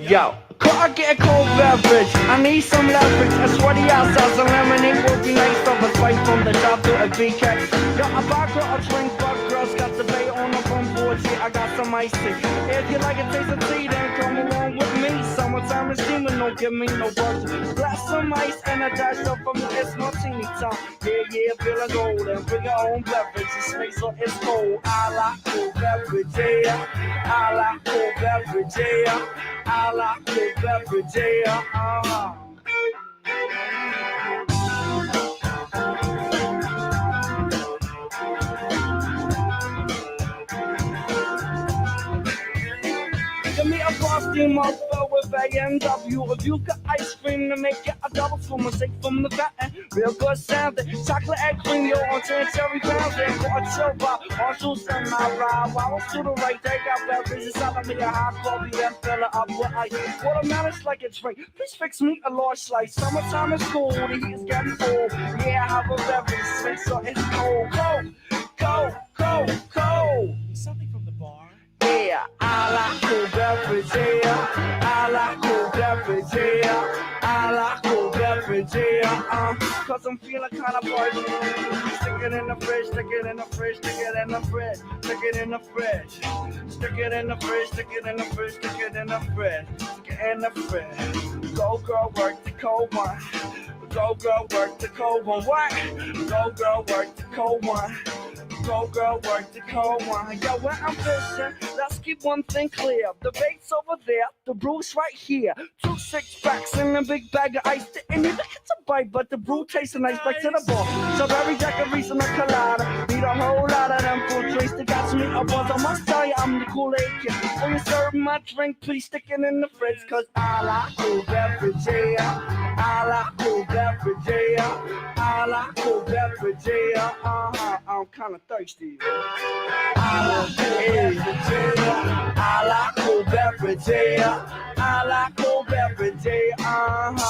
Yo, could I get a cold beverage? I need some leverage. A sweaty outside, some lemonade would be nice. Of a spice from the shop to a BK. Yo, a vodka, a drink, but girls got the bay on the front board. Yeah, I got some iced tea. If you like a taste of tea, then come along with me. Summertime is steaming, don't give me no bugs. Blast some ice and a dash up from me. It's martini time. Yeah, feeling golden. Bring your own beverage. It's nice or it's cold. I like cold beverage, yeah. I like cold beverage, yeah. I like cold beverage, yeah. Give me a frosty mouthful with A&W. If you got ice cream to make it a double for mistake from the fountain. Real good sounding. Chocolate egg cream, yo, on cherry pounding. For a chill bar, or juice and my ride. While to the right, they got beverages out of me a hot coffee, then fill it up with ice. Watermelon's like a drink. Please fix me a large slice. Summertime is cool, the heat is getting full. Yeah, I have a beverage, sweet, so it's cold. Cold. Something from the bar. Yeah, I like cool beverage, yeah. I like cool beverage, yeah. I like cool beverage, yeah. Cause I'm feeling kind of party. Stick it in the fridge, stick it in the fridge, stick it in the fridge, stick it in the fridge. Stick it in the fridge, stick it in the fridge, stick it in the fridge, stick it in the fridge. Go girl, work the cold one. Go girl, work the cold one. What? Go girl, work the cold one. Go girl, work the cold one. Yo, when I'm fishing, let's keep one thing clear. The bait's over there, the brew's right here. 2 6-packs and a big bag of ice. And even it's a bite, but the brew tastes nice. Back to the bar. So every daiquiris and a colada. Need a whole lot of them fruit drinks that got me up once. I must tell you, I'm the Kool-Aid kid. When you serve my drink, please stick it in the fridge. Cause I like cool beverage, yeah. I like cool beverage, yeah. I like cool beverage, yeah. I'm kind of thirsty. I like cool beverage, yeah. I like cool beverage, yeah. I like cool beverage, yeah.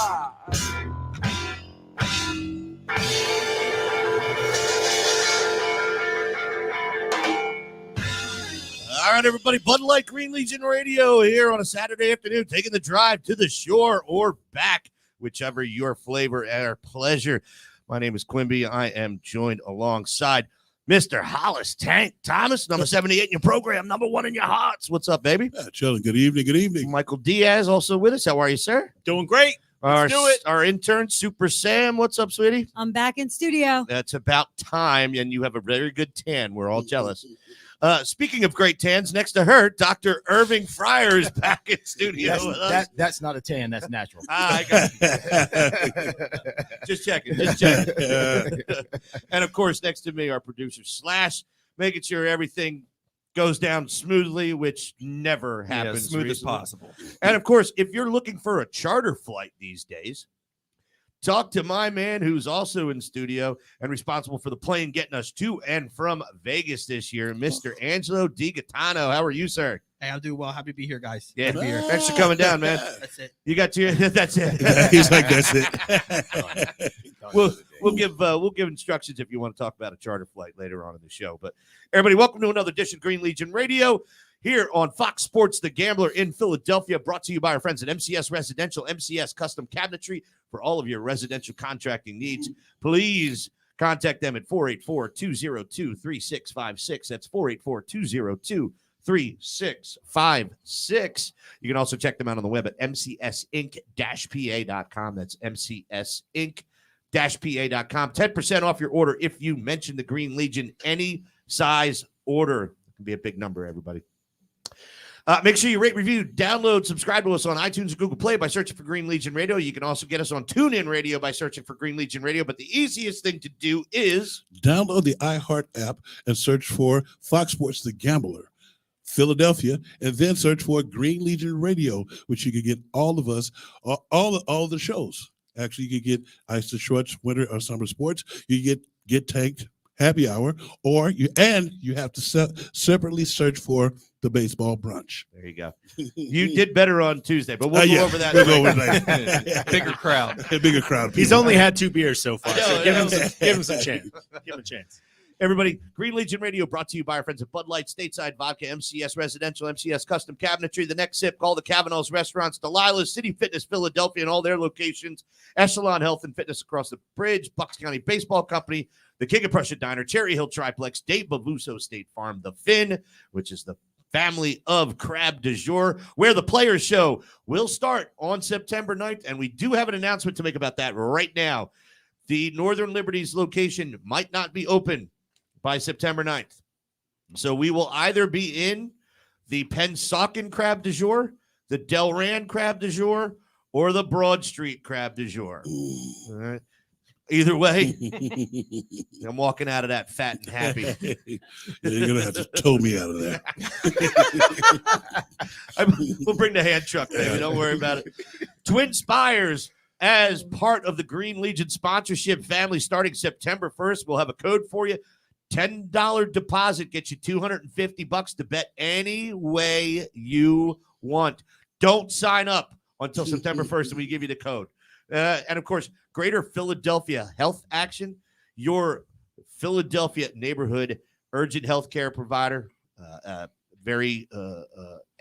All right, everybody. Bud Light Green Legion Radio here on a Saturday afternoon, taking the drive to the shore or back, whichever your flavor or pleasure. My name is Quimby. I am joined alongside Mr. Hollis Tank Thomas, number 78 in your program, number 1 in your hearts. What's up, baby? Chilling. Good evening. Michael Diaz also with us. How are you, sir? Doing great. Let's do it. Our intern, Super Sam. What's up, sweetie? I'm back in studio. That's about time, and you have a very good tan. We're all jealous. Speaking of great tans, next to her, Dr. Irving Fryar is back in studio. That's not a tan. That's natural. I got it. Just checking. And, of course, next to me, our producer, Slash, making sure everything goes down smoothly, which never happens. Smooth recently. as possible. And, of course, if you're looking for a charter flight these days, talk to my man who's also in studio and responsible for the plane getting us to and from Vegas this year, Mr. Angelo DiGaetano. How are you, sir? Hey, I'm doing well. Happy to be here, guys. Yeah, Happy to be here. thanks for coming down, man. That's it. You got to that's it. He's like, that's it. We'll give instructions if you want to talk about a charter flight later on in the show. But everybody, welcome to another edition of Green Legion Radio here on Fox Sports The Gambler in Philadelphia, brought to you by our friends at MCS Residential, MCS Custom Cabinetry for all of your residential contracting needs. Please contact them at 484-202-3656. That's 484-202-3656. You can also check them out on the web at mcsinc-pa.com. That's mcsinc-pa.com. 10% off your order if you mention the Green Legion, any size order. It can be a big number, everybody. Make sure you rate, review, download, subscribe to us on iTunes and Google Play by searching for Green Legion Radio. You can also get us on TuneIn Radio by searching for Green Legion Radio. But the easiest thing to do is download the iHeart app and search for Fox Sports The Gambler, Philadelphia, and then search for Green Legion Radio, which you can get all of us, all the shows. Actually, you can get Ice to Shorts, Winter or Summer Sports. You get Tanked Happy Hour, or you have to separately search for the Baseball Brunch. There you go. You did better on Tuesday, but we'll go over that. We'll go over that. Bigger crowd. A bigger crowd. He's only had 2 beers so far, so give him some chance. Give him a chance. Everybody, Green Legion Radio brought to you by our friends at Bud Light, Stateside Vodka, MCS Residential, MCS Custom Cabinetry, The Next Sip, Call the Cavanaugh's Restaurants, Delilah's, City Fitness Philadelphia and all their locations, Echelon Health and Fitness across the bridge, Bucks County Baseball Company, the King of Prussia Diner, Cherry Hill Triplex, Dave Bavuso State Farm, The Finn, which is the family of Crab du Jour, where the Players Show will start on September 9th, and we do have an announcement to make about that right now. The Northern Liberties location might not be open by September 9th. So we will either be in the Pennsauken Crab du Jour, the Delran Crab du Jour, or the Broad Street Crab du Jour. All right. Either way, I'm walking out of that fat and happy. You're going to have to tow me out of that. We'll bring the hand truck, baby. Don't worry about it. Twin Spires, as part of the Green Legion sponsorship family, starting September 1st, we'll have a code for you. $10 deposit gets you $250 to bet any way you want. Don't sign up until September 1st and we give you the code. And, of course, Greater Philadelphia Health Action, your Philadelphia neighborhood urgent health care provider. Very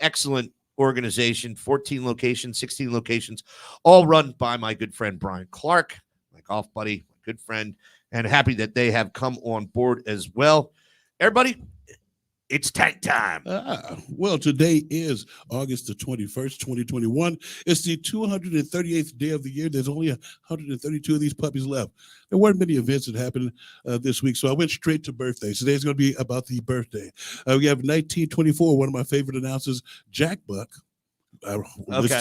excellent organization, 14 locations, 16 locations, all run by my good friend Brian Clark, my golf buddy, my good friend, and happy that they have come on board as well. Everybody, it's tank time. Well, today is August the 21st, 2021. It's the 238th day of the year. There's only 132 of these puppies left. There weren't many events that happened this week, so I went straight to birthdays. Today's going to be about the birthday. We have 1924, one of my favorite announcers, Jack Buck. Let's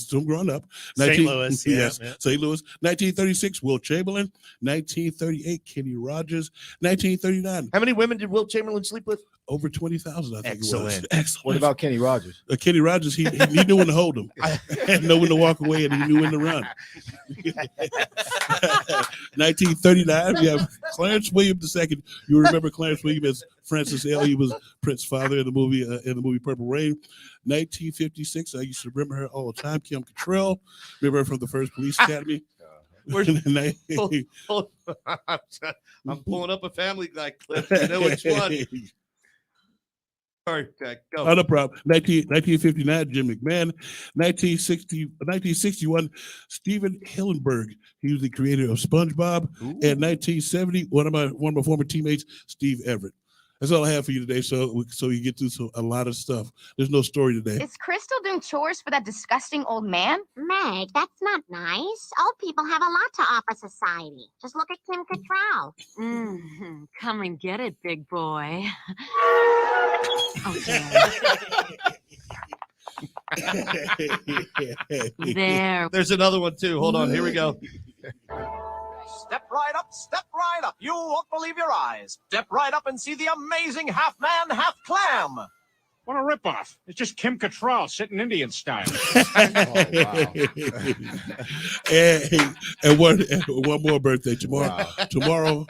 still growing up. St. Louis. Yes, Yeah. St. Louis. 1936, Will Chamberlain. 1938, Kenny Rogers. 1939. How many women did Will Chamberlain sleep with? Over 20,000, I think Excellent. it was. Excellent. What about Kenny Rogers? Kenny Rogers? He knew when to hold him. He knew when to walk away, and he knew when to run. 1939, we have Clarence William II. You remember Clarence William as Francis L. He was Prince's father in the movie Purple Rain. 1956, I used to remember her all the time. Kim Cattrall, remember her from the first Police Academy. I'm pulling up a Family Guy clip. You know which one? Sorry, Jack, go. No problem. 1959, Jim McMahon. 1961, Steven Hillenburg. He was the creator of SpongeBob. Ooh. And 1970, one of my former teammates, Steve Everett. That's all I have for you today. So you get through a lot of stuff. There's no story today. Is Crystal doing chores for that disgusting old man? Meg, that's not nice. Old people have a lot to offer society. Just look at Kim Cattrall. Come and get it, big boy. There. There's another one, too. Hold on. Here we go. Step right up, step right up. You won't believe your eyes. Step right up and see the amazing half man, half clam. What a ripoff. It's just Kim Cattrall sitting Indian style. and one more birthday tomorrow. Tomorrow,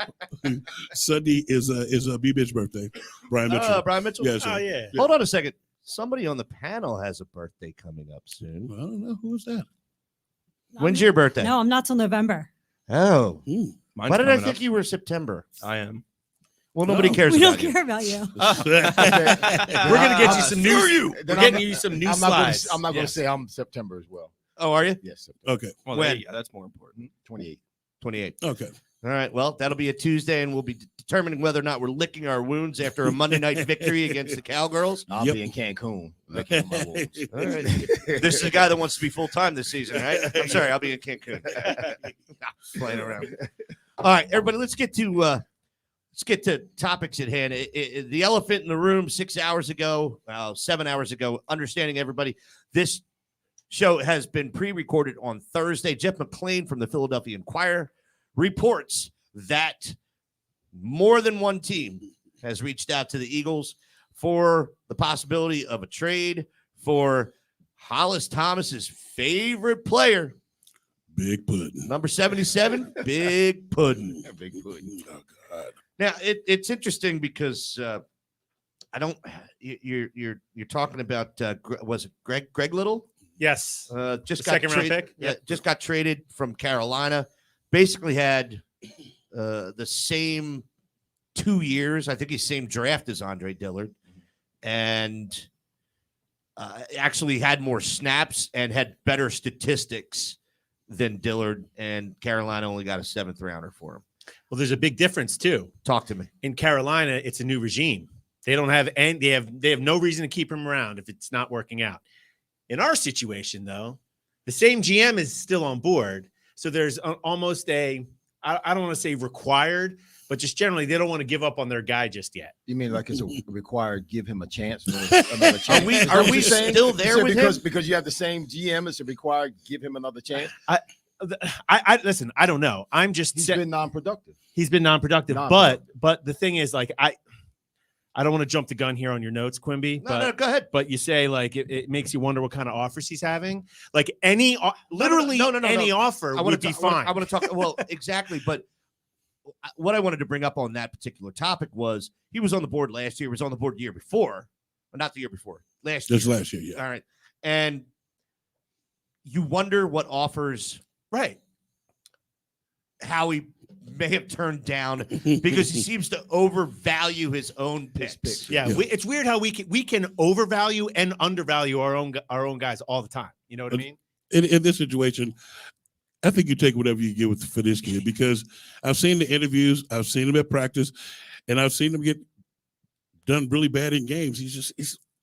Sunday is a B-Bitch birthday. Brian Mitchell. Brian Mitchell? Yes, Oh, yeah. Hold on a second. Somebody on the panel has a birthday coming up soon. I don't know. Who's that? When's your birthday? No, I'm not till November. Oh. Mine's Why did I coming think up. you were September? I am. Well, nobody cares We about don't you. care about you. We're gonna get you some new. We're getting you some new I'm not gonna, slides. I'm not going to Yes. say I'm September as well. Oh, are you? Yes, September. Okay. Well, When? yeah, that's more important. 28. 28. Okay. All right. Well, that'll be a Tuesday, and we'll be determining whether or not we're licking our wounds after a Monday night victory against the Cowgirls. I'll Yep. be in Cancun. licking my wounds. All right. This is the guy that wants to be full-time this season, right? I'm sorry. I'll be in Cancun. Playing around. All right, everybody, let's get to topics at hand. The elephant in the room 7 hours ago, understanding everybody, this show has been pre-recorded on Thursday. Jeff McClain from the Philadelphia Inquirer reports that more than one team has reached out to the Eagles for the possibility of a trade for Hollis Thomas's favorite player, Big Puddin'. number 77, Big Puddin'. Big pudding. Oh, God. Now it's interesting because you're talking about was it Greg Little? Yes. Just The got second round traded. pick? Yeah, just got traded from Carolina. Basically had the same 2 years. I think he's same draft as Andre Dillard, and actually had more snaps and had better statistics than Dillard. And Carolina only got a 7th rounder for him. Well, there's a big difference too. Talk to me. In Carolina, it's a new regime. They don't have any. They have no reason to keep him around if it's not working out. In our situation, though, the same GM is still on board, so there's almost a I don't want to say required, but just generally they don't want to give up on their guy just yet. You mean like it's a required give him a chance? Another chance? Are we still there with him? Because you have the same GM, it's a required give him another chance? I listen, I don't know. I'm just He's been non-productive. He's been non-productive. But the thing is, like, I don't want to jump the gun here on your notes, Quimby. No, go ahead. But you say, like, it makes you wonder what kind of offers he's having. Like, any offer would be fine. I want to talk. Well, exactly. But what I wanted to bring up on that particular topic was he was on the board last year. He was on the board the year before. Well, not the year before. Last year. Just last year, yeah. All right. And you wonder what offers, right, Howie may have turned down because he seems to overvalue his own picks. Yeah. It's weird how we can overvalue and undervalue our own guys all the time. You know what I mean? In this situation, I think you take whatever you get for this kid, because I've seen the interviews, I've seen him at practice, and I've seen him get done really bad in games. He's just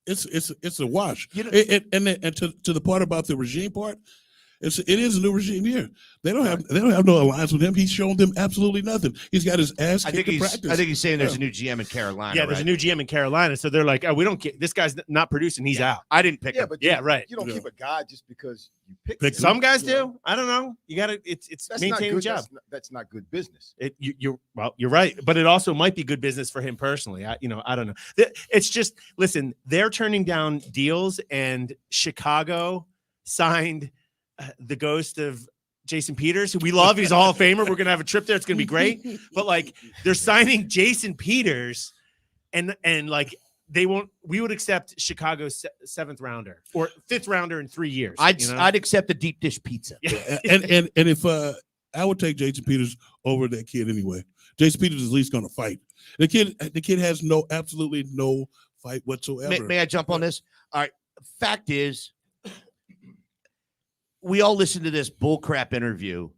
it's a wash. You know, and to the part about the regime part, it is a new regime here. They don't have no alliance with him. He's shown them absolutely nothing. He's got his ass kicked in practice. I think he's saying there's a new GM in Carolina. Yeah, there's a new GM in Carolina, so they're like, oh, we don't get this guy's not producing. He's out. I didn't pick him. But right. You don't keep a guy just because you pick him. Some guys do. I don't know. You got to. It's maintaining the job. That's not good business. You're right, but it also might be good business for him personally. I don't know. It's just, listen, they're turning down deals, and Chicago signed the ghost of Jason Peters, who we love. He's a Hall of Famer. We're going to have a trip there. It's going to be great. But like, they're signing Jason Peters, and like, we would accept Chicago's 7th rounder or 5th rounder in 3 years. I'd accept a deep dish pizza. and if I would take Jason Peters over that kid anyway. Jason Peters is at least going to fight. The kid has absolutely no fight whatsoever. May I jump on this? All right. Fact is, we all listened to this bullcrap interview.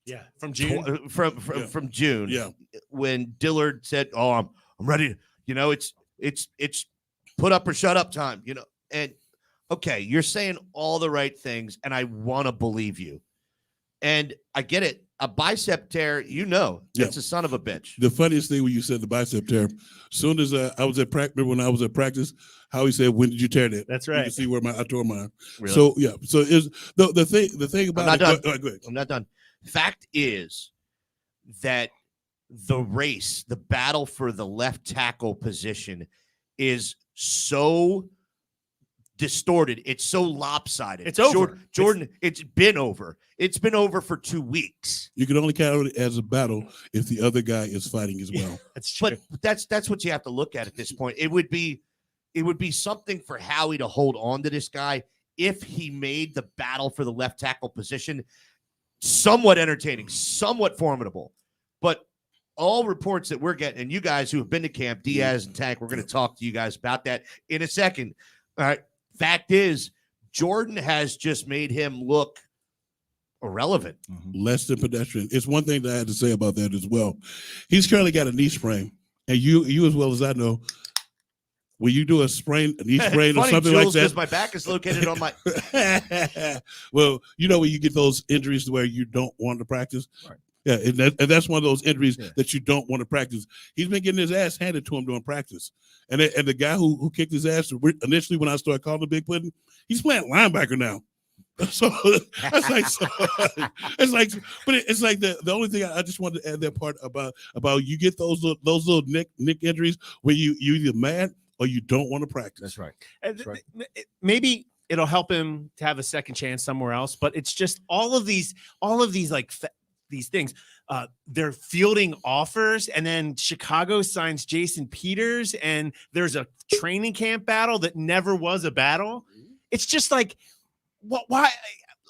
Yeah, from June. From June. Yeah, when Dillard said, "Oh, I'm ready." It's put up or shut up time. And okay, you're saying all the right things, and I want to believe you. And I get it. A bicep tear, it's a son of a bitch. The funniest thing when you said the bicep tear, as soon as I was at practice, when I was at practice, Howie said, "When did you tear that?" That's right. You can see where I tore mine. Really? So yeah. So is the thing about I'm not it. done. Go ahead. I'm not done. Fact is that the battle for the left tackle position is so distorted. It's so lopsided. It's over. Jordan, it's been over. It's been over for 2 weeks. You can only count it as a battle if the other guy is fighting as well. That's true. But that's what you have to look at this point. It would be something for Howie to hold on to this guy if he made the battle for the left tackle position somewhat entertaining, somewhat formidable. But all reports that we're getting, and you guys who have been to camp, Diaz and Tank, we're going to talk to you guys about that in a second. All right. Fact is, Jordan has just made him look irrelevant. Less than pedestrian. It's one thing that I had to say about that as well. He's currently got a knee sprain, and you as well as I know, when you do a knee sprain or something Jules, like that, because my back is located on my. Well, when you get those injuries to where you don't want to practice. Right. Yeah, and that's one of those injuries that you don't want to practice. He's been getting his ass handed to him during practice. And the guy who kicked his ass initially when I started calling him Big Puddin', he's playing linebacker now. So it's like the only thing I just wanted to add that part about you get those little nick injuries where you either mad or you don't want to practice. That's right. Maybe it'll help him to have a second chance somewhere else, but it's just all of these like these things. They're fielding offers, and then Chicago signs Jason Peters, and there's a training camp battle that never was a battle. It's just like, why?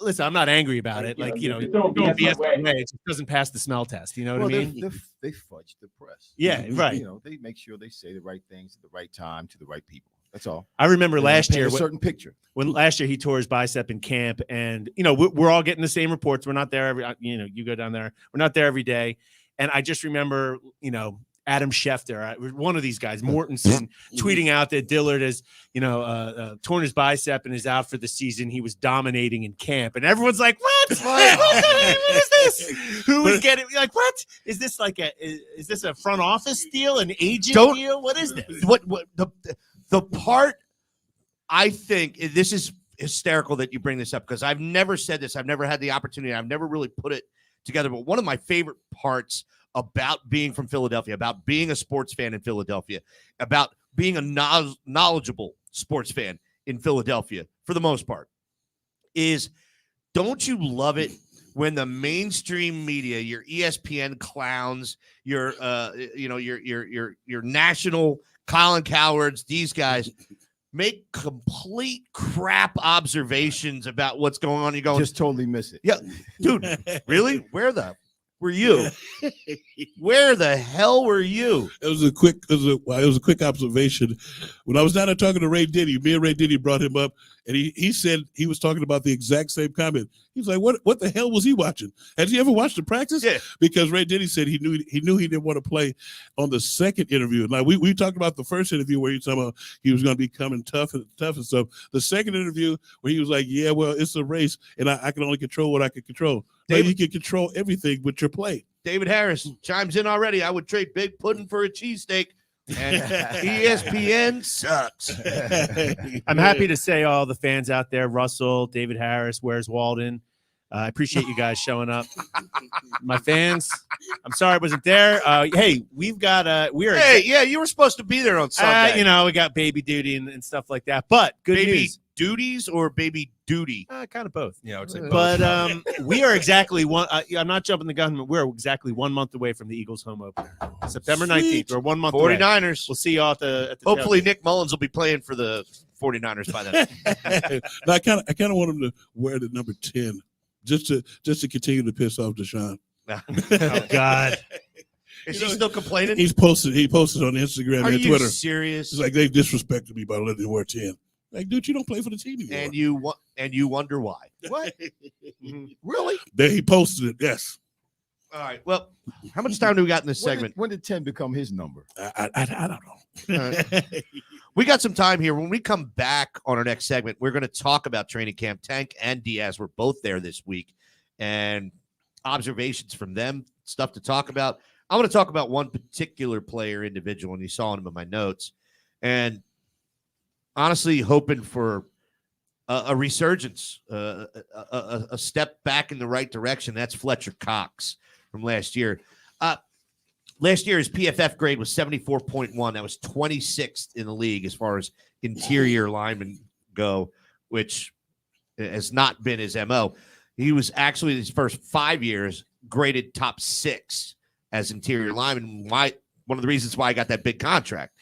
listen, I'm not angry about it. Like, you know, don't BS my way. It just doesn't pass the smell test. You know what I mean? They fudge the press. Yeah, right. You know, they make sure they say the right things at the right time to the right people. That's all. I remember last year, a certain picture. When last year he tore his bicep in camp, and you know we're all getting the same reports. We're not there every, you know, you go down there. We're not there every day, and I just remember, you know, Adam Schefter, one of these guys, Mortensen, tweeting out that Dillard has, you know, torn his bicep and is out for the season. He was dominating in camp, and everyone's like, "What? What is this? Who is getting like what? Is this like is this a front office deal, an agent deal? What is this? What the part I think this is hysterical that you bring this up, because I've never said this. I've never had the opportunity. I've never really put it together. But one of my favorite parts about being from Philadelphia, about being a sports fan in Philadelphia, about being a knowledgeable sports fan in Philadelphia, for the most part, is don't you love it when the mainstream media, your ESPN clowns, your your national Colin Cowards, these guys make complete crap observations about what's going on. You're going, just totally miss it. Yeah, dude, really? Where the were you? Where the hell were you? It was a quick observation. When I was down there talking to Ray Diddy, me and Ray Diddy brought him up, and he said he was talking about the exact same comment. He was like, "What the hell was he watching? Has he ever watched the practice?" Yeah. Because Ray Diddy said he knew he didn't want to play on the second interview. Now we talked about the first interview where he was talking about he was going to be coming tough and stuff. The second interview where he was like, "Yeah, well, it's a race, and I can only control what I can control." You can control everything with your play. David Harris chimes in already. I would trade Big Pudding for a cheesesteak. And ESPN sucks. I'm happy to say all the fans out there, Russell, David Harris, Where's Walden? I appreciate you guys showing up. My fans, I'm sorry I wasn't there. Hey, we've got yeah, you were supposed to be there on Sunday. You know, we got baby duty and stuff like that. But good baby news. Duties or baby duty? Kind of both. Yeah, I would say both. But we are exactly one. I'm not jumping the gun. We're exactly 1 month away from the Eagles home opener, September 19th. We're 1 month 49ers. away. We'll see y'all at the Hopefully, tailgate. Nick Mullins will be playing for the 49ers by then. Now, I kind of want him to wear the number 10 just to continue to piss off Deshaun. Oh God. Is he still complaining? He posted on Instagram Are and you Twitter. serious? It's like they disrespected me by letting him wear 10. Like, dude, you don't play for the team anymore. And you wonder why. What? Really? There he posted it. Yes. All right. Well, how much time do we got in this segment? When did 10 become his number? I don't know. We got some time here. When we come back on our next segment, we're going to talk about training camp. Tank and Diaz were both there this week, and observations from them, stuff to talk about. I want to talk about one particular player, individual, and you saw him in my notes. And honestly, hoping for a resurgence, a step back in the right direction. That's Fletcher Cox from last year. Last year, his PFF grade was 74.1. That was 26th in the league as far as interior linemen go, which has not been his MO. He was actually, his first 5 years, graded top 6 as interior lineman. One of the reasons why I got that big contract.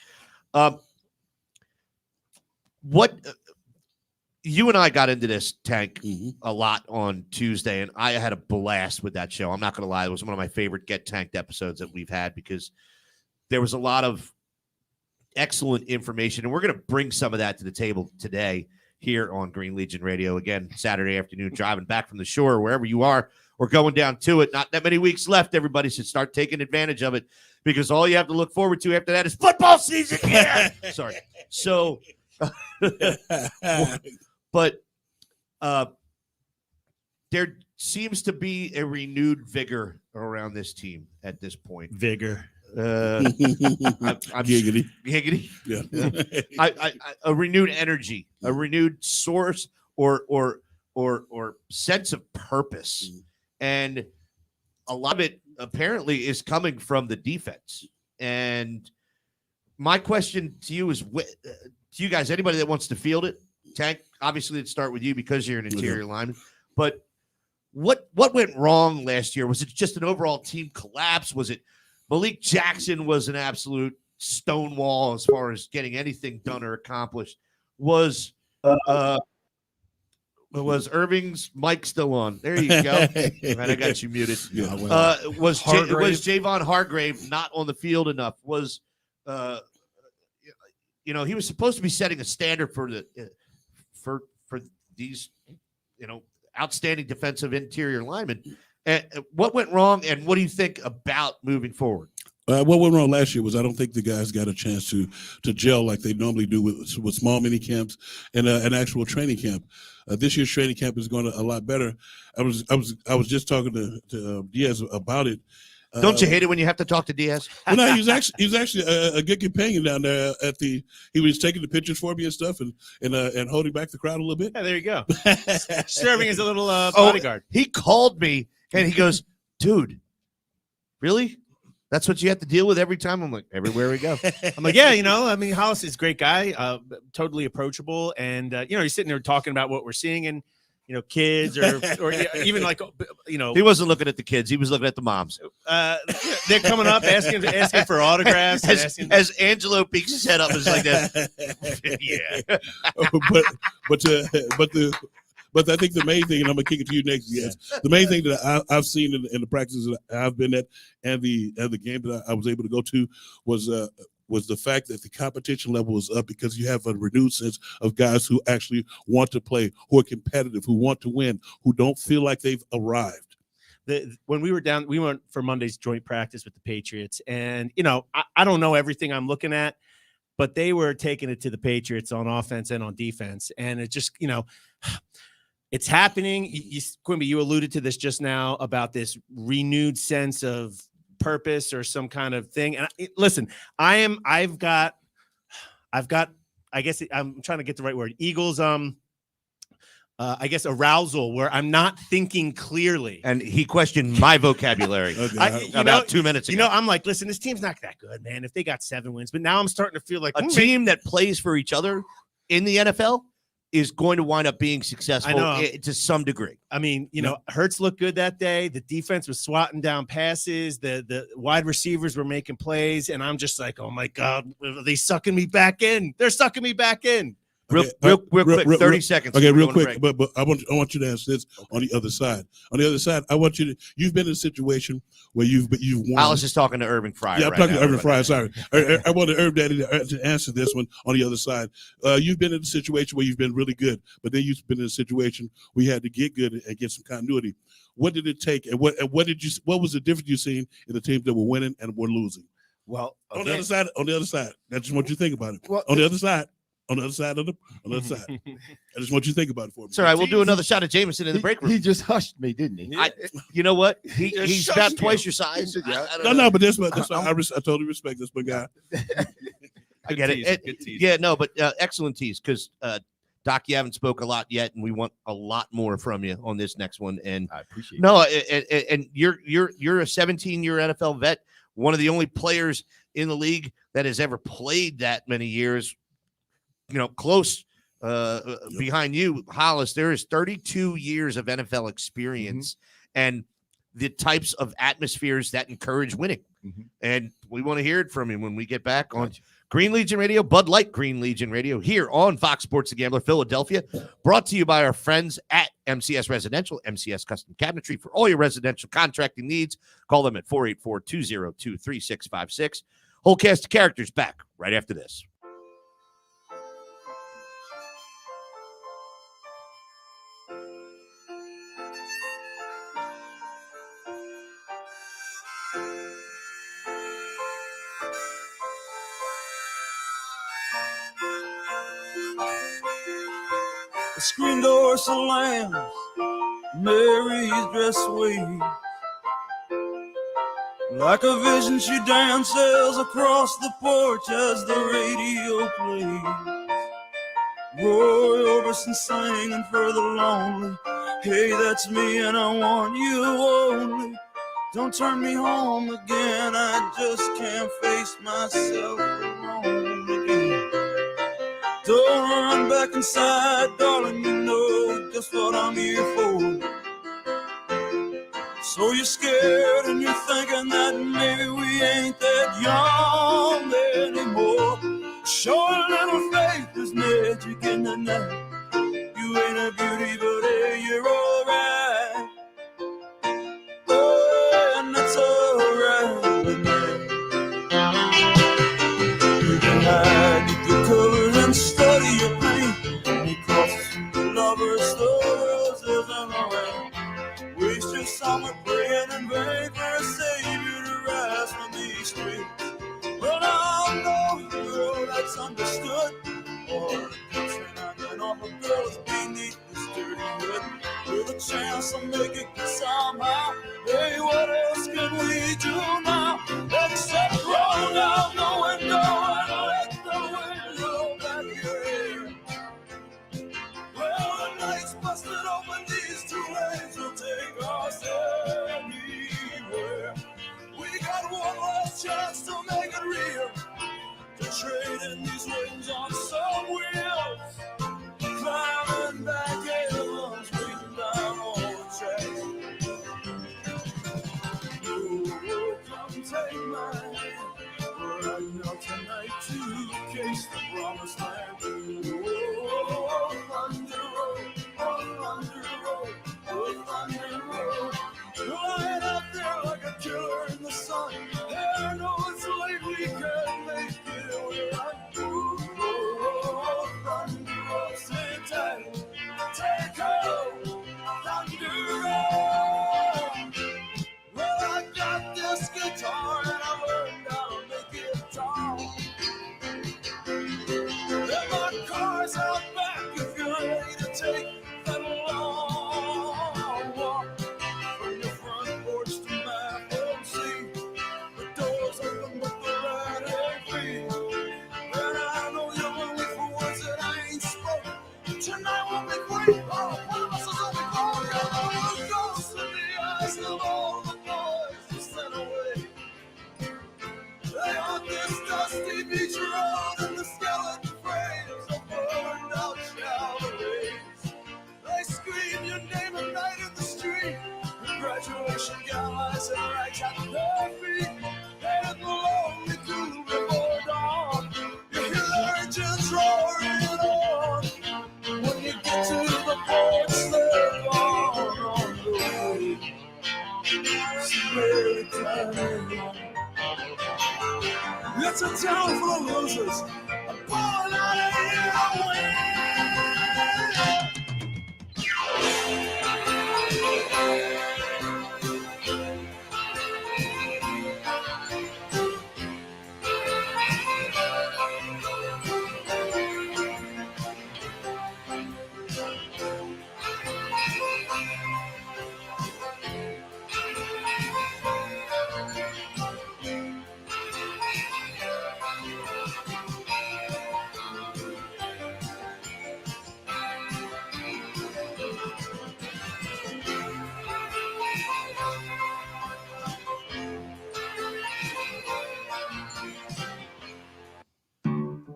You and I got into this, Tank, a lot on Tuesday, and I had a blast with that show. I'm not going to lie. It was one of my favorite Get Tanked episodes that we've had because there was a lot of excellent information, and we're going to bring some of that to the table today here on Green Legion Radio. Again, Saturday afternoon, driving back from the shore, wherever you are, or going down to it. Not that many weeks left. Everybody should start taking advantage of it because all you have to look forward to after that is football season. Yeah. Sorry. So... But there seems to be a renewed vigor around this team at this point. Vigor. I'm Giggity. Giggity. Yeah. A renewed energy, a renewed source or sense of purpose. And a lot of it apparently is coming from the defense. And my question to you is, to you guys, anybody that wants to field it, Tank, obviously let's start with you because you're an interior lineman. But what went wrong last year? Was it just an overall team collapse? Was it Malik Jackson was an absolute stonewall as far as getting anything done or accomplished? Was Was Irving's mic still on? There you go. Right, I got you muted. Yeah, Was Hargrave. Javon Hargrave not on the field enough? Was he was supposed to be setting a standard for the for these outstanding defensive interior linemen. What went wrong, and what do you think about moving forward? What went wrong last year was I don't think the guys got a chance to gel like they normally do with small mini camps and an actual training camp. This year's training camp is going a lot better. I was just talking to Diaz about it. Don't you hate it when you have to talk to Diaz? Well, no, he was actually a good companion down there he was taking the pictures for me and stuff and holding back the crowd a little bit. Yeah, there you go. Serving as a little bodyguard. He called me and he goes, "Dude, really? That's what you have to deal with every time?" I'm like, "Everywhere we go." I'm like, yeah, Hollis is a great guy, totally approachable. And, he's sitting there talking about what we're seeing and, kids or even like, He wasn't looking at the kids. He was looking at the moms. they're coming up asking for autographs. As Angelo peeks his head up, is like that. Yeah. But I think the main thing, and I'm gonna kick it to you next, yes. The main thing that I've seen in the practices that I've been at and the game that I was able to go to was the fact that the competition level is up because you have a renewed sense of guys who actually want to play, who are competitive, who want to win, who don't feel like they've arrived. When we went for Monday's joint practice with the Patriots, and I don't know everything I'm looking at, but they were taking it to the Patriots on offense and on defense, and it just it's happening. Quimby, you alluded to this just now about this renewed sense of purpose or some kind of thing. And listen, I've got, I guess I'm trying to get the right word. Eagles, I guess arousal, where I'm not thinking clearly. And he questioned my vocabulary about 2 minutes ago. I'm like, listen, this team's not that good, man. If they got 7 wins, but now I'm starting to feel like a team that plays for each other in the NFL is going to wind up being successful to some degree. I mean, Hurts looked good that day. The defense was swatting down passes. The wide receivers were making plays. And I'm just like, oh, my God, are they sucking me back in? They're sucking me back in. Real quick, 30 seconds. Okay, real quick. But I want you to answer this on the other side. On the other side, I want you to. You've been in a situation where you've won. I was just talking to Irving Fryar. Yeah, I'm talking to Irving Fryar. Sorry, I want to Irv Daddy to answer this one on the other side. You've been in a situation where you've been really good, but then you've been in a situation where you had to get good and get some continuity. What did it take, and what was the difference you seen in the teams that were winning and were losing? Well, on the other side, I just want you to think about it. Well, on the other side. On the other side. I just want you to think about it for me. Sorry, we'll do another shot of Jameson in the break room. He just hushed me, didn't he? You know what? He's about twice your size. No, but that's why I totally respect this, but guy. I get it. Yeah, no, but excellent tease because Doc, you haven't spoke a lot yet, and we want a lot more from you on this next one. And I appreciate it. And you're a 17-year NFL vet, one of the only players in the league that has ever played that many years. Close behind you, Hollis, there is 32 years of NFL experience and the types of atmospheres that encourage winning. And we want to hear it from you when we get back on Green Legion Radio, Bud Light Green Legion Radio, here on Fox Sports The Gambler, Philadelphia, brought to you by our friends at MCS Residential, MCS Custom Cabinetry. For all your residential contracting needs, call them at 484-202-3656. Whole cast of characters back right after this. The screen door slams, Mary's dress waves. Like a vision, she dances across the porch as the radio plays. Roy Orbison singing for the lonely. Hey, that's me and I want you only. Don't turn me home again, I just can't face myself alone again. Don't run back inside, darling, you know just what I'm here for. So you're scared and you're thinking that maybe we ain't that young anymore. Show a little faith, there's magic in the night. You ain't a beauty, but hey, you're alright. Oh, and that's alright with me. You can hide, you can cover and study your pain. Because lovers, the roses and the rain. Waste your summer praying in vain for a savior to rise from these streets. But I know girl that's understood. Or the picture hanging off a girl's beneath this dirty hood. With a chance to make it good somehow. Hey, what else can we do now? Except roll down the window and let the wind blow back your hair. Well, the night's busted open, these two lanes will take us anywhere. We got one last chance to make it real. To trade in these wings on some wheels. Climbing back hills, waiting down all the tracks. Oh, come take my hand. Right now tonight to case the promised land. Oh, Thunder Road, oh, Thunder Road, oh, Thunder Road. Lying out there like a killer in the sun. I know it's late, we can't make it alright. Oh, Thunder Road, sit tight, take hold, Thunder Road. Well, I got this guitar and I learned how to make it talk. And my car's out back if you're ready to take that long walk. From the front porch to my front seat, the door's open but the ride ain't free. And I know you're gonna wait for words that I ain't spoken. Tonight won't be great. Oh, one of us is only born. You're the ghost in the eyes of all the boys you sent away. They haunt this dusty beach road and the skeleton frames of burned out Chevrolet. They scream your name at night in the street. The graduation gown lies and rags at their feet. Headed lonely through before dawn. You hear the engines roaring on. When you get to the porch, they're gone on the way. Swear time. It's a town full of losers. I'm pulling out of here away.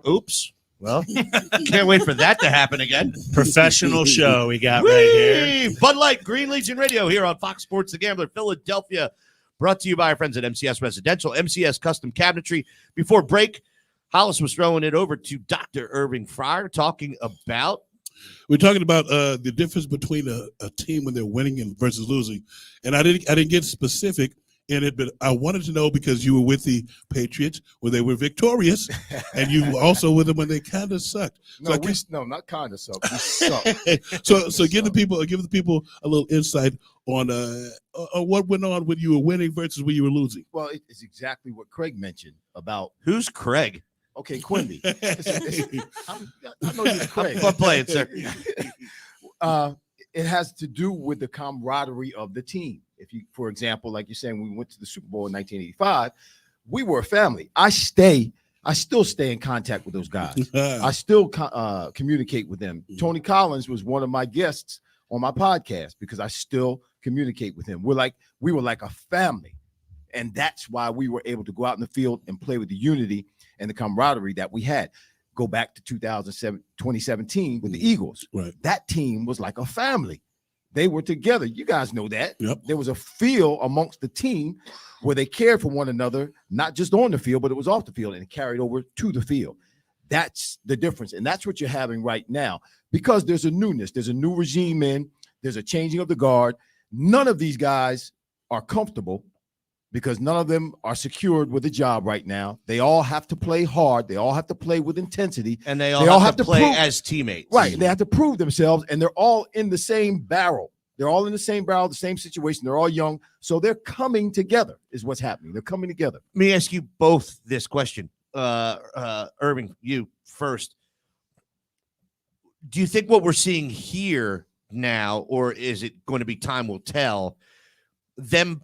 Oops. Well, can't wait for that to happen again. Professional show we got right here. Whee! Bud Light, Green Legion Radio here on Fox Sports The Gambler, Philadelphia. Brought to you by our friends at MCS Residential, MCS Custom Cabinetry. Before break, Hollis was throwing it over to Dr. Irving Fryar, talking about. We're talking about the difference between a team when they're winning and versus losing, and I didn't get specific in it, but I wanted to know because you were with the Patriots when they were victorious, and you were also with them when they kind of sucked. No, not kind of sucked. We sucked. So give the people a little insight on what went on when you were winning versus when you were losing. Well, it's exactly what Craig mentioned about. Who's Craig? Okay, Quimby. I know you're Craig. I'm playing, sir. It has to do with the camaraderie of the team. If you, for example, like you're saying, when we went to the Super Bowl in 1985, we were a family. I still stay in contact with those guys. I still communicate with them. Tony Collins was one of my guests on my podcast because I still communicate with him. We were like a family. And that's why we were able to go out in the field and play with the unity and the camaraderie that we had. Go back to 2017 with the Eagles. Right. That team was like a family. They were together. You guys know that. Yep. There was a feel amongst the team where they cared for one another, not just on the field, but it was off the field and it carried over to the field. That's the difference. And that's what you're having right now because there's a newness. There's a new regime in. There's a changing of the guard. None of these guys are comfortable because none of them are secured with a job right now. They all have to play hard. They all have to play with intensity. And they all have to play as teammates. Right. They have to prove themselves, and they're all in the same barrel. They're all in the same barrel, the same situation. They're all young. So they're coming together is what's happening. They're coming together. Let me ask you both this question. Irving, you first. Do you think what we're seeing here now, or is it going to be time will tell, them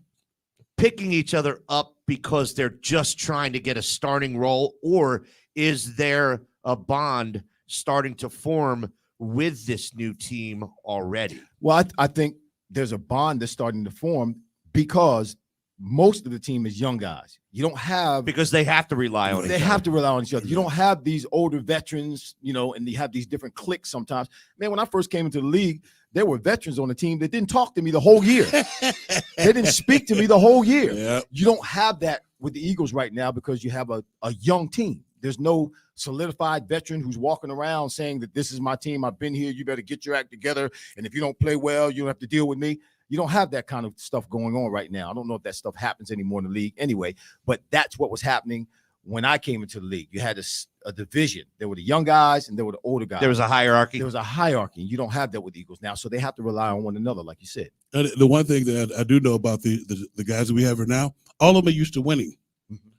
picking each other up because they're just trying to get a starting role, or is there a bond starting to form with this new team already? Well, I think there's a bond that's starting to form because most of the team is young guys. You don't have because they have to rely on. They have to rely on each other. You don't have these older veterans, and you have these different cliques sometimes. Man, when I first came into the league, there were veterans on the team that didn't talk to me the whole year. They didn't speak to me the whole year. Yep. You don't have that with the Eagles right now because you have a young team. There's no solidified veteran who's walking around saying that this is my team. I've been here. You better get your act together. And if you don't play well, you don't have to deal with me. You don't have that kind of stuff going on right now. I don't know if that stuff happens anymore in the league anyway, but that's what was happening when I came into the league. You had a division. There were the young guys and there were the older guys. There was a hierarchy. There was a hierarchy. You don't have that with the Eagles now, so they have to rely on one another, like you said. And the one thing that I do know about the guys that we have right now, all of them are used to winning.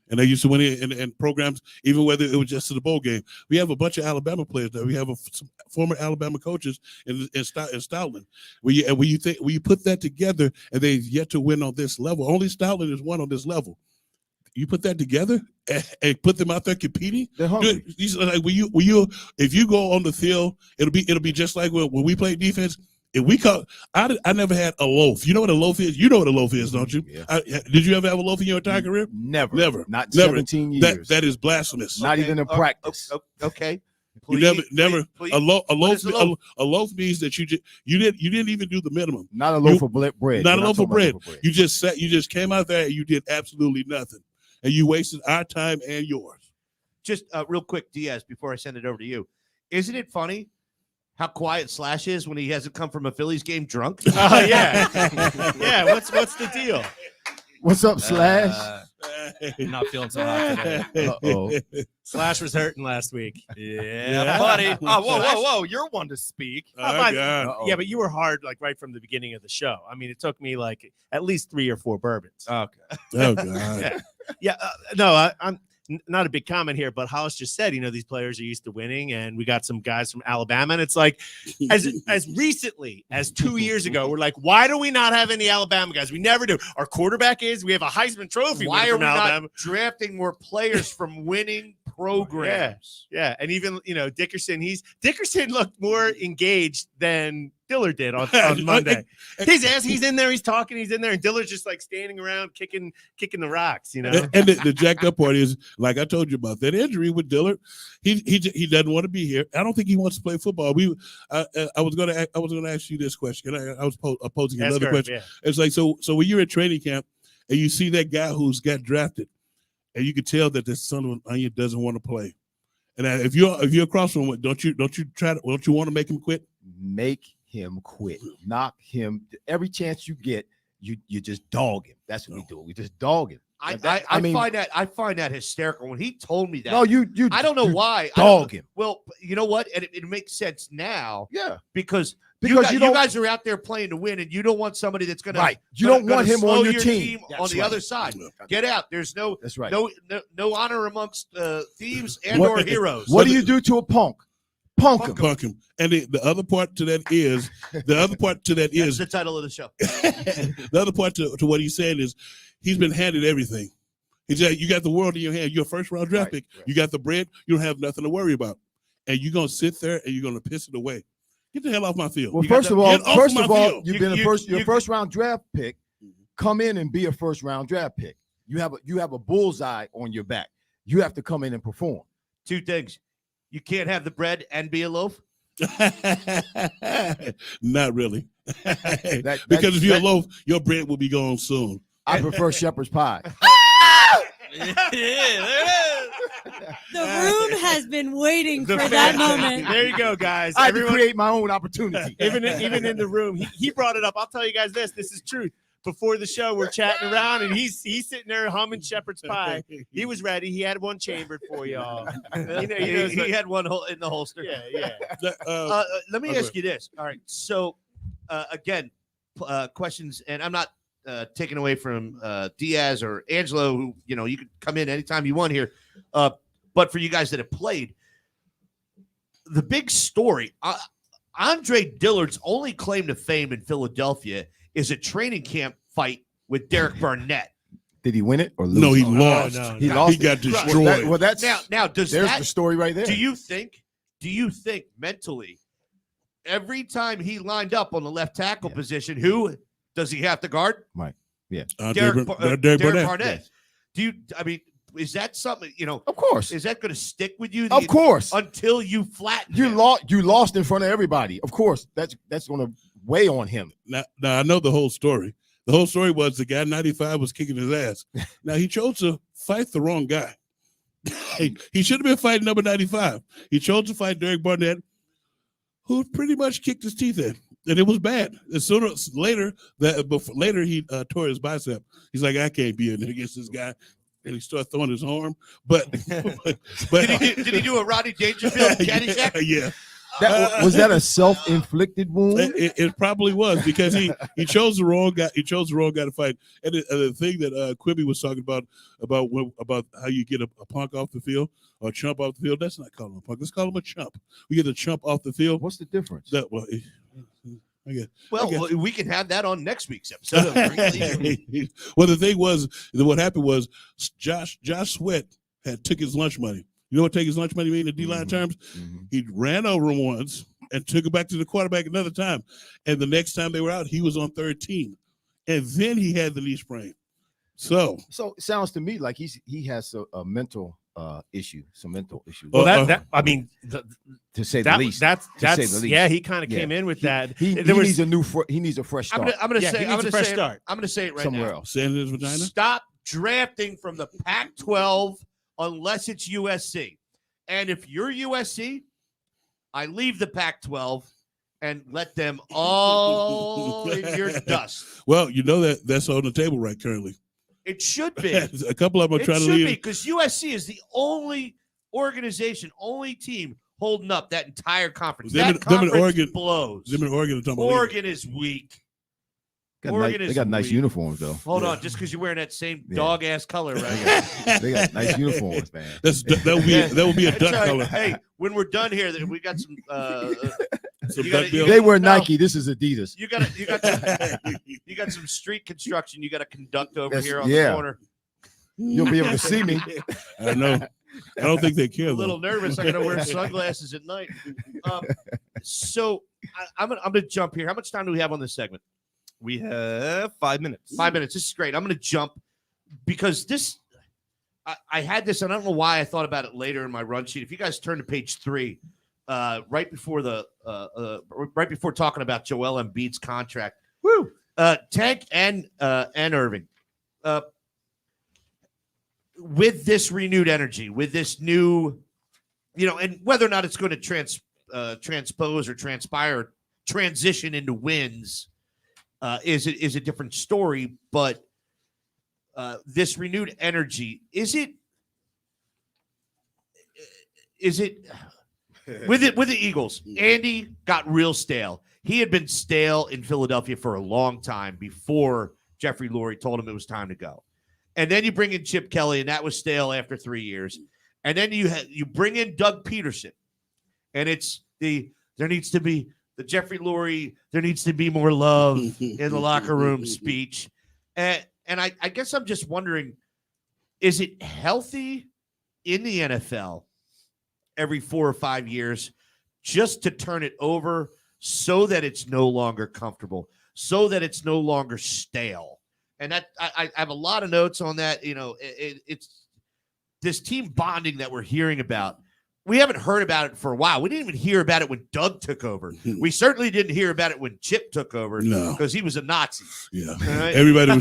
And they used to win in programs, even whether it was just in the bowl game. We have a bunch of Alabama players there. We have some former Alabama coaches in Stoutland. When you put that together, and they've yet to win on this level. Only Stoutland is one on this level. You put that together and put them out there competing. They're hungry. Like if you go on the field, it'll be just like when we play defense. If we I never had a loaf. You know what a loaf is? You know what a loaf is, don't you? Yeah. Did you ever have a loaf in your entire career? Never. Not never. 17 years. That is blasphemous. Not even in practice. Okay. Please, never. Please. A loaf means that you didn't even do the minimum. Not a loaf of bread. Not a loaf of bread. You just came out there and you did absolutely nothing, and you wasted our time and yours. Just real quick, Diaz, before I send it over to you, isn't it funny how quiet Slash is when he hasn't come from a Phillies game drunk? Oh yeah, yeah. What's the deal? What's up, Slash? Not feeling so hot today. Uh-oh. Slash was hurting last week. Yeah, buddy. Oh, whoa. You're one to speak. Oh, God. Yeah, but you were hard right from the beginning of the show. I mean, it took me at least 3 or 4 bourbons. Okay. Oh, God. I'm not a big comment here, but Hollis just said, these players are used to winning, and we got some guys from Alabama, and it's like as recently as 2 years ago, we're like, why do we not have any Alabama guys? We never do. Our quarterback we have a Heisman Trophy. Why are we Alabama. not drafting more players from winning programs? Yeah, and even Dickerson. Dickerson looked more engaged than Dillard did on Monday. He's in there, he's talking, he's in there, and Dillard's just standing around kicking the rocks, And the jacked up part is, like I told you about that injury with Dillard. He doesn't want to be here. I don't think he wants to play football. I was going to ask you this question. I was posing another question. Yeah. It's like so when you're at training camp and you see that guy who's got drafted, and you can tell that this son of an onion doesn't want to play. And if you're across from him, don't you want to make him quit? Make him quit. Knock him. Every chance you get, you just dog him. That's what we do. We just dog him. I find that hysterical when he told me that. No, you. I don't know why. Dog him. Well, you know what? And it makes sense now. Yeah. Because you guys are out there playing to win, and you don't want somebody that's going to You don't want him on your team on the other side. Get out. There's no. That's right. No honor amongst thieves or heroes. What do you do to a punk? Punk him. And the other part to that is That's the title of the show. The other part to what he's saying is he's been handed everything. He's like, you got the world in your hand. You're a first-round draft pick. Right. You got the bread. You don't have nothing to worry about. And you're going to sit there and you're going to piss it away. Get the hell off my field. Well, first of all, you've been your first-round draft pick. Come in and be a first-round draft pick. You have a bullseye on your back. You have to come in and perform. 2 things. You can't have the bread and be a loaf? Not really. Because if you're a loaf, your bread will be gone soon. I prefer shepherd's pie. Yeah, there it is. The room has been waiting The for fan- that moment. There you go, guys. I had to Everyone, create my own opportunity. even in the room, he brought it up. I'll tell you guys this. This is truth. Before the show, we're chatting around, and he's sitting there humming shepherd's pie. He was ready. He had one chambered for y'all. He had one in the holster. Yeah. Let me ask you this. All right. So, again, questions, and I'm not taking away from Diaz or Angelo, who, you could come in anytime you want here. But for you guys that have played, the big story, Andre Dillard's only claim to fame in Philadelphia is a training camp fight with Derek Barnett. Did he win it or lose? No, he it? lost. no. He lost. He got it. destroyed. That's Now does there's that the story right there. do you think mentally every time he lined up on the left tackle position, who does he have to guard? Right. Yeah. Derek Barnett. Barnett. Yes. Is that something, Of course. is that going to stick with you? Of course. Until you flatten You him? lost in front of everybody. Of course. That's going to weigh on him. Now I know the whole story. The whole story was the guy 95 was kicking his ass. Now he chose to fight the wrong guy. He should have been fighting number 95. He chose to fight Derek Barnett, who pretty much kicked his teeth in, and it was bad. Later he tore his bicep. He's like, I can't be in there against this guy, and he started throwing his arm. But Did he do a Rodney Dangerfield Caddyshack? Yeah. Was that a self-inflicted wound? It probably was, because he chose the wrong guy. He chose the wrong guy to fight. And the thing that Quibby was talking about how you get a punk off the field or a chump off the field. That's not calling him a punk. Let's call him a chump. We get a chump off the field. What's the difference? We can have that on next week's episode. Well, the thing was, what happened was Josh Sweat took his lunch money. You know what take his lunch money mean in D-line terms? Mm-hmm. He ran over him once and took it back to the quarterback another time. And the next time they were out, he was on third team. And then he had the knee sprain. So it sounds to me like he has a mental issue, some mental issues. Well, to say the least. That's say the least. Yeah, he kind of came in with that. He needs a fresh start. I'm going to say it right somewhere now. else. Sand in his vagina? Stop drafting from the Pac-12 unless it's USC. And if you're USC, I leave the Pac-12 and let them all in your dust. Well, that's on the table right currently. It should be. A couple of them are trying to leave. Because USC is the only organization, only team holding up that entire conference. That conference Oregon blows. Them in Oregon, Oregon is weak. They got nice uniforms though. Hold on, just because you're wearing that same dog ass color, right? They got nice uniforms, man. That would be a duck color. Hey, when we're done here, we got some. They wear Nike. This is Adidas. You got some street construction. You got to conduct over here on the corner. You'll be able to see me. I know. I don't think they care. A little nervous. I got to wear sunglasses at night. So I'm gonna jump here. How much time do we have on this segment? We have 5 minutes. 5 minutes. This is great. I'm going to jump because I had this, and I don't know why I thought about it later in my run sheet. If you guys turn to page 3, right before talking about Joel Embiid's contract, Tank and Irving, with this renewed energy, with this new, and whether or not it's going to transpose or transpire, transition into wins. Is a different story, but this renewed energy, is it with the Eagles? Andy got real stale. He had been stale in Philadelphia for a long time before Jeffrey Lurie told him it was time to go. And then you bring in Chip Kelly, and that was stale after 3 years. And then you bring in Doug Peterson, and it's there needs to be the Jeffrey Lurie, there needs to be more love in the locker room speech. And I guess I'm just wondering, is it healthy in the NFL every 4 or 5 years just to turn it over so that it's no longer comfortable, so that it's no longer stale? And that I have a lot of notes on that. It's this team bonding that we're hearing about. We haven't heard about it for a while. We didn't even hear about it when Doug took over. We certainly didn't hear about it when Chip took over because he was a Nazi. Yeah. Right? Every man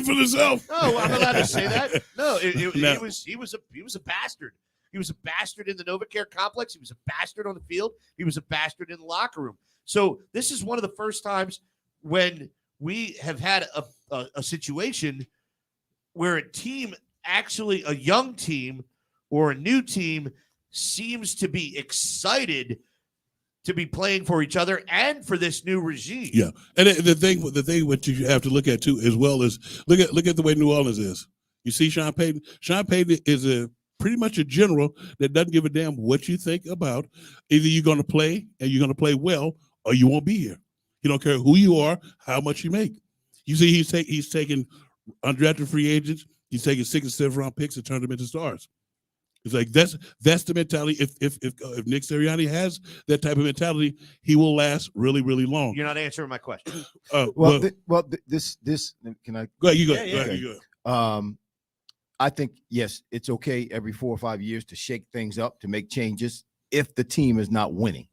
for themselves. No, I'm allowed to say that. No, he was a bastard. He was a bastard in the NovaCare complex. He was a bastard on the field. He was a bastard in the locker room. So this is one of the first times when we have had a situation where a team, actually a young team or a new team, seems to be excited to be playing for each other and for this new regime. Yeah, and the thing what you have to look at too, as well as look at the way New Orleans is. You see, Sean Payton. Sean Payton is pretty much a general that doesn't give a damn what you think about. Either you're going to play and you're going to play well, or you won't be here. He don't care who you are, how much you make. You see, he's taking undrafted free agents. He's taking 6th and 7th round picks and turned them into stars. It's like that's the mentality. If Nick Sirianni has that type of mentality, he will last really, really long. You're not answering my question. This can I go ahead? You go. Yeah, Go ahead, you go. I think yes, it's okay every 4 or 5 years to shake things up, to make changes if the team is not winning,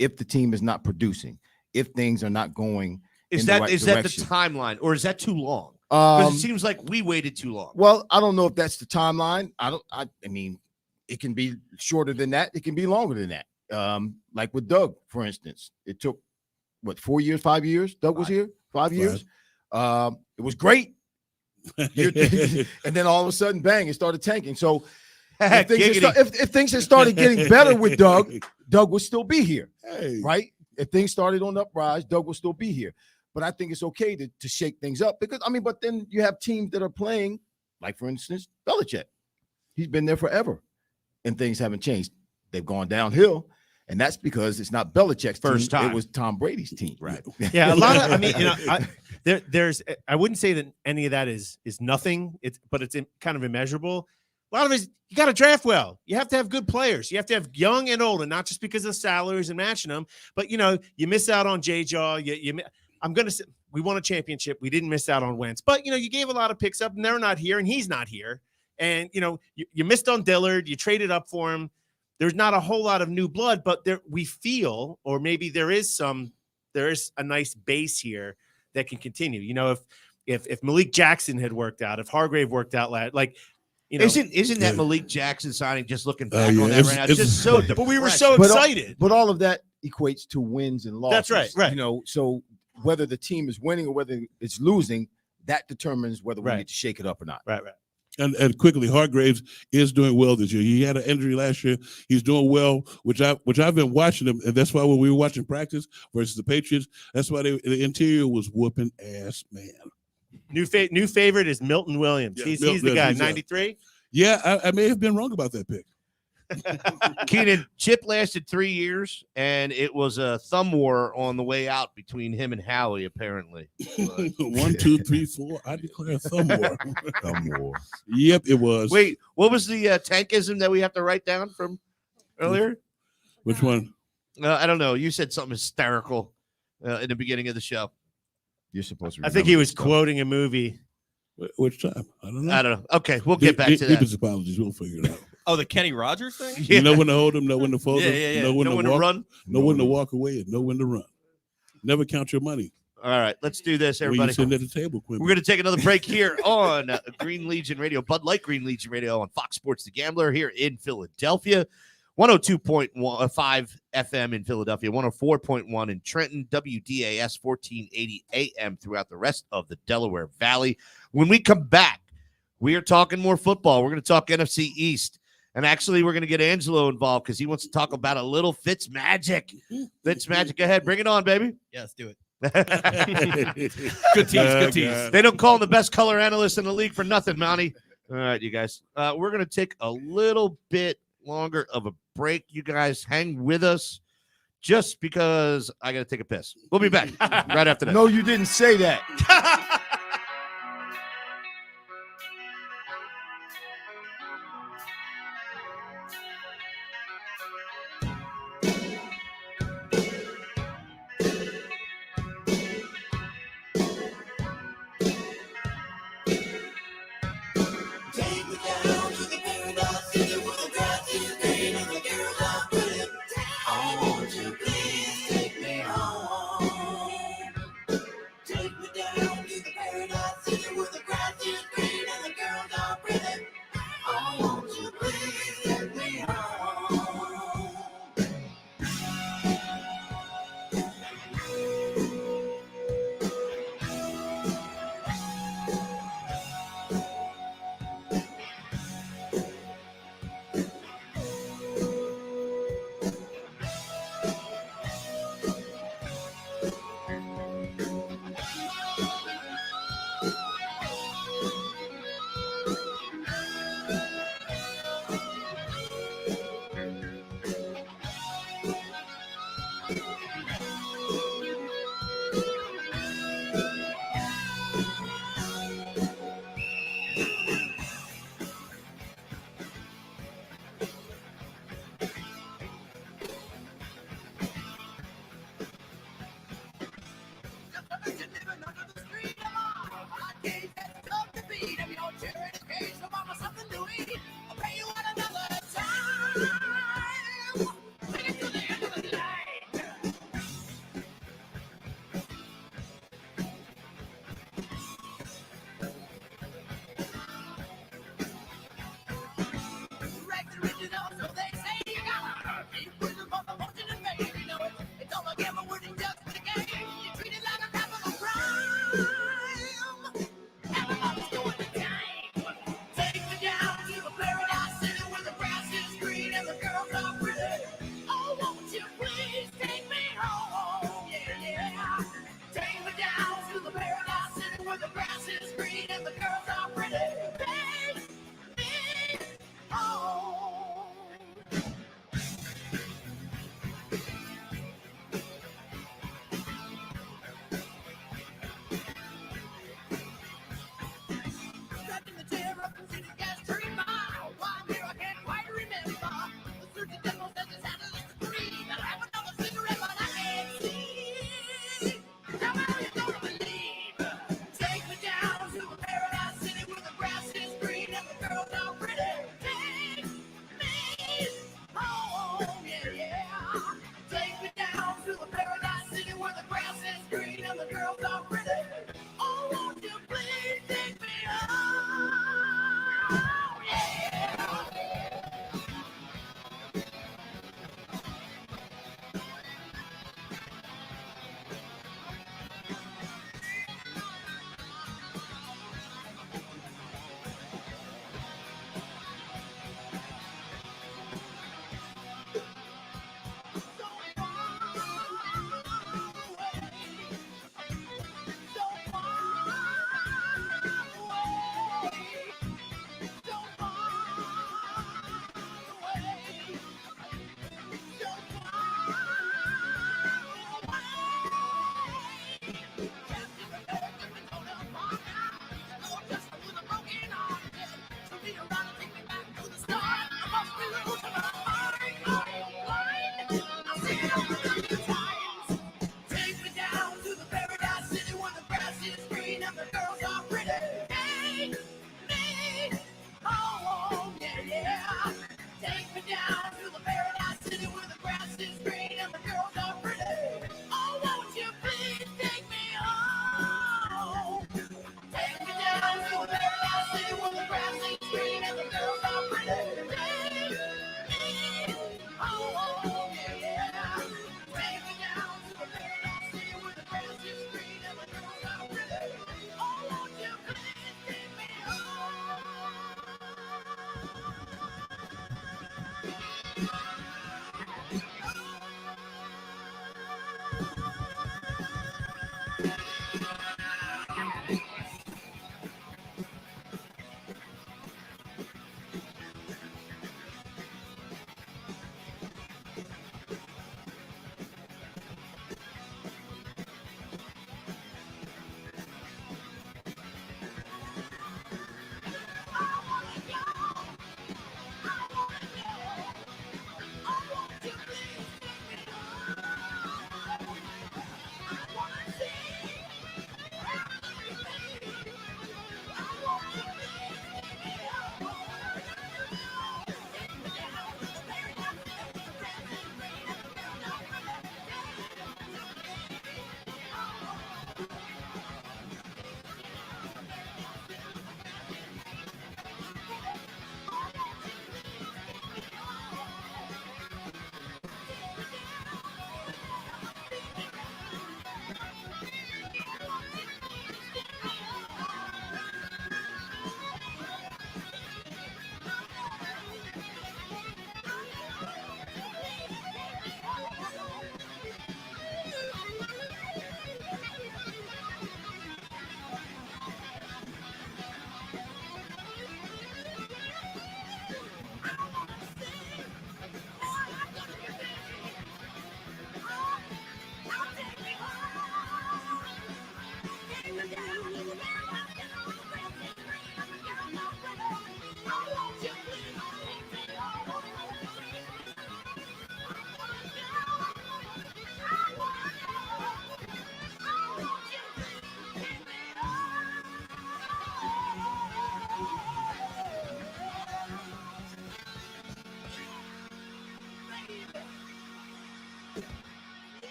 if the team is not producing, if things are not going. Is in that the right the direction. timeline, or is that too long? Because it seems like we waited too long. Well, I don't know if that's the timeline. I mean, it can be shorter than that. It can be longer than that. Like with Doug, for instance, it took what, 4 years, 5 years? Doug was here 5 years. It was great. And then all of a sudden, bang, it started tanking. So if things had started getting better with Doug, Doug would still be here. Hey. Right? If things started on the uprise, Doug will still be here. But I think it's okay to shake things up because, I mean, but then you have teams that are playing, like, for instance, Belichick. He's been there forever, and things haven't changed. They've gone downhill, and that's because it's not Belichick's First team. time. It was Tom Brady's team. Right. Yeah, a lot of, I mean, you know, there's, I wouldn't say that any of that is nothing. But it's kind of immeasurable. A lot of it is you got to draft well. You have to have good players. You have to have young and old, and not just because of salaries and matching them. But you know, you miss out on J-Jaw. I'm gonna say we won a championship. We didn't miss out on Wentz, but you know, you gave a lot of picks up, and they're not here, and he's not here. And you know, you missed on Dillard. You traded up for him. There's not a whole lot of new blood, but we feel, or maybe there is a nice base here that can continue. You know, if Malik Jackson had worked out, if Hargrave worked out, like. You know, isn't that Malik Jackson signing? Just looking back on that right now, it's just so. But we were so excited. But all of that equates to wins and losses. That's right. You know, so whether the team is winning or whether it's losing, that determines whether we need to shake it up or not. Right. And quickly, Hargraves is doing well this year. He had an injury last year. He's doing well, which I've been watching him, and that's why when we were watching practice versus the Patriots, that's why the interior was whooping ass, man. New favorite is Milton Williams. Yeah, he's the guy, 93. Yeah, I may have been wrong about that pick. Keenan, Chip lasted 3 years, and it was a thumb war on the way out between him and Howie, apparently. 1, 2, 3, 4. I declare thumb war. Thumb war. Yep, it was. Wait, what was the tankism that we have to write down from earlier? Which one? I don't know. You said something hysterical in the beginning of the show. You're supposed to. I think he was quoting a movie. Which time? I don't know. Okay, we'll get back to that. Give us apologies. We'll figure it out. Oh, the Kenny Rogers thing? You know when to hold him, know when to fold him, Yeah. know when to run, know when to walk away, and know when to run. Never count your money. All right, let's do this, When everybody. you're sitting at the table, Quimby. We're going to take another break here on Green Legion Radio, Bud Light Green Legion Radio on Fox Sports The Gambler here in Philadelphia. 102.5 FM in Philadelphia, 104.1 in Trenton, WDAS 1480 AM throughout the rest of the Delaware Valley. When we come back, we are talking more football. We're going to talk NFC East. And actually, we're going to get Angelo involved because he wants to talk about a little Fitz magic. Fitz magic. Go ahead. Bring it on, baby. Yeah, let's do it. Good tease. They don't call him the best color analyst in the league for nothing, Monty. All right, you guys. We're going to take a little bit longer of a break. You guys hang with us just because I got to take a piss. We'll be back right after that. No, you didn't say that. Take me down to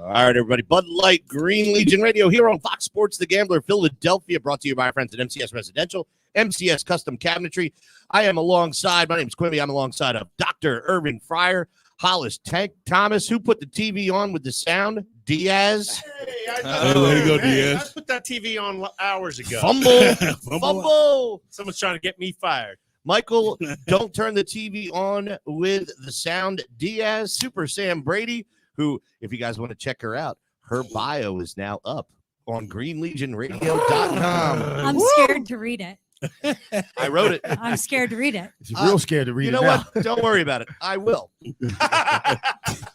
All right, everybody. Bud Light, Green Legion Radio here on Fox Sports The Gambler, Philadelphia, brought to you by our friends at MCS Residential, MCS Custom Cabinetry. I am alongside, my name is Quimby, I'm alongside of Dr. Irving Fryar, Hollis Tank Thomas, who put the TV on with the sound, Diaz. Hey, way to go, Diaz. I put that TV on hours ago. Fumble. Someone's trying to get me fired. Michael, don't turn the TV on with the sound, Diaz. Super Sam Brady, who, if you guys want to check her out, her bio is now up on greenlegionradio.com. I'm scared to read it. I wrote it. I'm scared to read it. He's real scared to read You it know now. what? Don't worry about it. I will.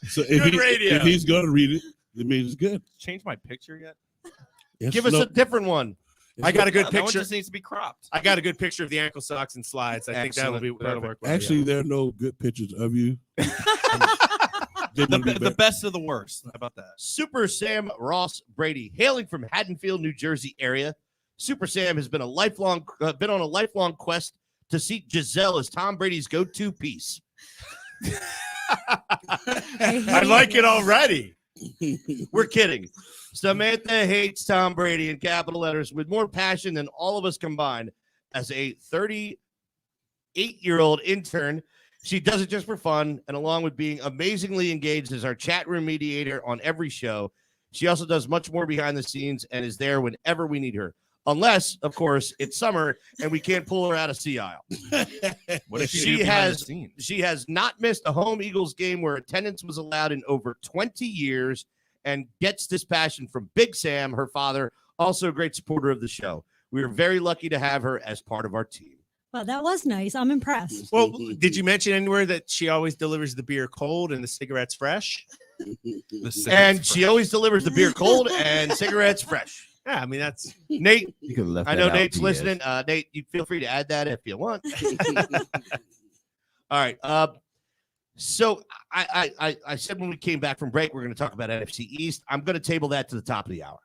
So Good if he's going to read it, it means it's good. Change my picture yet? Yes, Give us no, a different one. I got a good That one picture. just needs to be cropped. I got a good picture of the ankle socks and slides. I think that'll Excellent. work. Well, Actually, yeah. there are no good pictures of you. The best of the worst. How about that? Super Sam Ross Brady, hailing from Haddonfield, New Jersey area. Super Sam has been on a lifelong quest to seek Giselle as Tom Brady's go-to piece. I like it already. We're kidding. Samantha hates Tom Brady in capital letters with more passion than all of us combined. As a 38-year-old intern, she does it just for fun, and along with being amazingly engaged as our chat room mediator on every show, she also does much more behind the scenes and is there whenever we need her. Unless, of course, it's summer and we can't pull her out of Sea Isle. What if She has not missed a home Eagles game where attendance was allowed in over 20 years and gets this passion from Big Sam, her father, also a great supporter of the show. We are very lucky to have her as part of our team. Well, that was nice. I'm impressed. Well, did you mention anywhere that she always delivers the beer cold and the cigarettes fresh? And she always delivers the beer cold and cigarettes fresh. Yeah, I mean, that's Nate. You could have left I that know out, Nate's Diaz. listening. Nate, you feel free to add that if you want. All right. So I said when we came back from break, we're going to talk about NFC East. I'm going to table that to the top of the hour.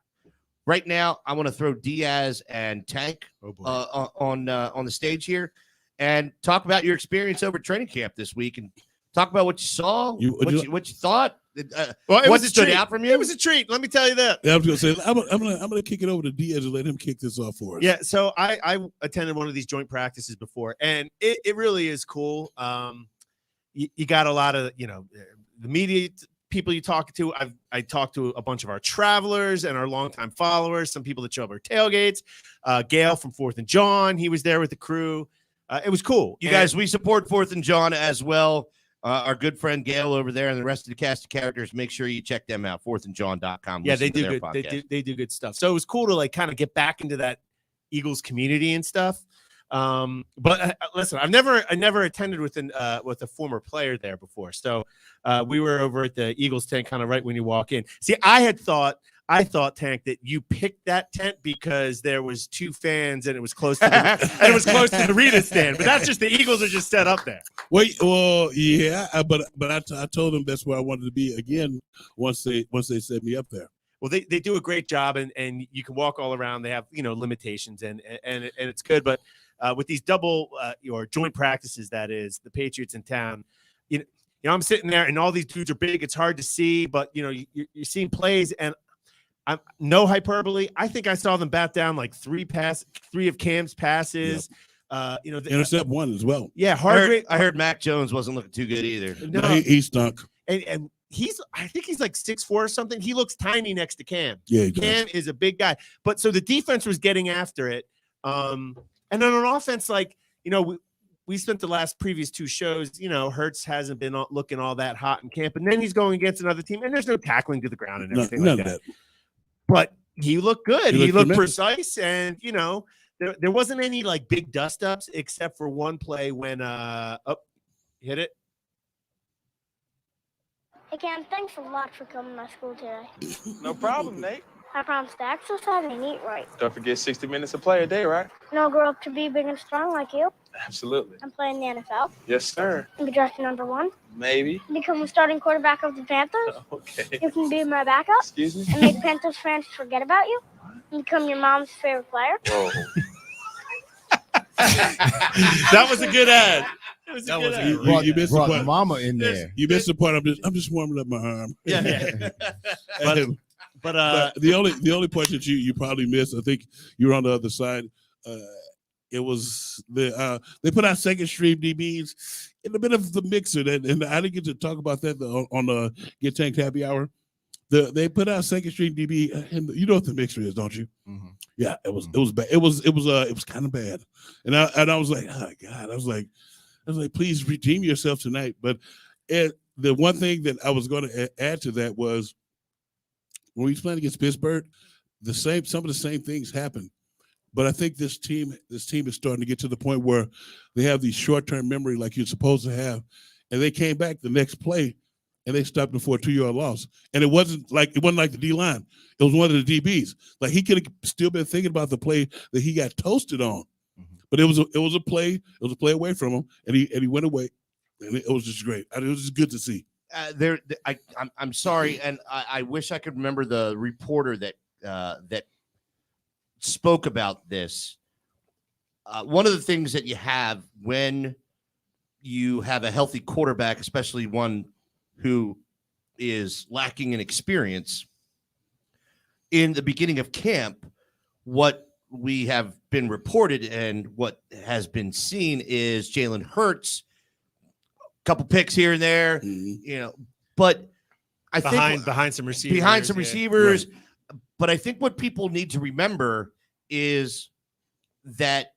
Right now, I want to throw Diaz and Tank on the stage here and talk about your experience over training camp this week and talk about what you saw, what you thought. What stood out from you? It was a treat. Let me tell you that. Yeah, I was going to say, I'm gonna kick it over to Diaz and let him kick this off for us. Yeah, so I attended one of these joint practices before, and it really is cool. You got a lot of, the media people you talk to. I talked to a bunch of our travelers and our longtime followers, some people that show up at tailgates. Gail from 4th and John, he was there with the crew. It was cool. You guys, we support 4th and John as well. Our good friend Gail over there and the rest of the cast of characters, make sure you check them out, 4thandjohn.com. Yeah, they do good. They do good stuff. So it was cool to kind of get back into that Eagles community and stuff. But listen, I never attended with a former player there before. So we were over at the Eagles tent kind of right when you walk in. See, I thought, Tank, that you picked that tent because there was 2 fans and it was close to the arena stand. But that's just the Eagles are just set up there. Well, yeah, but I told them that's where I wanted to be again once they set me up there. Well, they do a great job, and you can walk all around. They have limitations, and it's good. But with these double or joint practices, that is the Patriots in town, I'm sitting there, and all these dudes are big. It's hard to see, but you're seeing plays, and I'm no hyperbole. I think I saw them bat down like 3 of Cam's passes. Yep. Intercept 1 as well. Yeah, I heard Mac Jones wasn't looking too good either. No, he stunk. And I think he's like 6'4" or something. He looks tiny next to Cam. Yeah, Cam is a big guy. But so the defense was getting after it. And then on offense, we spent the previous 2 shows, Hurts hasn't been looking all that hot in camp. And then he's going against another team, and there's no tackling to the ground and everything none like of that. But he looked good. He looked tremendous. precise, and there wasn't any big dust ups except for one play when hit it. Hey Cam, thanks a lot for coming to my school today. No problem, Nate. I promise to exercise and eat right. Don't forget 60 minutes of play a day, right? And I'll grow up to be big and strong like you. Absolutely. And play in the NFL. Yes, sir. And be drafted number 1. Maybe. Become the starting quarterback of the Panthers. Okay. You can be my backup. Excuse me? And make Panthers fans forget about you. And become your mom's favorite player. Whoa. That was a good ad. was That a good was ad. a Brought, You missed the brought part. mama in there. You missed the part. I'm just warming up my arm. Yeah. but, But the only part that you probably missed, I think you were on the other side. It was they put out second stream DBs in a bit of the mixer, and I didn't get to talk about that on the Get Tanked Happy Hour. They put out second stream DB, and you know what the mixer is, don't you? Mm-hmm. Yeah, it was bad. It was kind of bad, and I was like, oh God, I was like, please redeem yourself tonight. But the one thing that I was going to add to that was when we was playing against Pittsburgh, some of the same things happened. But I think this team is starting to get to the point where they have these short-term memory like you're supposed to have, and they came back the next play and they stopped them for a 2-yard loss. And it wasn't like the D line; it was one of the DBs. Like he could have still been thinking about the play that he got toasted on, but it was a play. It was a play away from him, and he went away, and it was just great. It was just good to see. I'm sorry, and I wish I could remember the reporter that spoke about this. One of the things that you have when you have a healthy quarterback, especially one who is lacking in experience, in the beginning of camp, what we have been reported and what has been seen is Jalen Hurts, a couple picks here and there, but I think behind some receivers, But I think what people need to remember is that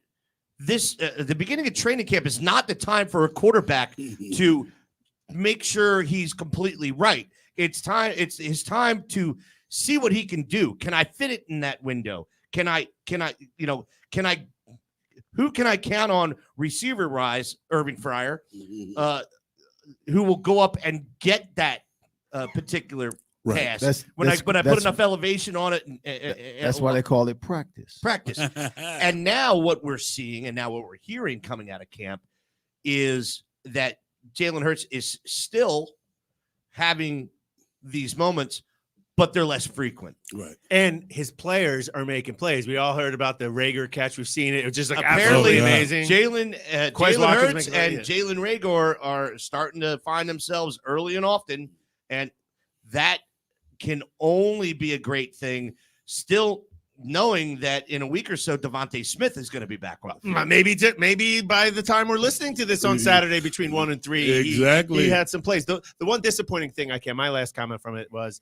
the beginning of training camp is not the time for a quarterback to make sure he's completely right. It's his time to see what he can do. Can I fit it in that window? Who can I count on receiver wise, Irving Fryar, who will go up and get that particular pass when I put enough elevation on it. That's why they call it practice. And now what we're seeing and now what we're hearing coming out of camp is that Jalen Hurts is still having these moments, but they're less frequent. Right. And his players are making plays. We all heard about the Rager catch. We've seen it. It was just like Apparently absolutely amazing. Jalen Hurts and Jalen Rager are starting to find themselves early and often, and that can only be a great thing. Still knowing that in a week or so, Devontae Smith is going to be back on. Maybe by the time we're listening to this on Saturday between 1 and 3, exactly, he had some plays. The one disappointing thing my last comment from it was,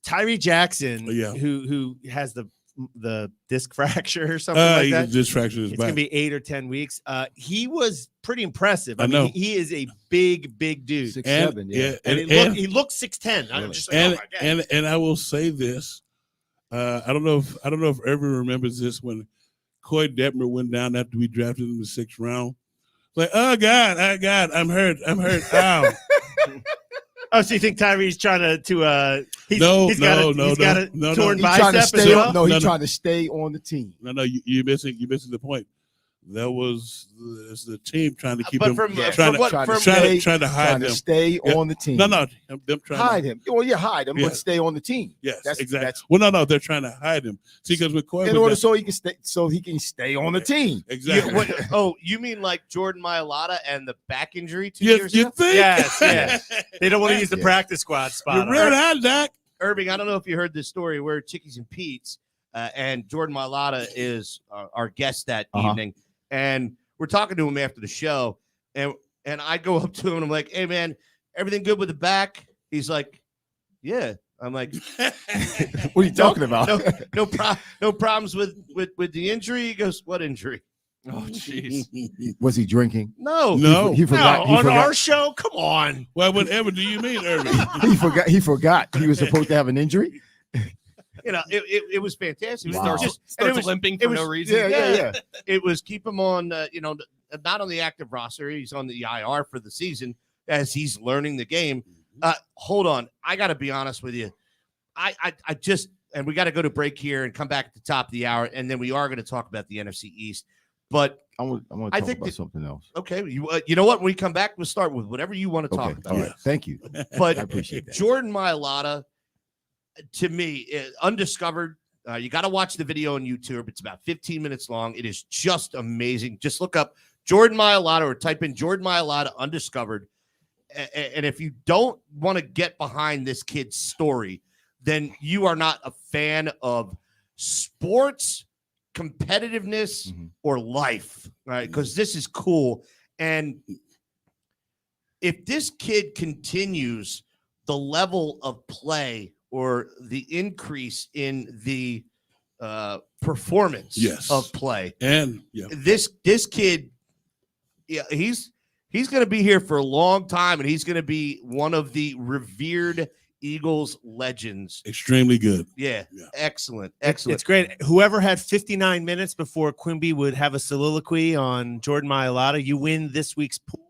Tyree Jackson, who has the disc fracture or something like that. Disc fracture is it's back. Gonna be 8 or 10 weeks. He was pretty impressive. I know. He is a big dude. 6'7", yeah. And he looked 6'10". I'm just like, oh my God. And I will say this. I don't know if everyone remembers this when Coy Detmer went down after we drafted him in the 6th round. Like, oh God, I'm hurt. Ow. Oh, so you think Tyree's trying to he's got a torn bicep as well? No, he's trying to stay on the team. No, you're missing the point. That was the team trying to keep him, trying to hide him, stay on the team. No, them trying hide him. Well, hide him, but stay on the team. Yes, exactly. No, they're trying to hide him. See, because with Coy, so he can stay on the team. Exactly. You mean like Jordan Mailata and the back injury 2 yes, years you ago? think? Yes. They don't want to use the practice squad spot. You're real hot, Doc. Irving, I don't know if you heard this story. We're at Chickies and Pete's, and Jordan Mailata is our guest that evening, and we're talking to him after the show, and I go up to him and I'm like, "Hey man, everything good with the back?" He's like, "Yeah." I'm like, "What are you talking about?" No problems with the injury. He goes, "What injury?" Oh, jeez. Was he drinking? No. He forgot. On our show? Come on. Well, whatever do you mean, Irving? He forgot he was supposed to have an injury. It was fantastic. Wow. It Starts limping for no reason. Yeah. It was keep him on, not on the active roster. He's on the IR for the season as he's learning the game. Hold on. I got to be honest with you. I just, and we got to go to break here and come back at the top of the hour, and then we are going to talk about the NFC East. But I want to talk about something else. Okay. You know what? When we come back, we'll start with whatever you want to talk about. All right. Thank you. But I appreciate that. Jordan Mailata, to me, undiscovered. You got to watch the video on YouTube. It's about 15 minutes long. It is just amazing. Just look up Jordan Mailata, or type in Jordan Mailata undiscovered. And if you don't want to get behind this kid's story, then you are not a fan of sports, competitiveness, or life, right? Because this is cool. And if this kid continues the level of play or the increase in the performance of play, and this kid, he's going to be here for a long time, and he's going to be one of the revered Eagles legends. Extremely good. Yeah. Excellent. It's great. Whoever had 59 minutes before Quimby would have a soliloquy on Jordan Mailata, you win this week's pool.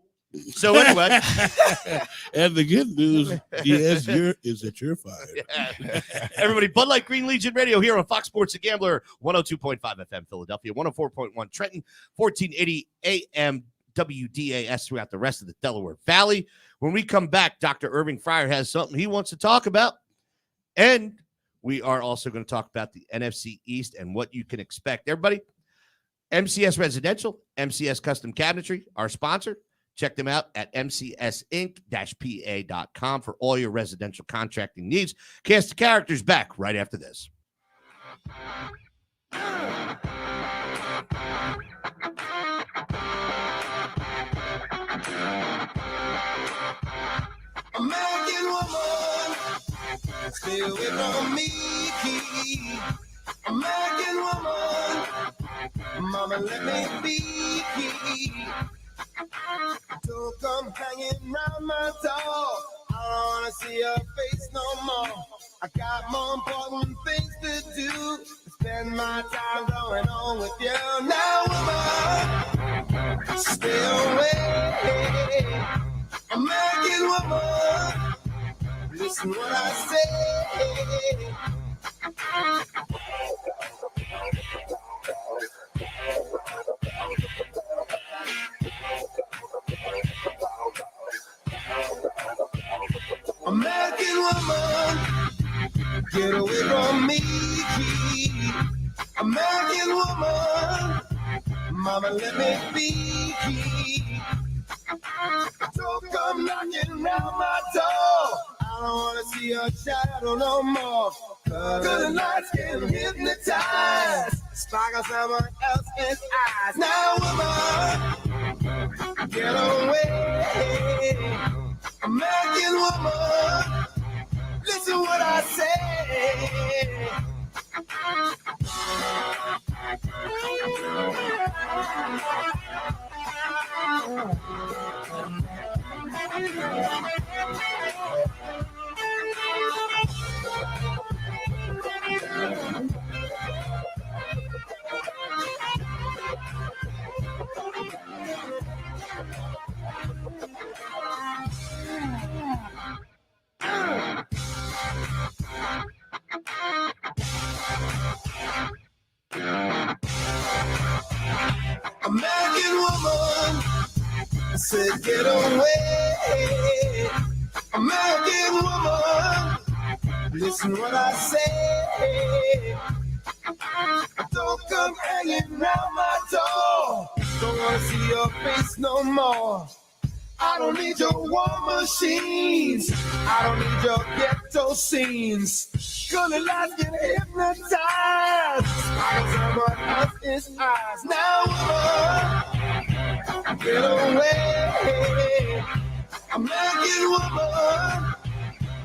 So anyway, and the good news is that you're fired. Yeah. Everybody, Bud Light Green Legion Radio here on Fox Sports The Gambler, 102.5 FM Philadelphia, 104.1 Trenton, 1480 AM WDAS throughout the rest of the Delaware Valley. When we come back, Dr. Irving Fryar has something he wants to talk about. And we are also going to talk about the NFC East and what you can expect. Everybody, MCS Residential, MCS Custom Cabinetry, our sponsor. Check them out at mcsinc-pa.com for all your residential contracting needs. Cast the Characters back right after this. American woman, stay away from me. American woman, mama, let me be. Don't come hanging round my door. I don't wanna see your face no more. I got more important things to do. Spend my time going on with you. Now, woman, stay away. American woman, listen what I say. American woman, get away from me. American woman, mama, let me be. Don't come knocking round my door. I don't wanna see your shadow no more. Good nights can hypnotize. Sparkle someone else's eyes. Now, woman, get away. American woman, listen what I say. American woman, I said get away. American woman, listen what I say. Don't come hanging round my door. Don't wanna see your face no more. I don't need your war machines. I don't need your ghetto scenes. Gonna let you hypnotized by someone else's eyes. Now, woman, get away. American woman,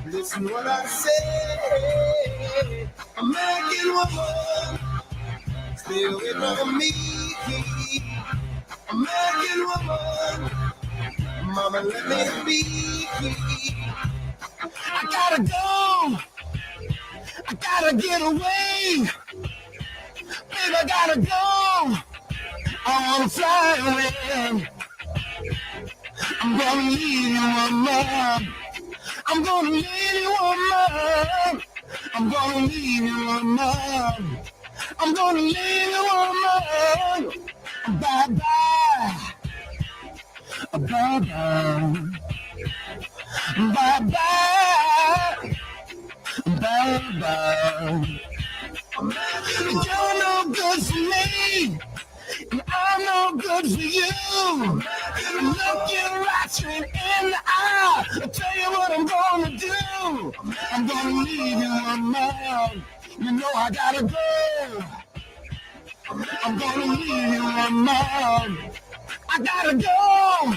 listen what I say. American woman, stay away from me. American woman, mama, let me be. I gotta go. I gotta get away. Baby, I gotta go. I wanna fly away. I'm gonna leave you, woman. I'm gonna leave you, woman. I'm gonna leave you, woman. I'm gonna leave you, woman. Bye-bye. Bye-bye. Bye-bye. Bye-bye. You're no good for me, and I'm no good for you. Look you right straight in the eye. I'll tell you what I'm gonna do. I'm gonna leave you alone. You know I gotta go. I'm gonna leave you alone. I gotta go.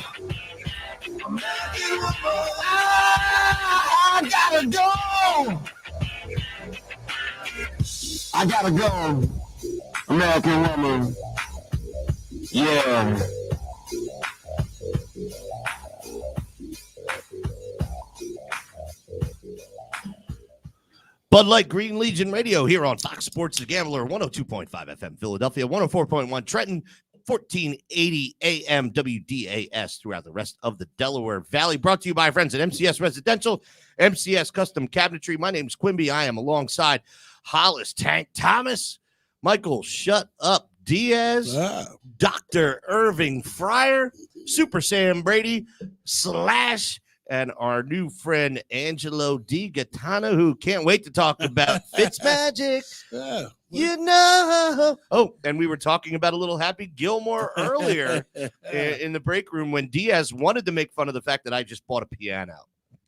I gotta go. I gotta go. American woman. Yeah. Bud Light Green Legion Radio here on Fox Sports The Gambler, 102.5 FM Philadelphia, 104.1 Trenton, 1480 AM WDAS throughout the rest of the Delaware Valley. Brought to you by our friends at MCS Residential, MCS Custom Cabinetry. My name is Quimby. I am alongside Hollis Tank Thomas, Michael Shut Up Diaz, Dr. Irving Fryar, Super Sam Brady, / and our new friend Angelo D. Gattano, who can't wait to talk about Fitzmagic. You know. Oh, and we were talking about a little Happy Gilmore earlier in the break room when Diaz wanted to make fun of the fact that I just bought a piano.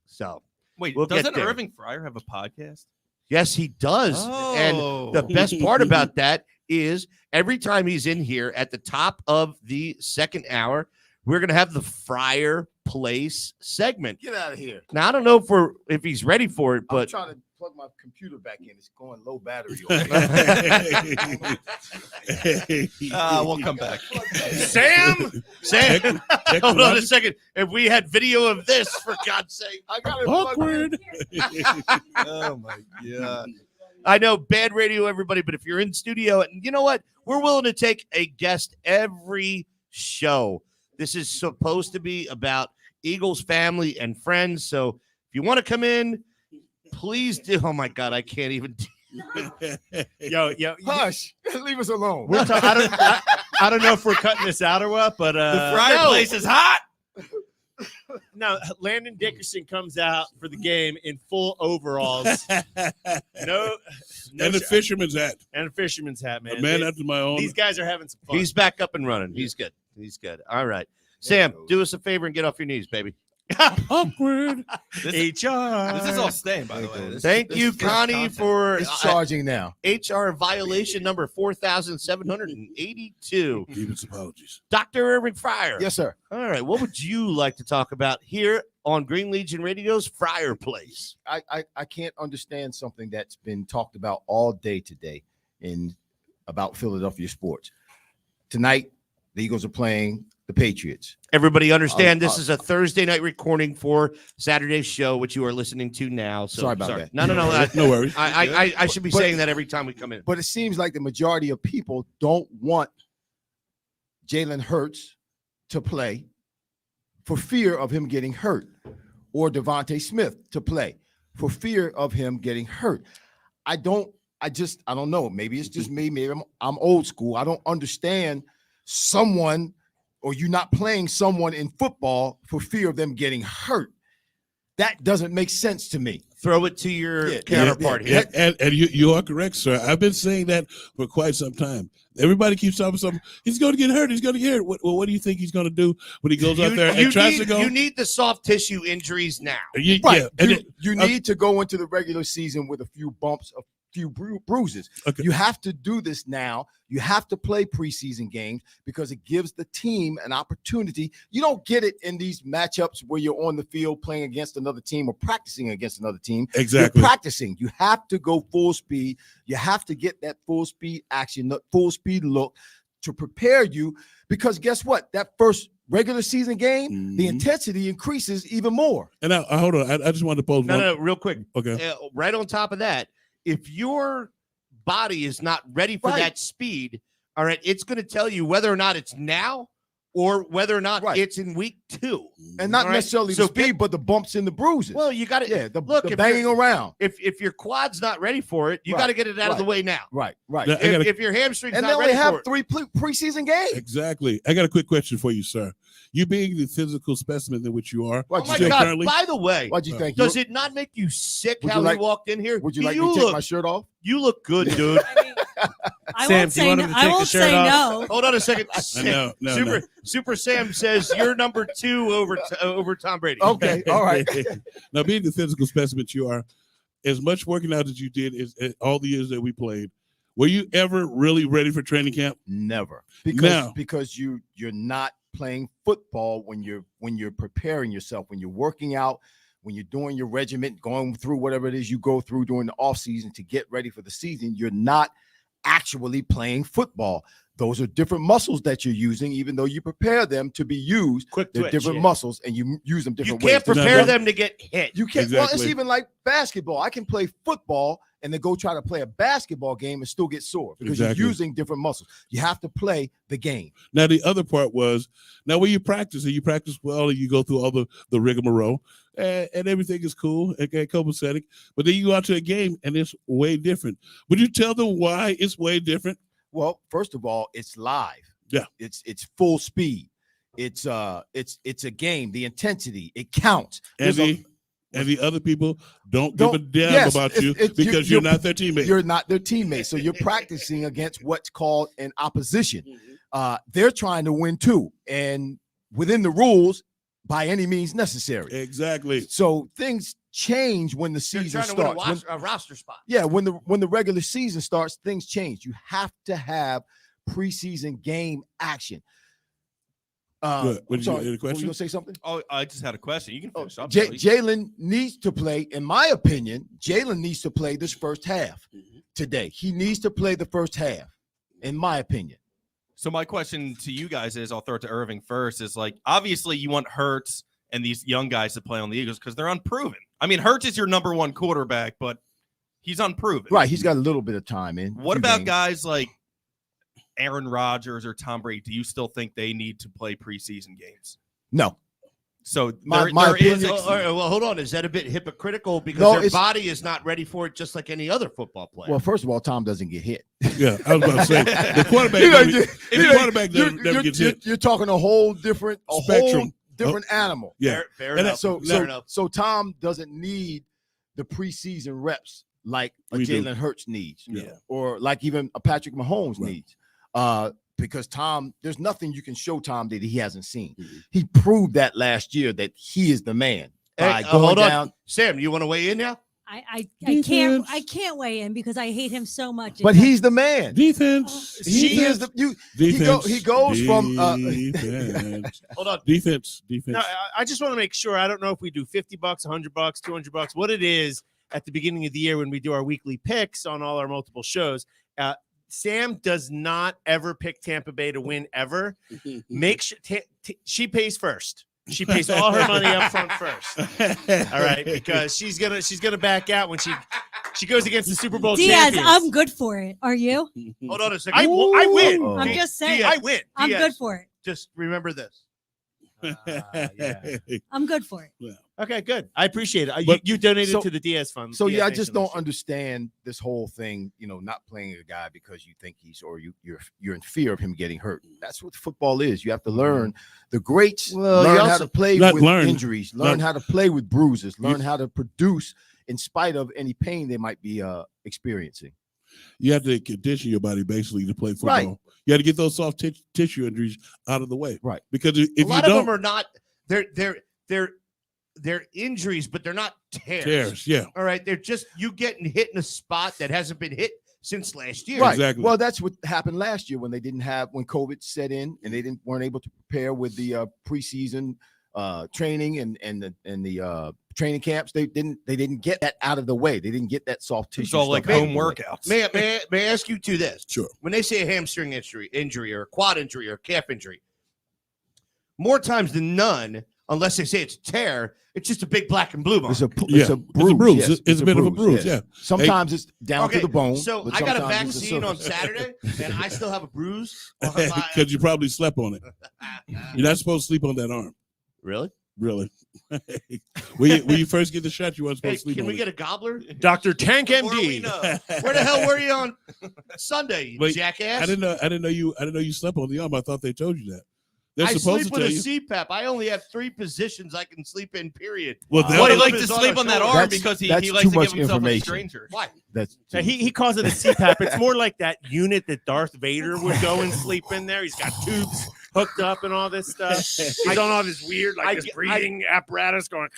So wait, we'll doesn't get there. Irving Fryar have a podcast? Yes, he does. Oh. And the best part about that is every time he's in here at the top of the second hour, we're going to have the Fryer Place segment. Get out of here. Now, I don't know if he's ready for it, I'm but trying to plug my computer back in. It's going low battery. We'll come back. Sam, hold on a second. If we had video of this, for God's sake. I got it. Awkward. Oh, my God. I know, bad radio, everybody, but if you're in studio, and you know what? We're willing to take a guest every show. This is supposed to be about Eagles family and friends. So if you want to come in, please do. Oh, my God, I can't even. Yo, Hush. Leave us alone. I don't know if we're cutting this out or what, but The Fryer Place is hot. No, Landon Dickerson comes out for the game in full overalls. No And a fisherman's hat. And a fisherman's hat, man. A man after my own. These guys are having some fun. He's back up and running. He's good. He's good. All right. Sam, do us a favor and get off your knees, baby. Awkward. HR. This is all staying, by the way. Thank you, Connie, content. for It's charging now. HR violation number 4,782. Deepest apologies. Dr. Irving Fryar. Yes, sir. All right. What would you like to talk about here on Green Legion Radio's Fryer Place? I can't understand something that's been talked about all day today about Philadelphia sports. Tonight, the Eagles are playing the Patriots. Everybody understand this is a Thursday night recording for Saturday's show, which you are listening to now. So Sorry about that. No. No worries. I should be saying that every time we come in. But it seems like the majority of people don't want Jalen Hurts to play for fear of him getting hurt, or Devontae Smith to play for fear of him getting hurt. I don't know. Maybe it's just me. Maybe I'm old school. I don't understand someone, or you not playing someone in football for fear of them getting hurt. That doesn't make sense to me. Throw it to your counterpart here. And you are correct, sir. I've been saying that for quite some time. Everybody keeps talking something. He's going to get hurt. He's going to get hurt. What do you think he's going to do when he goes out there and tries to go? You need the soft tissue injuries now. Right. Yeah. You need to go into the regular season with a few bumps, a few bruises. Okay. You have to do this now. You have to play preseason games because it gives the team an opportunity. You don't get it in these matchups where you're on the field playing against another team or practicing against another team. Exactly. You're practicing. You have to go full speed. You have to get that full speed action, full speed look to prepare you, because guess what? That first regular season game, the intensity increases even more. And now, hold on. I just wanted to pose one. No, real quick. Okay. Right on top of that, if your body is not ready for that speed, all right, it's going to tell you whether or not it's now or whether or not it's in week 2. And not necessarily the speed, but the bumps and the bruises. Well, you got to the banging around. If your quad's not ready for it, you got to get it out of the way now. Right. If your hamstring's and not they ready only have for it. 3 preseason games. Exactly. I got a quick question for you, sir. You being the physical specimen in which you are. Oh my God! By the way, what'd you think? Does it not make you sick Would how you we like- walked in here? Would you like me to take my shirt off? You look good, dude. I Sam, won't do you say want no. him to I take the won't shirt say off? no. Hold on a second. No. Super Sam says you're number 2 over Tom Brady. Okay, all right. Now, being the physical specimen you are, as much working out as you did all the years that we played, were you ever really ready for training camp? Never. No. Because you're not playing football when you're preparing yourself, when you're working out, when you're doing your regiment, going through whatever it is you go through during the off season to get ready for the season. You're not actually playing football. Those are different muscles that you're using, even though you prepare them to be used. Quick They're twitch, different yeah. muscles, and you use them different You ways. can't prepare them to get hit. You can't. Well, it's Exactly. even like basketball. I can play football and then go try to play a basketball game and still get sore because Exactly. you're using different muscles. You have to play the game. Now, the other part was, now when you practice well, you go through all the rigmarole, and everything is cool and copacetic, but then you go out to a game and it's way different. Would you tell them why it's way different? Well, first of all, it's live. Yeah. It's full speed. It's a game. The intensity, it counts. And the other people don't give a damn about you because you're not their teammate. You're not their teammate. So you're practicing against what's called an opposition. They're trying to win too, and within the rules, by any means necessary. Exactly. So things change when the You're season trying to win starts. a roster spot. Yeah, when the regular season starts, things change. You have to have preseason game action. What, I'm sorry, any were question? you gonna say something? Oh, I just had a question. You can finish up. Jalen needs to play, in my opinion, Jalen needs to play this first half today. He needs to play the first half, in my opinion. So my question to you guys is, I'll throw it to Irving first, is like, obviously you want Hurts and these young guys to play on the Eagles because they're unproven. I mean, Hurts is your number 1 quarterback, but he's unproven. Right, he's got a little bit of time in. What few about games. guys like Aaron Rodgers or Tom Brady? Do you still think they need to play preseason games? No. So My there is opinion- Well, hold on. Is that a bit hypocritical because No, their it's- body is not ready for it, just like any other football player? Well, first of all, Tom doesn't get hit. Yeah, I was about to say the quarterback. Never gets hit. You're talking a whole different Spectrum. animal. Yeah, Fair And enough. So, Fair enough. so Tom doesn't need the preseason reps like a We do. Jalen Hurts needs, Yeah. or like even a Patrick Mahomes Right. needs. Because Tom, there's nothing you can show Tom that he hasn't seen. Mhm. He proved that last year that he is the man. By Hey, going hold on. down, Sam, you want to weigh in now? I Defense. can't weigh in because I hate him so much. but It's he's the man. Defense. He is the you. Defense. He goes from defense. Hold on. defense. No, I just want to make sure. I don't know if we do $50, $100, $200, what it is at the beginning of the year when we do our weekly picks on all our multiple shows. Sam does not ever pick Tampa Bay to win ever. Make sure she pays first. She pays all her money up front first. All right, because she's gonna back out when she goes against the Super Bowl Diaz, champions. I'm good for it. Are you? Hold on a second. I win. Uh-oh. I'm just saying. Diaz, I win. I'm Diaz. good for it. Just remember this. I'm good for it. Okay, good. I appreciate it. But- You donated So- to the Diaz Fund. So Diaz yeah, I Nation just don't last year. understand this whole thing. Not playing a guy because you think you're in fear of him getting hurt. That's what football is. You have to learn. The greats Well, you learn how also- to play Not with learn. injuries, learn Not- how to play with bruises, learn how to produce in spite of any pain they might be experiencing. You have to condition your body basically to play football. Right. You have to get those soft tissue injuries out of the way. Right. Because if A you lot of don't, them are not. They're injuries, but they're not tears. tears. Yeah. All right, they're just you getting hit in a spot that hasn't been hit since last year. Right. Exactly. Well, that's what happened last year when COVID set in and they weren't able to prepare with the preseason training and the training camps. They didn't get that out of the way. They didn't get that soft tissue. It's all stuff like out of home the way. workouts. May I ask you to this? Sure. When they say a hamstring injury or a quad injury or a calf injury, more times than none, unless they say it's a tear, it's just a big black and blue mark. It's a Yeah. bruise. It's yes. It's a bit of a bruise. Yeah. Sometimes it's down Okay, to the bone. So but I got a sometimes it's vaccine on surface. Saturday, and I still have a bruise. on my- Because you probably slept on it. You're not supposed to sleep on that arm. Really? Really. when you first get the shot, you weren't supposed Hey, to sleep can on we it. get a gobbler? Dr. Tank Before we MD. know. Where the hell were you on Sunday, you Wait, jackass? I didn't know you slept on the arm. I thought they told you that. They're I supposed sleep to with tell a you. CPAP. I only have 3 positions I can sleep in, period. Well, Well, he that- likes to sleep on that arm because he that's likes too to much give himself a information. stranger. Why? That's So he calls it a CPAP. It's more like that unit that Darth Vader would go and sleep in there. He's got tubes hooked up and all this stuff. He's on all this weird, this breathing apparatus going.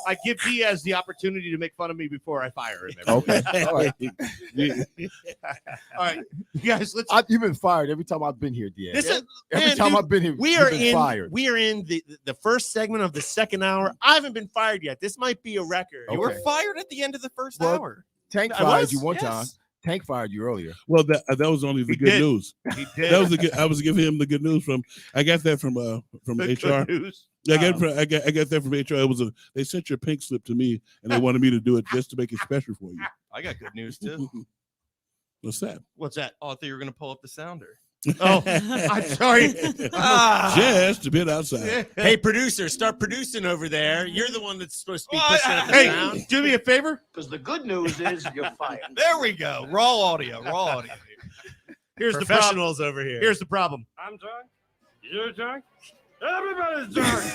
I give Diaz the opportunity to make fun of me before I fire him. okay. All right. All right, you guys. Let's. You've been fired every time I've been here, Diaz. This is Every man, time dude, I've been here, we you've are been in. fired. We are in the first segment of the second hour. I haven't been fired yet. This might be a record. You were Okay. fired at the end of the first Well, hour. Tank I fired was? you one Yes. time. Tank fired you earlier. Well, that was only the He good did. news. He did. That was the good. I was giving him the good news from. I got that from The HR. good news. I got that from HR. It was they sent your pink slip to me, and they wanted me to do it just to make it special for you. I got good news too. What's that? What's that? Oh, I thought you were gonna pull up the sounder. Oh, I'm sorry. Just a bit outside. Hey, producer, start producing over there. You're the one that's supposed to be Well, pushing up the Hey, sound. do me a favor. Because the good news is you're fired. There we go. Raw audio. Raw audio. Here's the problem. Professionals over here. Here's the problem. I'm drunk. You're drunk. Everybody's drunk.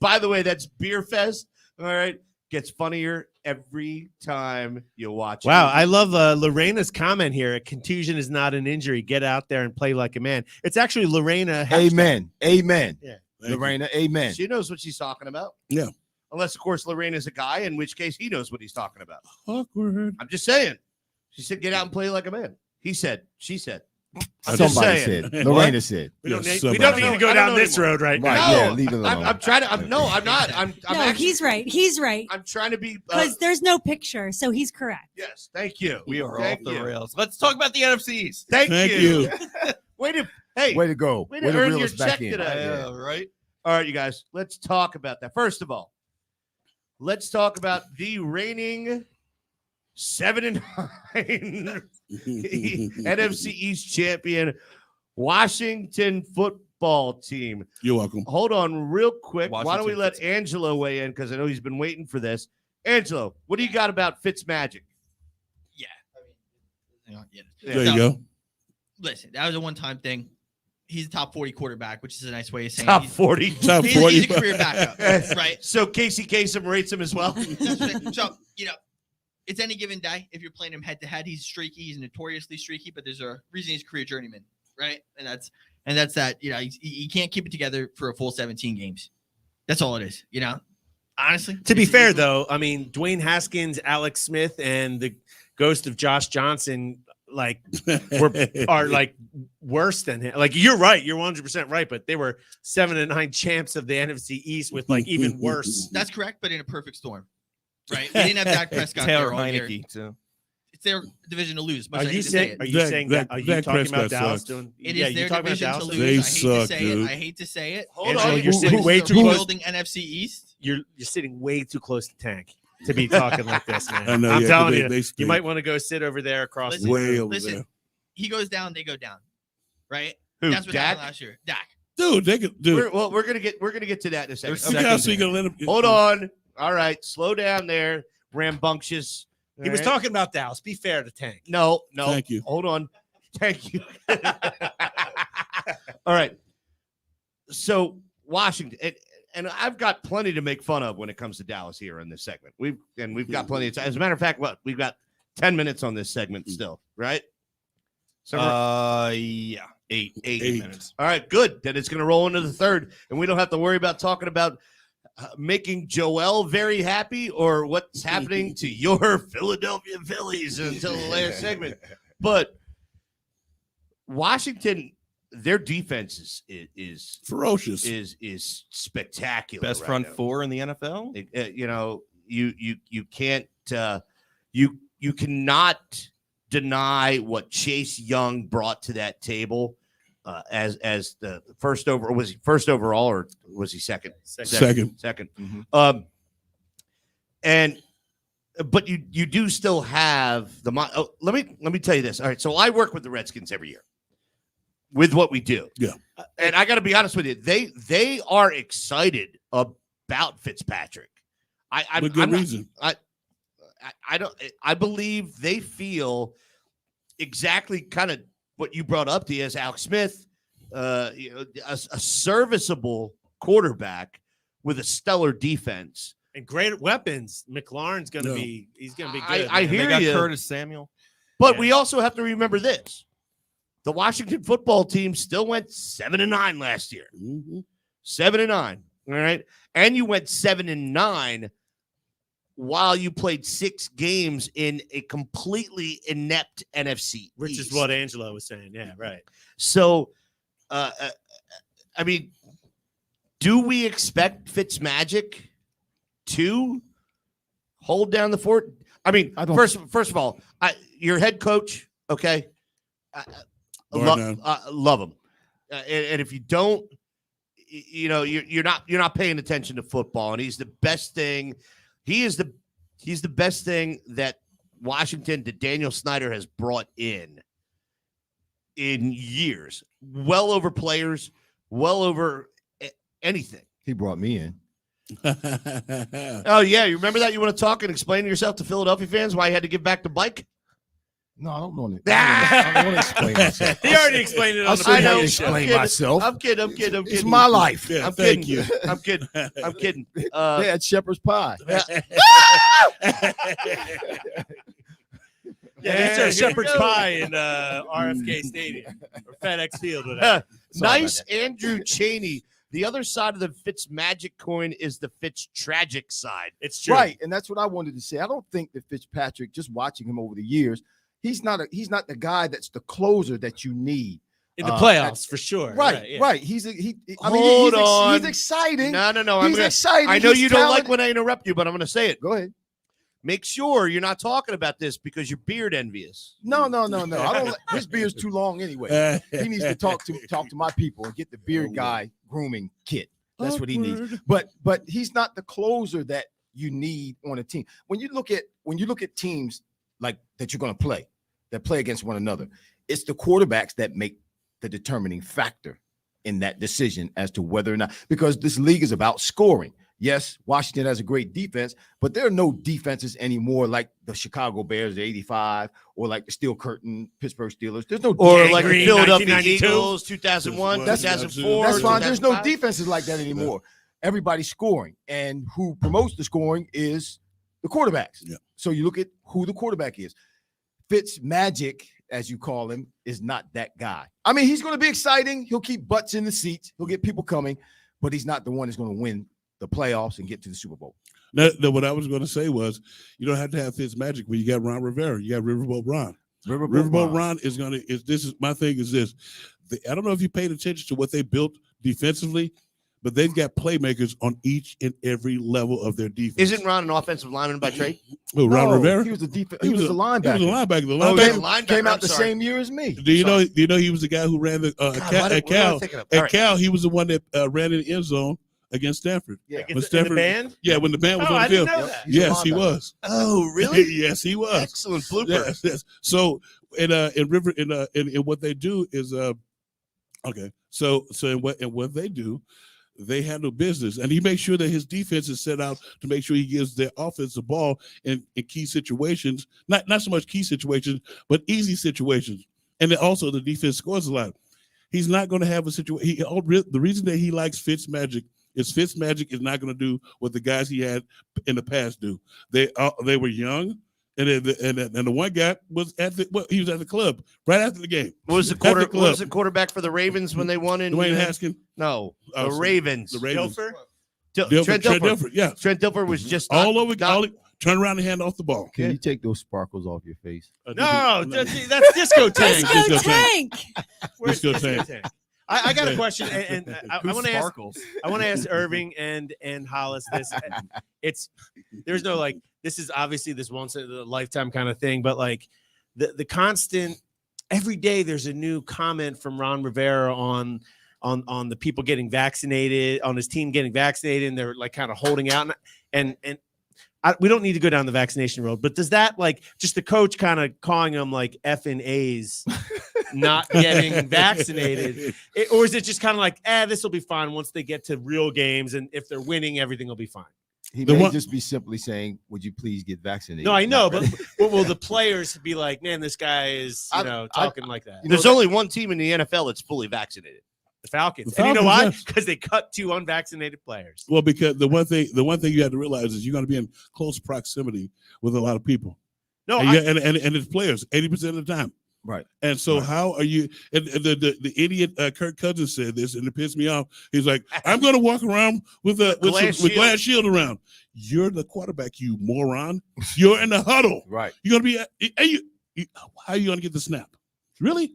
By the way, that's Beer Fest. All right, gets funnier every time you watch it. Wow, I love Lorena's comment here. A contusion is not an injury. Get out there and play like a man. It's actually Lorena. Amen. Amen. Yeah. Lorena, amen. She knows what she's talking about. Yeah. Unless, of course, Lorena's a guy, in which case he knows what he's talking about. Awkward. I'm just saying. She said, "Get out and play like a man." He said. She said. I'm just Somebody saying. said. Lorena said. We don't, Yes, need, we somebody. don't need to I go don't down know this anymore. road right Right. now. No, Yeah, leave it alone. I'm trying to. I'm not. I'm No, actually, he's right. He's right. I'm trying to be. Because there's no picture, so he's correct. Yes. Thank you. We are Thank off the you. rails. Let's talk about the NFC East. Thank you. You. Way to. Hey. Way to go. Way Way to to earn reel your us back check in. today. Yeah, right. All right, you guys. Let's talk about that. First of all, let's talk about the reigning 7-9 NFC East champion, Washington football team. You're welcome. Hold on real quick. Why don't we Washington let Angelo weigh in? Because I know he's been waiting for this. Angelo, what do you got about Fitzmagic? There you go. Listen, that was a one-time thing. He's a top 40 quarterback, which is a nice way of saying Top 40. Top he's 40. a career backup, right? So Casey Kasem rates him as well. That's right. So, it's any given day. If you're playing him head-to-head, he's streaky. He's notoriously streaky, but there's a reason he's a career journeyman, right? And that's that, he can't keep it together for a full 17 games. That's all it is, honestly. To be fair, though, I mean, Dwayne Haskins, Alex Smith, and the ghost of Josh Johnson, are worse than him. Like, you're right. You're 100% right. But they were 7-9 champs of the NFC East with even worse. That's correct, but in a perfect storm, right? They didn't have Dak Prescott Taylor there all year. Heineke too. It's their division to lose. much Are as I you hate to say saying? it. Are you saying that? Are you Dak talking Prescott about Dallas sucks. doing? It Yeah, is you their talking about division to Dallas? lose. They I hate suck, to say dude. it. I hate to say it. Hold Angelo, on. you're sitting way too close. Rebuilding NFC East. You're sitting way too close to Tank to be talking like this, man. I know, I'm yeah, telling they- you, they you stink. might want to go sit over there across Listen, the Way over Listen, there. he goes down, they go down, right? Who, That's what Dak? happened last year. Dak. Dude, they could do. We're gonna get to that in a second. You guys, so you gonna let him. Hold on. All right, slow down there, rambunctious. He was talking about Dallas. Be fair to Tank. No. Thank you. Hold on. Thank you. All right. So Washington, and I've got plenty to make fun of when it comes to Dallas here in this segment. We've got plenty of time. As a matter of fact, we've got 10 minutes on this segment still, right? So Yeah. Eight minutes. all right, good. Then it's going to roll into the third, and we don't have to worry about talking about making Joel very happy or what's happening to your Philadelphia Phillies until the last segment. But Washington, their defense is ferocious. Is spectacular. Best right front now. four in the NFL. You can't you cannot deny what Chase Young brought to that table as the first over. Was he first overall or was he second? Second. Mm-hmm. But you do still have the. Let me tell you this. All right, so I work with the Redskins every year. With what we do, Yeah, and I got to be honest with you, they are excited about Fitzpatrick. for good reason. I believe they feel exactly kind of what you brought up, Diaz, Alex Smith, a serviceable quarterback with a stellar defense and great weapons. McLaurin's going to be. He's going to be good. I hear they got you. Curtis Samuel. But we also have to remember this: the Washington football team still went 7-9 last year. 7-9. All right, and you went 7-9 while you played 6 games in a completely inept NFC, which East. is what Angelo was saying. Yeah, right. So, I mean, do we expect Fitzmagic to hold down the fort? I mean, first of all, your head coach, okay, love him, and if you don't, you're not paying attention to football, and he's the best thing. He's the best thing that Washington, that Daniel Snyder has brought in years, well over players, well over anything. He brought me in. Oh yeah, you remember that? You want to talk and explain yourself to Philadelphia fans why you had to give back the bike? No, I don't want to. I don't want to explain myself. He already explained it on the I radio don't show. explain myself. I'm kidding. It's my life. Yeah, I'm thank kidding. you. I'm kidding. I'm kidding. They had shepherd's pie. Yeah, they serve shepherd's pie in RFK Stadium or FedEx Field. Whatever. Nice, Andrew Cheney. The other side of the Fitzmagic coin is the Fitztragic side. It's true. Right, and that's what I wanted to say. I don't think that Fitzpatrick, just watching him over the years, he's not the guy that's the closer that you need in the playoffs for sure. Right. He's exciting. No. He's exciting. I know He's you don't like talented. when I interrupt you, but I'm going to say it. Go ahead. Make sure you're not talking about this because you're beard envious. No. I don't. His beard's too long anyway. He needs to talk to my people and get the beard guy grooming kit. That's what he needs. But he's not the closer that you need on a team. When you look at teams like that you're going to play, that play against one another, it's the quarterbacks that make the determining factor in that decision as to whether or not, because this league is about scoring. Yes, Washington has a great defense, but there are no defenses anymore like the Chicago Bears, the 85, or like the Steel Curtain Pittsburgh Steelers. There's no Or like the Green, Philadelphia 1992. Eagles, 2001, That's 2004. That's fine. There's no 2005. defenses like that anymore. Everybody's scoring, and who promotes the scoring is the quarterbacks. Yeah. So you look at who the quarterback is. Fitzmagic, as you call him, is not that guy. I mean, he's going to be exciting. He'll keep butts in the seats. He'll get people coming, but he's not the one that's going to win the playoffs and get to the Super Bowl. No, what I was going to say was, you don't have to have Fitzmagic when you got Ron Rivera. You got Riverboat Ron. Riverboat Ron is going to. This is my thing. Is this? I don't know if you paid attention to what they built defensively, but they've got playmakers on each and every level of their defense. Isn't Ron an offensive lineman by trade? Oh, Ron Rivera. He was a linebacker. He was a linebacker. He was a linebacker. The Oh, linebacker yeah, linebacker. Came out I'm the sorry. same year as me. Do you know he was the guy who ran the what at am I Cal? thinking of? At All right. Cal, he was the one that ran in the end zone against Stanford. Yeah. In When the Stanford, band? yeah, when the band was Oh, on I the didn't field. know that. He's a Yes, he linebacker. was. Oh, really? Yes, he was. Excellent blooper. Yes. So in what they do is okay. So in what they do, they handle business, and he makes sure that his defense is set out to make sure he gives their offense the ball in key situations, not so much key situations, but easy situations, and then also the defense scores a lot. He's not going to have a situation. The reason that he likes Fitzmagic is Fitzmagic is not going to do what the guys he had in the past do. They were young. And the one guy was he was at the club right after the game. What was the quarterback for the Ravens when they won in Dwayne Haskins? No, the Oh, Ravens. The Ravens. Dilfer? Trent Dilfer, yeah. Trent Dilfer was just All over. Turn around and hand off the ball. Can you take those sparkles off your face? No, that's Disco Tank. Disco Tank. Where's Disco Disco Tank. Tank? I got a question, and I want to ask. Sparkles? I want to ask Irving and Hollis this. There's no like. This is obviously this once in a lifetime kind of thing, but like the constant. Every day there's a new comment from Ron Rivera on the people getting vaccinated, on his team getting vaccinated, and they're like kind of holding out, and we don't need to go down the vaccination road, but does that like just the coach kind of calling them like effing A's not getting vaccinated, or is it just kind of like, this will be fine once they get to real games, and if they're winning, everything will be fine? He may just be simply saying, "Would you please get vaccinated?" No, I know, but will the players be like, "Man, this guy is talking like that"? There's only one team in the NFL that's fully vaccinated. The Falcons. The And you know Falcons, why? yes. Because they cut 2 unvaccinated players. Well, because the one thing you have to realize is you're going to be in close proximity with a lot of people. No, and it's players 80% of the time. Right. And so how are you? And the idiot Kirk Cousins said this, and it pissed me off. He's like, "I'm going to walk around with glass shield around." You're the quarterback, you moron. You're in the huddle. Right. You're going to be. How are you going to get the snap? Really?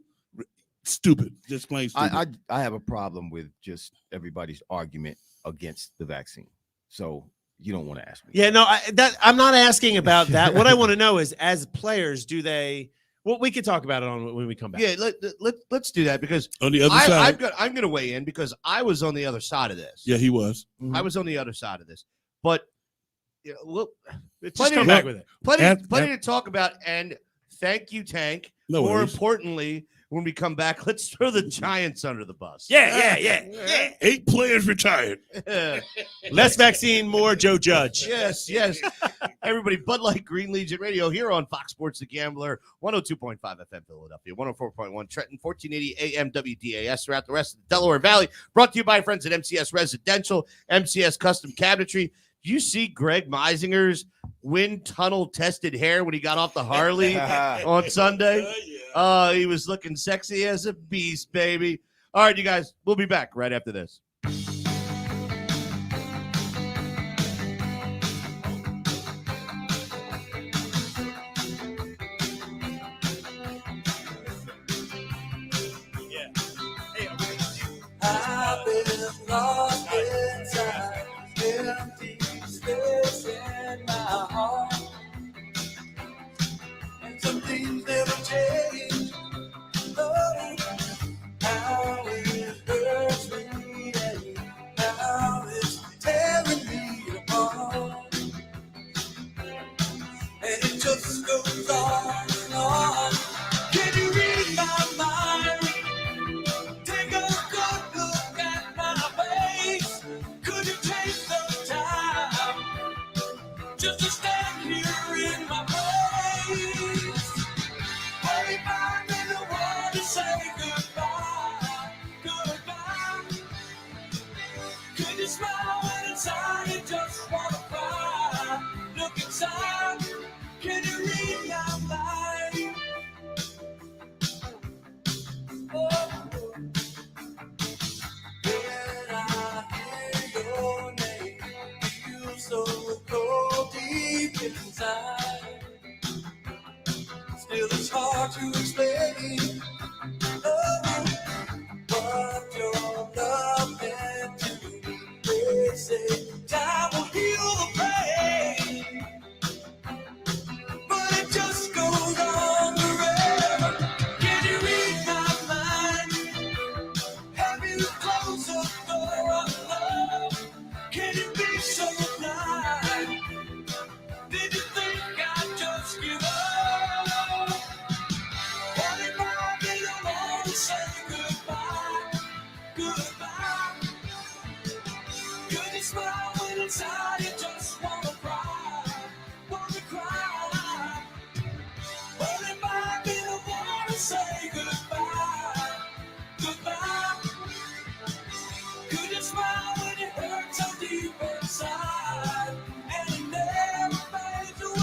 Stupid. Just plain stupid. I have a problem with just everybody's argument against the vaccine. So you don't want to ask me. Yeah, no, I'm not asking about that. What I want to know is, as players, do they? Well, we can talk about it when we come back. Yeah, let's do that because on the other side, I'm going to weigh in because I was on the other side of this. Yeah, he was. I was on the other side of this, but we'll just come back with it. Plenty to talk about. And thank you, Tank. No More worries. importantly, when we come back, let's throw the Giants under the bus. Yeah. 8 players retired. Less vaccine, more Joe Judge. Yes. Everybody, Bud Light Green Legion Radio here on Fox Sports The Gambler, 102.5 FM Philadelphia, 104.1 Trenton, 1480 AM WDAS throughout the rest of the Delaware Valley. Brought to you by friends at MCS Residential, MCS Custom Cabinetry. Do you see Greg Meisinger's wind tunnel tested hair when he got off the Harley on Sunday? He was looking sexy as a beast, baby. All right, you guys, we'll be back right after this. I've been lost inside empty space in my heart, and some things never change. Oh, how it hurts me, and how it's tearing me apart, and it just goes on and on. Can you read my mind? Take a good look at my face. Could you take the time just to stand here in my place? What if I'm in the world to say goodbye, goodbye? Could you smile when inside you just wanna cry? Look inside, can you read my mind? Oh. When I hear your name, feel so cold deep inside. Still, it's hard to explain what your love meant to me. They say time will heal the pain, but it just goes on forever. Can you read my mind? Have you closed the door of love? Can you be so blind? Did you think I'd just give up? What if I didn't want to say goodbye, goodbye? Could you smile when inside you just wanna cry, wanna cry? What if I didn't want to say goodbye, goodbye? Could you smile when it hurts so deep inside, and it never fades away?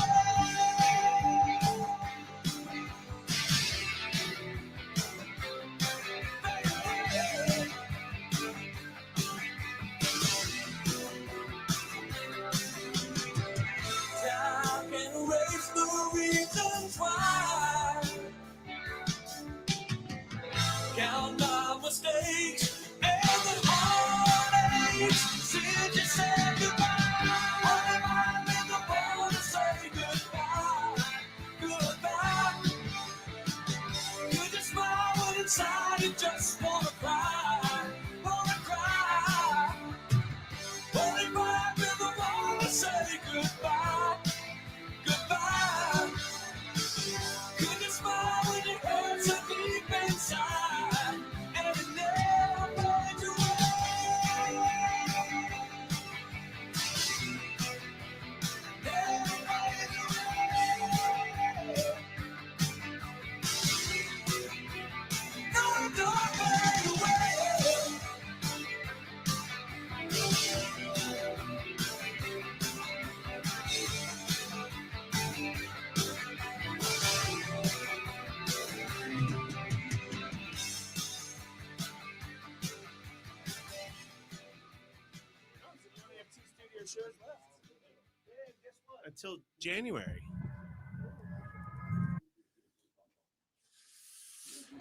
Until January.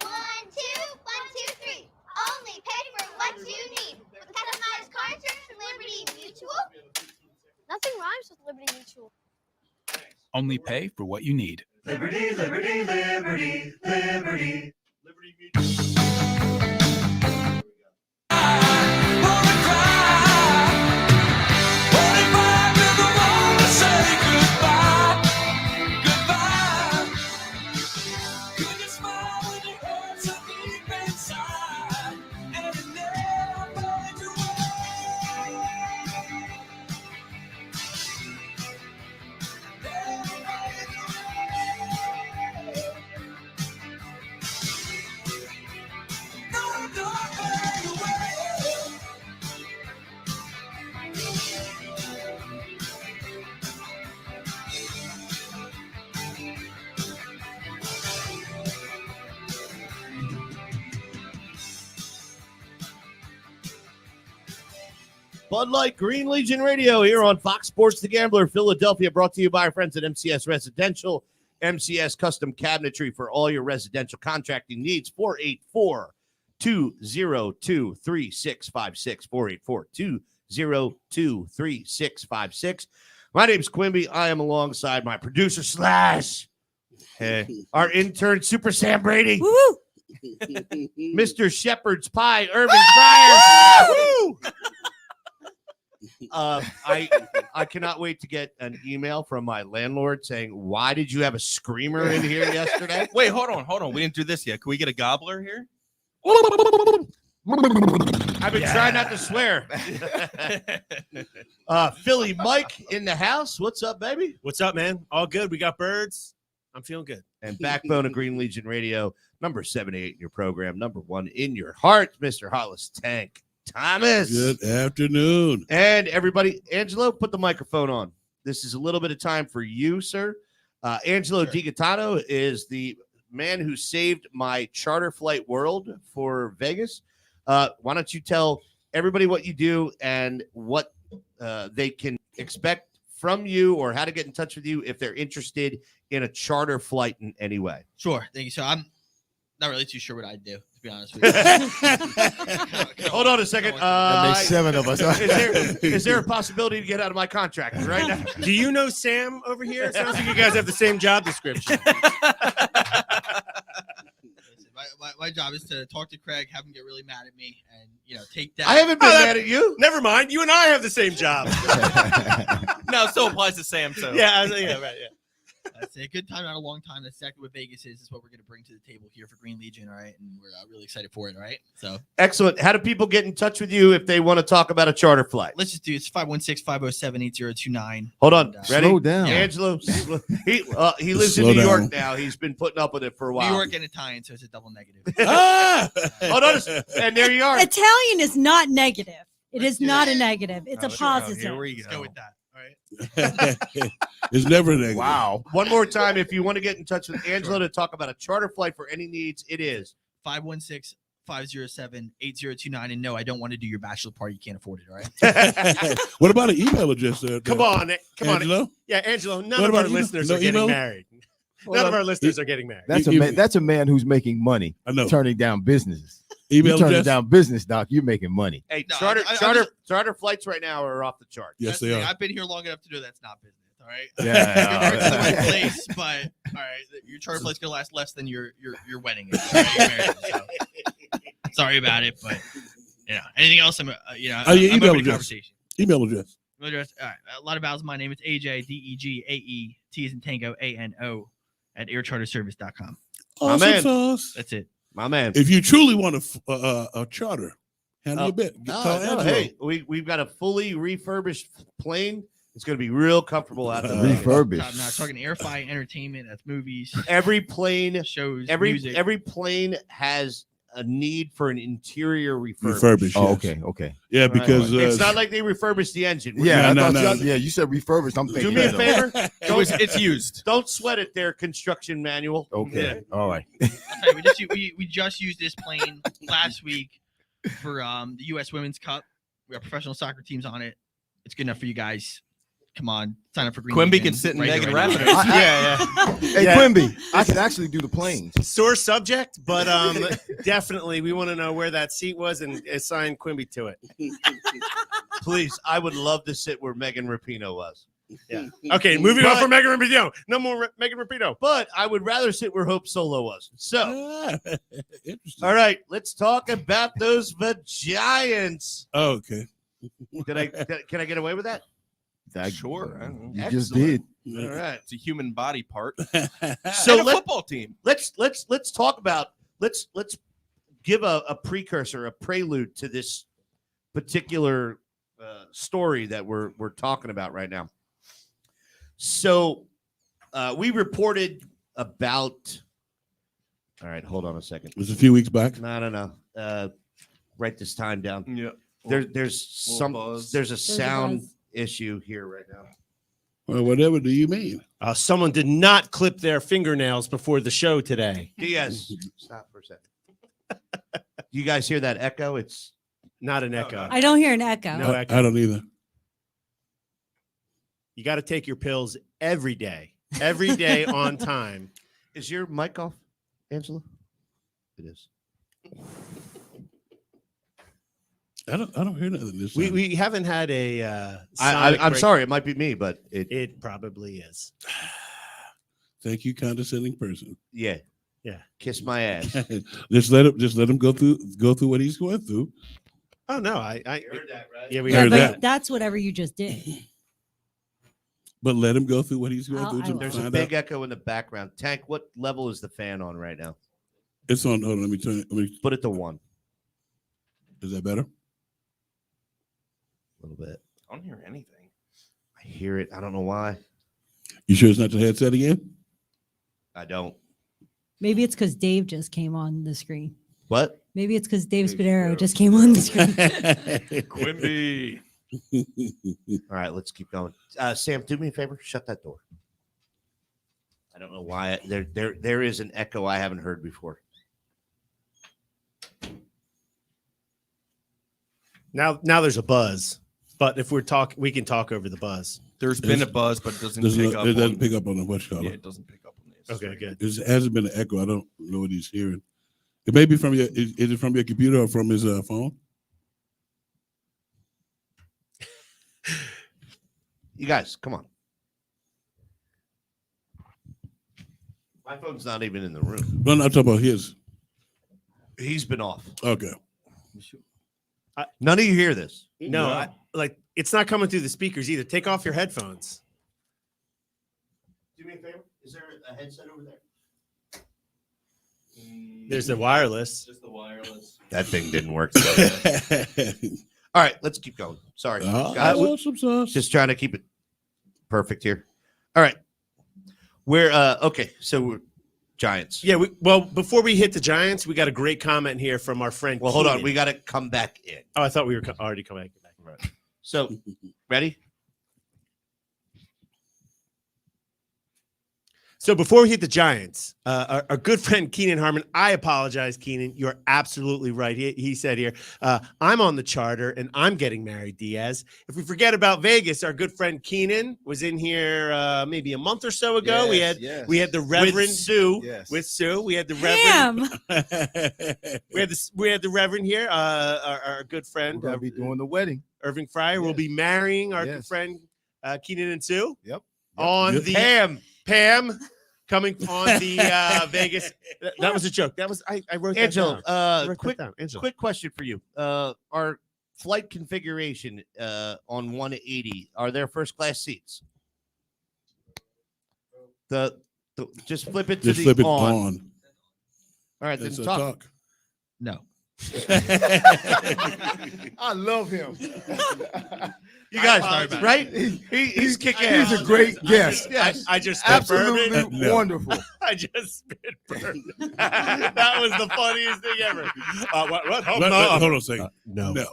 1, 2, 1, 2, 3. Only pay for what you need. With customized car insurance from Liberty Mutual. Nothing rhymes with Liberty Mutual. Only pay for what you need. Liberty, liberty, liberty, liberty. Bud Light Green Legion Radio here on Fox Sports The Gambler, Philadelphia, brought to you by our friends at MCS Residential, MCS Custom Cabinetry for all your residential contracting needs. 484-202-3656. 484-202-3656. My name's Quimby. I am alongside my producer Slash, our intern Super Sam Brady, Woo! Mr. Shepherd's Pie, Irving Fryar. I cannot wait to get an email from my landlord saying, "Why did you have a screamer in here yesterday?" Wait, hold on. We didn't do this yet. Can we get a gobbler here? I've been trying not to swear. Philly Mike in the house. What's up, baby? What's up, man? All good. We got birds. I'm feeling good. And backbone of Green Legion Radio, number 78 in your program, number 1 in your heart, Mr. Hollis Tank Thomas. Good afternoon. And everybody, Angelo, put the microphone on. This is a little bit of time for you, sir. Angelo DiGaetano is the man who saved my charter flight world for Vegas. Why don't you tell everybody what you do and what they can expect from you, or how to get in touch with you if they're interested in a charter flight in any way? Sure. Thank you. So I'm not really too sure what I'd do, to be honest with you. Hold on a second. That makes 7 of us. Is there a possibility to get out of my contract right now? Do you know Sam over here? It sounds like you guys have the same job description. My job is to talk to Craig, have him get really mad at me, and take that. I haven't been mad at you. Never mind. You and I have the same job. No, it still applies to Sam too. Yeah, right. Yeah. It's a good time, not a long time. That's exactly what Vegas is. Is what we're going to bring to the table here for Green Legion, all right? And we're really excited for it, all right? So excellent. How do people get in touch with you if they want to talk about a charter flight? let's just do it. It's 516-507-8029. Hold on. And, Ready? Slow down. Angelo, he lives in Slow New York down. now. He's been putting up with it for a while. New York and Italian, so it's a double negative. Hold on. And there you are. Italian is not negative. It is not a negative. It's a Oh, positive. here we Let's go. go with that, all right? It's never a negative. Wow. One more time, if you want to get in touch with Angelo to talk about a charter flight for any needs, it is 516-507-8029. And no, I don't want to do your bachelor party. You can't afford it, all right? What about an email address there? Come on. Angelo? Yeah, Angelo, none What of our about email? listeners No are getting email? married. None of our listeners are getting married. That's a man who's making money. I know. Turning down businesses. Email You turning address? down business, Doc. You're making money. Hey, No, charter flights right now are off the charts. Yes, That's they the thing. are. I've been here long enough to know that's not business, all right? Yeah. You're in the right place, but all right, your charter flight's gonna last less than your wedding is. All right? Your marriage, so. Sorry about it, but anything else? I'm your I'm email open to address. conversation. Email address. Email address. All right, a lot of vowels. My name is AJ DEGAE T as in Tango ANO at aircharterservice.com. Awesome man. sauce. That's it. My man. If you truly want a charter, handle your bit. Call Angelo. Hey, we've got a fully refurbished plane. It's going to be real comfortable out there. Refurbished. I'm not talking airfly entertainment. That's movies, Every plane, shows, every music. every plane has a need for an interior refurbish. Refurbished. Oh, yes. okay. Yeah, because It's not like they refurbished the engine. Yeah, No, I no, thought no. yeah, you said refurbished. I'm Do thinking. me a favor. It's used. Don't sweat it there, construction manual. Okay. All right. I'll tell you, we just used this plane last week for the U.S. Women's Cup. We got professional soccer teams on it. it's good enough for you guys. Come on, sign up for Green Quimby Legion can sit in right here, Megan right now. Rapinoe. Yeah. Hey, Yeah. Quimby, I can actually do the planes. Sore subject, but definitely we want to know where that seat was and assign Quimby to it. Please, I would love to sit where Megan Rapinoe was. Yeah. Okay, moving on from Megan Rapinoe. No more Megan Rapinoe. But I would rather sit where Hope Solo was. So, Interesting. all right, let's talk about those Giants. Oh, okay. Can I get away with that? Sure. I don't know. You just did. All right. It's a human body part. So And a football team. Let's talk about let's give a precursor, a prelude to this particular story that we're talking about right now. So we reported about. All right, hold on a second. It was a few weeks back. No. Write this time down. Yeah. There's a sound issue here right now. Well, whatever do you mean? Someone did not clip their fingernails before the show today. Diaz, stop for a second. You guys hear that echo? It's not an echo. I don't hear an echo. No echo. I don't either. You got to take your pills every day on time. Is your mic off, Angela? It is. I don't hear nothing this time. We haven't had a. I'm sorry, it might be me, but it probably is. Thank you, condescending person. Yeah. Kiss my ass. just let him go through what he's going through. Oh no, I heard that, right? Yeah, we Yeah, heard but that. that's whatever you just did. But let him go through what he's going through. There's a big echo in the background. Tank, what level is the fan on right now? It's on. Hold on, let me turn it. Put it to 1. Is that better? A little bit. I don't hear anything. I hear it. I don't know why. You sure it's not the headset again? I don't. Maybe it's because Dave just came on the screen. What? Maybe it's because Dave Spadaro just came on the screen. Quimby. All right, let's keep going. Sam, do me a favor. Shut that door. I don't know why there is an echo I haven't heard before. Now there's a buzz, but if we can talk over the buzz. There's been a buzz, but it doesn't pick up. It doesn't pick up on the what you call Yeah, it. it doesn't pick up on this. Okay, good. It hasn't been an echo. I don't know what he's hearing. It may be from your. Is it from your computer or from his phone? You guys, come on. My phone's not even in the room. No, I'm talking about his. He's been off. Okay. None of you hear this. No, it's not coming through the speakers either. Take off your headphones. Do me a favor. Is there a headset over there? There's the wireless. Just the wireless. That thing didn't work. All right, let's keep going. Sorry. Guys, just trying to keep it perfect here. All right. We're okay, so we're Giants. Yeah, well, before we hit the Giants, we got a great comment here from our friend. Well, hold on. Keenan. We got to come back in. Oh, I thought we were already coming back. Right. So, ready? So before we hit the Giants, our good friend Keenan Harmon, I apologize, Keenan. You're absolutely right. He said here, I'm on the charter and I'm getting married, Diaz. If we forget about Vegas, our good friend Keenan was in here maybe a month or so ago. We had the Reverend With Sue. Yes. with Sue. We had the Reverend. Damn. we had the Reverend here, our good friend. We're gonna be doing the wedding. Irving Fryar will be marrying our good Yes. friend Keenan and Sue. Yep. On Yep. the Pam coming on the Vegas. That was a joke. That was I wrote that Angela, down. I wrote that quick, down. Angela. quick question for you. Our flight configuration on 180, are there first class seats? The just flip it to Just the flip it on. on. All right, That's then a talk. talk. No. I love him. You guys, Sorry about right? He's kicking He's ass. a great guest. I just spit bourbon. Absolutely wonderful. I just spit bourbon. That was the funniest thing ever. What? Hold Hold on a second. No. No.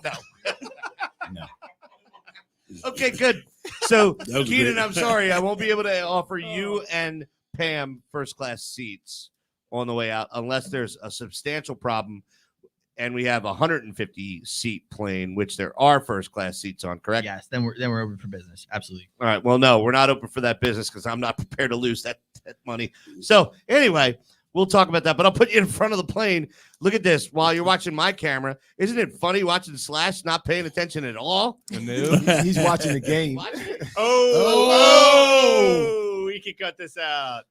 Okay, good. So, That was Keenan, great. I'm sorry. I won't be able to offer you and Pam first class seats on the way out unless there's a substantial problem. and we have a 150 seat plane, which there are first class seats on, correct? Yes. Then we're open for business. Absolutely. All right. Well, no, we're not open for that business because I'm not prepared to lose that money. So anyway, we'll talk about that, but I'll put you in front of the plane. Look at this while you're watching my camera. Isn't it funny watching Slash not paying attention at all? He's watching the game. Oh, we can cut this out.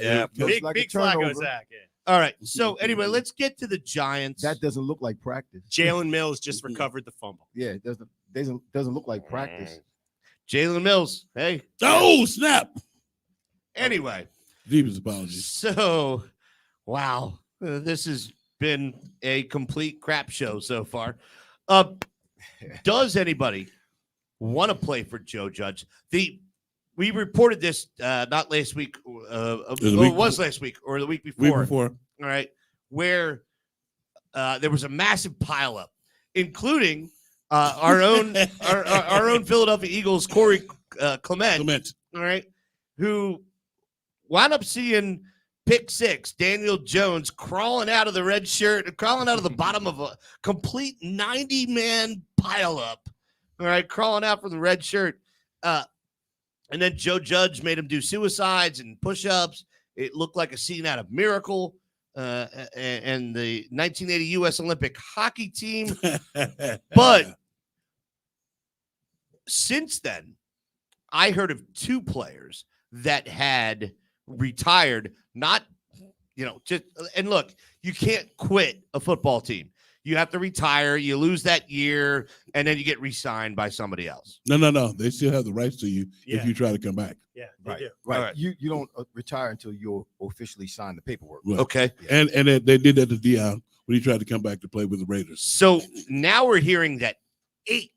Yeah. Big like a Flacco turnover. sack. All right. So anyway, let's get to the Giants. That doesn't look like practice. Jalen Mills just recovered the fumble. Yeah, it doesn't look like practice. Jalen Mills. Hey. Oh, snap. Anyway. Deepest apologies. So, wow. This has been a complete crap show so far. Does anybody want to play for Joe Judge? We reported this not last week. It was last week or the week before. All right, where there was a massive pileup, including our own Philadelphia Eagles Corey Clement. All right, who wound up seeing pick six, Daniel Jones crawling out of the red shirt, crawling out of the bottom of a complete 90-man pileup. All right, crawling out from the red shirt. And then Joe Judge made him do suicides and push-ups. It looked like a scene out of Miracle and the 1980 U.S. Olympic hockey team. But since then, I heard of two players that had retired, not, just, and look, you can't quit a football team. You have to retire, you lose that year, and then you get re-signed by somebody else. No. They still have the rights to you if you try to come back. Yeah, right. do. Right. All right. You don't retire until you officially sign the paperwork. Right. Okay. And they did that to Dion when he tried to come back to play with the Raiders. So now we're hearing that eight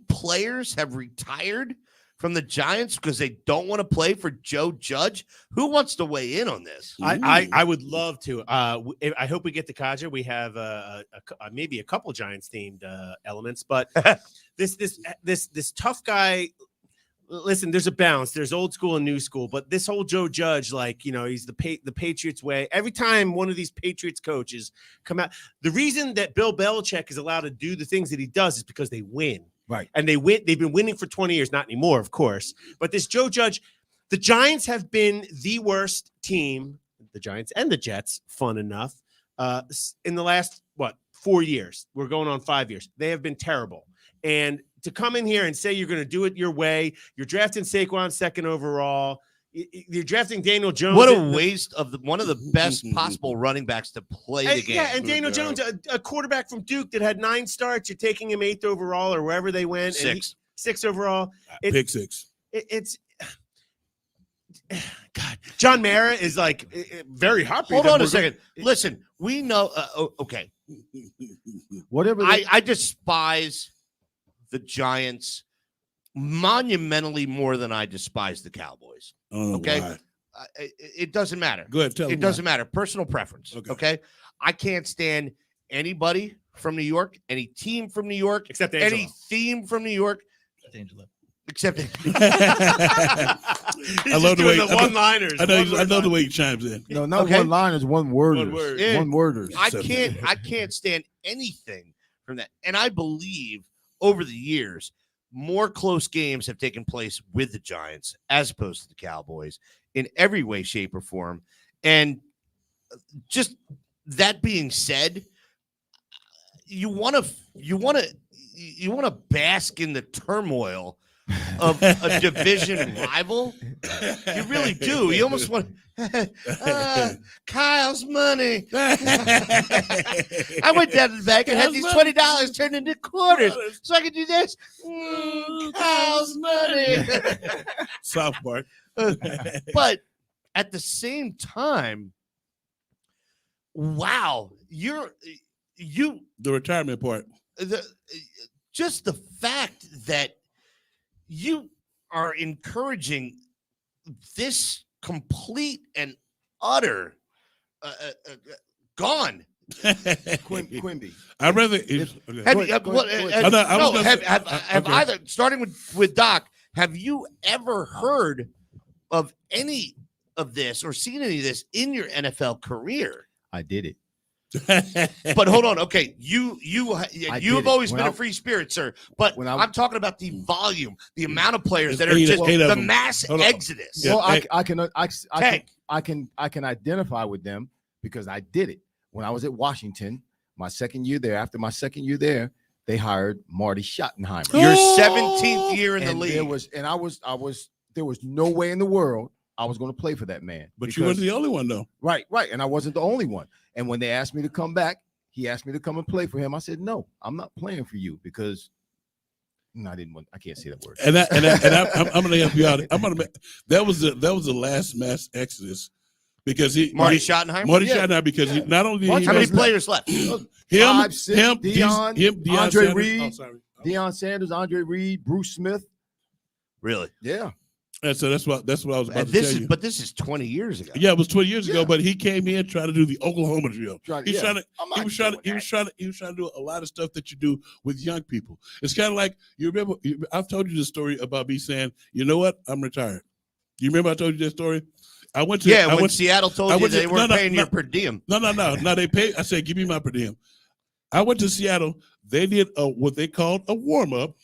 players have retired from the Giants because they don't want to play for Joe Judge. Who wants to weigh in on this? I would love to. I hope we get to Kaja. We have maybe a couple Giants themed elements, but this tough guy. Listen, there's a balance. There's old school and new school, but this whole Joe Judge, he's the Patriots way. Every time one of these Patriots coaches come out, the reason that Bill Belichick is allowed to do the things that he does is because they win. Right. And they've been winning for 20 years, not anymore, of course. But this Joe Judge, the Giants have been the worst team, the Giants and the Jets, fun enough, in the last, 4 years. We're going on 5 years. They have been terrible. And to come in here and say you're going to do it your way, you're drafting Saquon second overall, you're drafting Daniel Jones. What a waste of one of the best possible running backs to play the game. Yeah, and Daniel Jones, a quarterback from Duke that had 9 starts. You're taking him 8th overall or wherever they went. 6. 6 overall. Pick 6. It's God. John Mara is very happy. Hold on a second. Listen, we know. Okay. Whatever. I despise the Giants monumentally more than I despise the Cowboys. Okay. It doesn't matter. Go ahead. Tell it doesn't matter. Personal preference. Okay. I can't stand anybody from New York, any team from New York, except any theme from New York, except I love the way the one-liners. I know the way he chimes in. No, not one-liners, one-worders. Yeah. One-worders. I can't stand anything from that. And I believe over the years, more close games have taken place with the Giants as opposed to the Cowboys in every way, shape, or form. And just that being said, you want to bask in the turmoil of a division rival. You really do. You almost want Kyle's money. I went down to the bank and had these $20 turned into quarters so I could do this. Kyle's money. South Park. But at the same time, wow, the retirement part. Just the fact that you are encouraging this complete and utter gone. Quimby. I'd rather. Have either, starting with Doc, have you ever heard of any of this or seen any of this in your NFL career? I did it. But hold on, okay. You did have it. always When been I- a free spirit, sir. But when I'm talking about the volume, the amount of players that are Eight- just eight of the them. mass Hold on. exodus. Yeah, Well, hey, I can identify with them because I did it when I was at Washington. My second year there. After my second year there, they hired Marty Schottenheimer. Your 17th year in the And league. there was no way in the world I was going to play for that man. But you weren't the only one, though. Right, and I wasn't the only one. And when they asked me to come back, he asked me to come and play for him. I said, no, I'm not playing for you because I didn't want. I can't say that word. I'm going to help you out. That was the last mass exodus because Marty Schottenheimer? Schottenheimer because he, not only did he How many mess- players left? him, Deion, Deion Andre Sanders- Reed, oh, sorry. Deion Sanders, Andre Reed, Bruce Smith. Really? Yeah. And so that's what I was about And to this tell is, you. but this is 20 years ago. Yeah, it was 20 years ago, but he came in trying to do the Oklahoma drill. He was trying to do a lot of stuff that you do with young people. It's kind of like you remember. I've told you the story about me saying, you know what, I'm retired. You remember I told you that story? I went to when Seattle told you they weren't paying your per diem. No. They paid. I said, give me my per diem. I went to Seattle. They did what they called a warm up.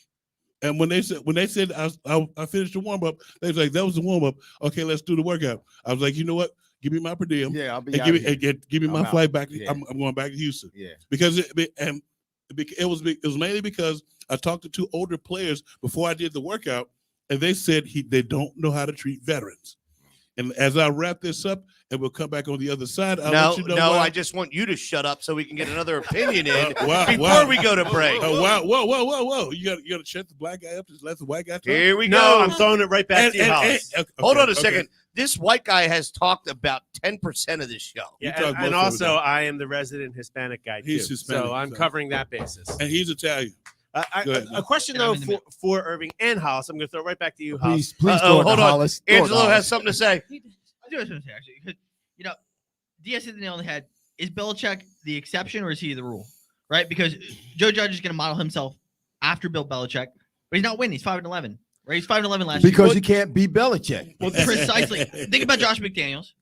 And when they said I finished the warm up, they was like, that was the warm up. Okay, let's do the workout. I was like, you know what? Give me my per diem. Yeah, I'll be and out give of here. give me my I'm out. flight back. Yeah. I'm going back to Houston. Yeah. Because it was mainly because I talked to two older players before I did the workout, and they said they don't know how to treat veterans. And as I wrap this up, and we'll come back on the other side. I'll let you know why. I just want you to shut up so we can get another opinion in Wow, before wow. we go to break. Whoa. You got to shut the black guy up. Just let the white guy talk. Here we No, go. I'm throwing it right back to you, Hollis. Hold on a second. This white guy has talked about 10% of this show. Yeah, and also I am the resident Hispanic guy too. He's Hispanic, so I'm so- covering that basis. And he's Italian. Go ahead, A question though for Irving and Hollis. I'm going to throw it right back to you, Hollis. Please throw it to hold on. Hollis. Throw it to Angelo Hollis. has something to say. I do have something to say, actually, because Diaz hit the nail on the head. Is Belichick the exception or is he the rule? Right? Because Joe Judge is going to model himself after Bill Belichick, but he's not winning. He's 5-11. Right? He's 5-11 last year. Because he can't beat Belichick. Well, precisely. Think about Josh McDaniels.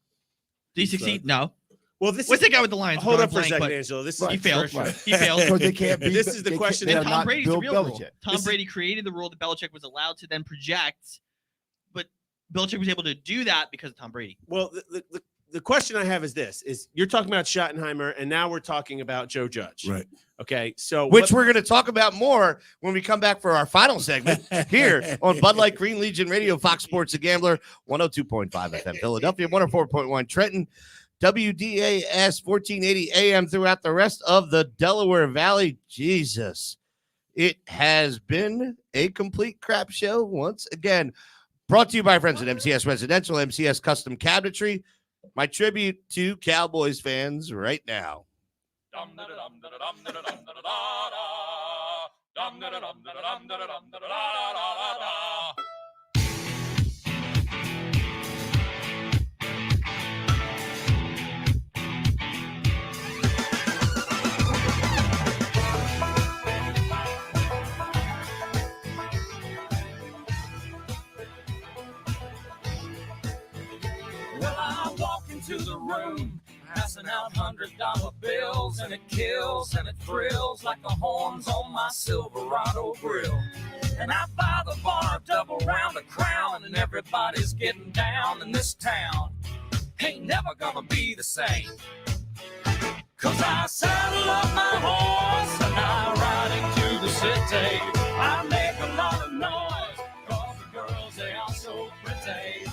Did he succeed? No. Well, What's the guy with the Lions? Hold Drawing up for a blank, second, but Angelo. This he is failed. Right. He failed. Because they can't beat. This is the question. They're And Tom not Brady's Bill the real rule. Belichick. Tom Brady created the rule that Belichick was allowed to then project, but Belichick was able to do that because of Tom Brady. Well, the question I have is this: is you're talking about Schottenheimer, and now we're talking about Joe Judge, Right? Okay, so Which we're going to talk about more when we come back for our final segment here on Bud Light Green Legion Radio, Fox Sports The Gambler, 102.5 FM Philadelphia, 104.1 Trenton, WDAS 1480 AM throughout the rest of the Delaware Valley. Jesus, it has been a complete crap show once again. Brought to you by our friends at MCS Residential, MCS Custom Cabinetry. My tribute to Cowboys fans right now. Well, I walk into the room, passing out $100 bills, and it kills and it thrills like the horns on my Silverado grill. And I buy the bar a double round of Crown, and everybody's getting down in this town. Ain't never gonna be the same. 'Cause I saddle up my horse and I ride into the city. I make a lot of noise, 'cause the girls, they are so pretty.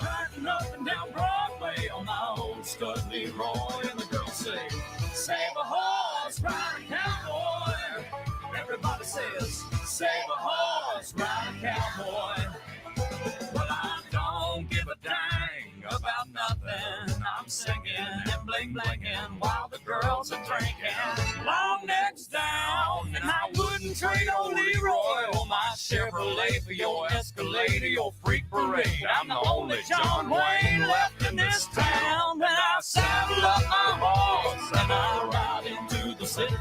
Riding up and down Broadway on my old stud Leroy, and the girls say, save a horse, ride a cowboy. Everybody says, save a horse, ride a cowboy. Well, I don't give a dang about nothing. I'm singing and bling-blinging while the girls are drinking. Long necks down, and I wouldn't trade old Leroy or my Chevrolet for your Escalade or your Freak Parade. I'm the only John Wayne left in this town. When I saddle up my horse and I ride into the city,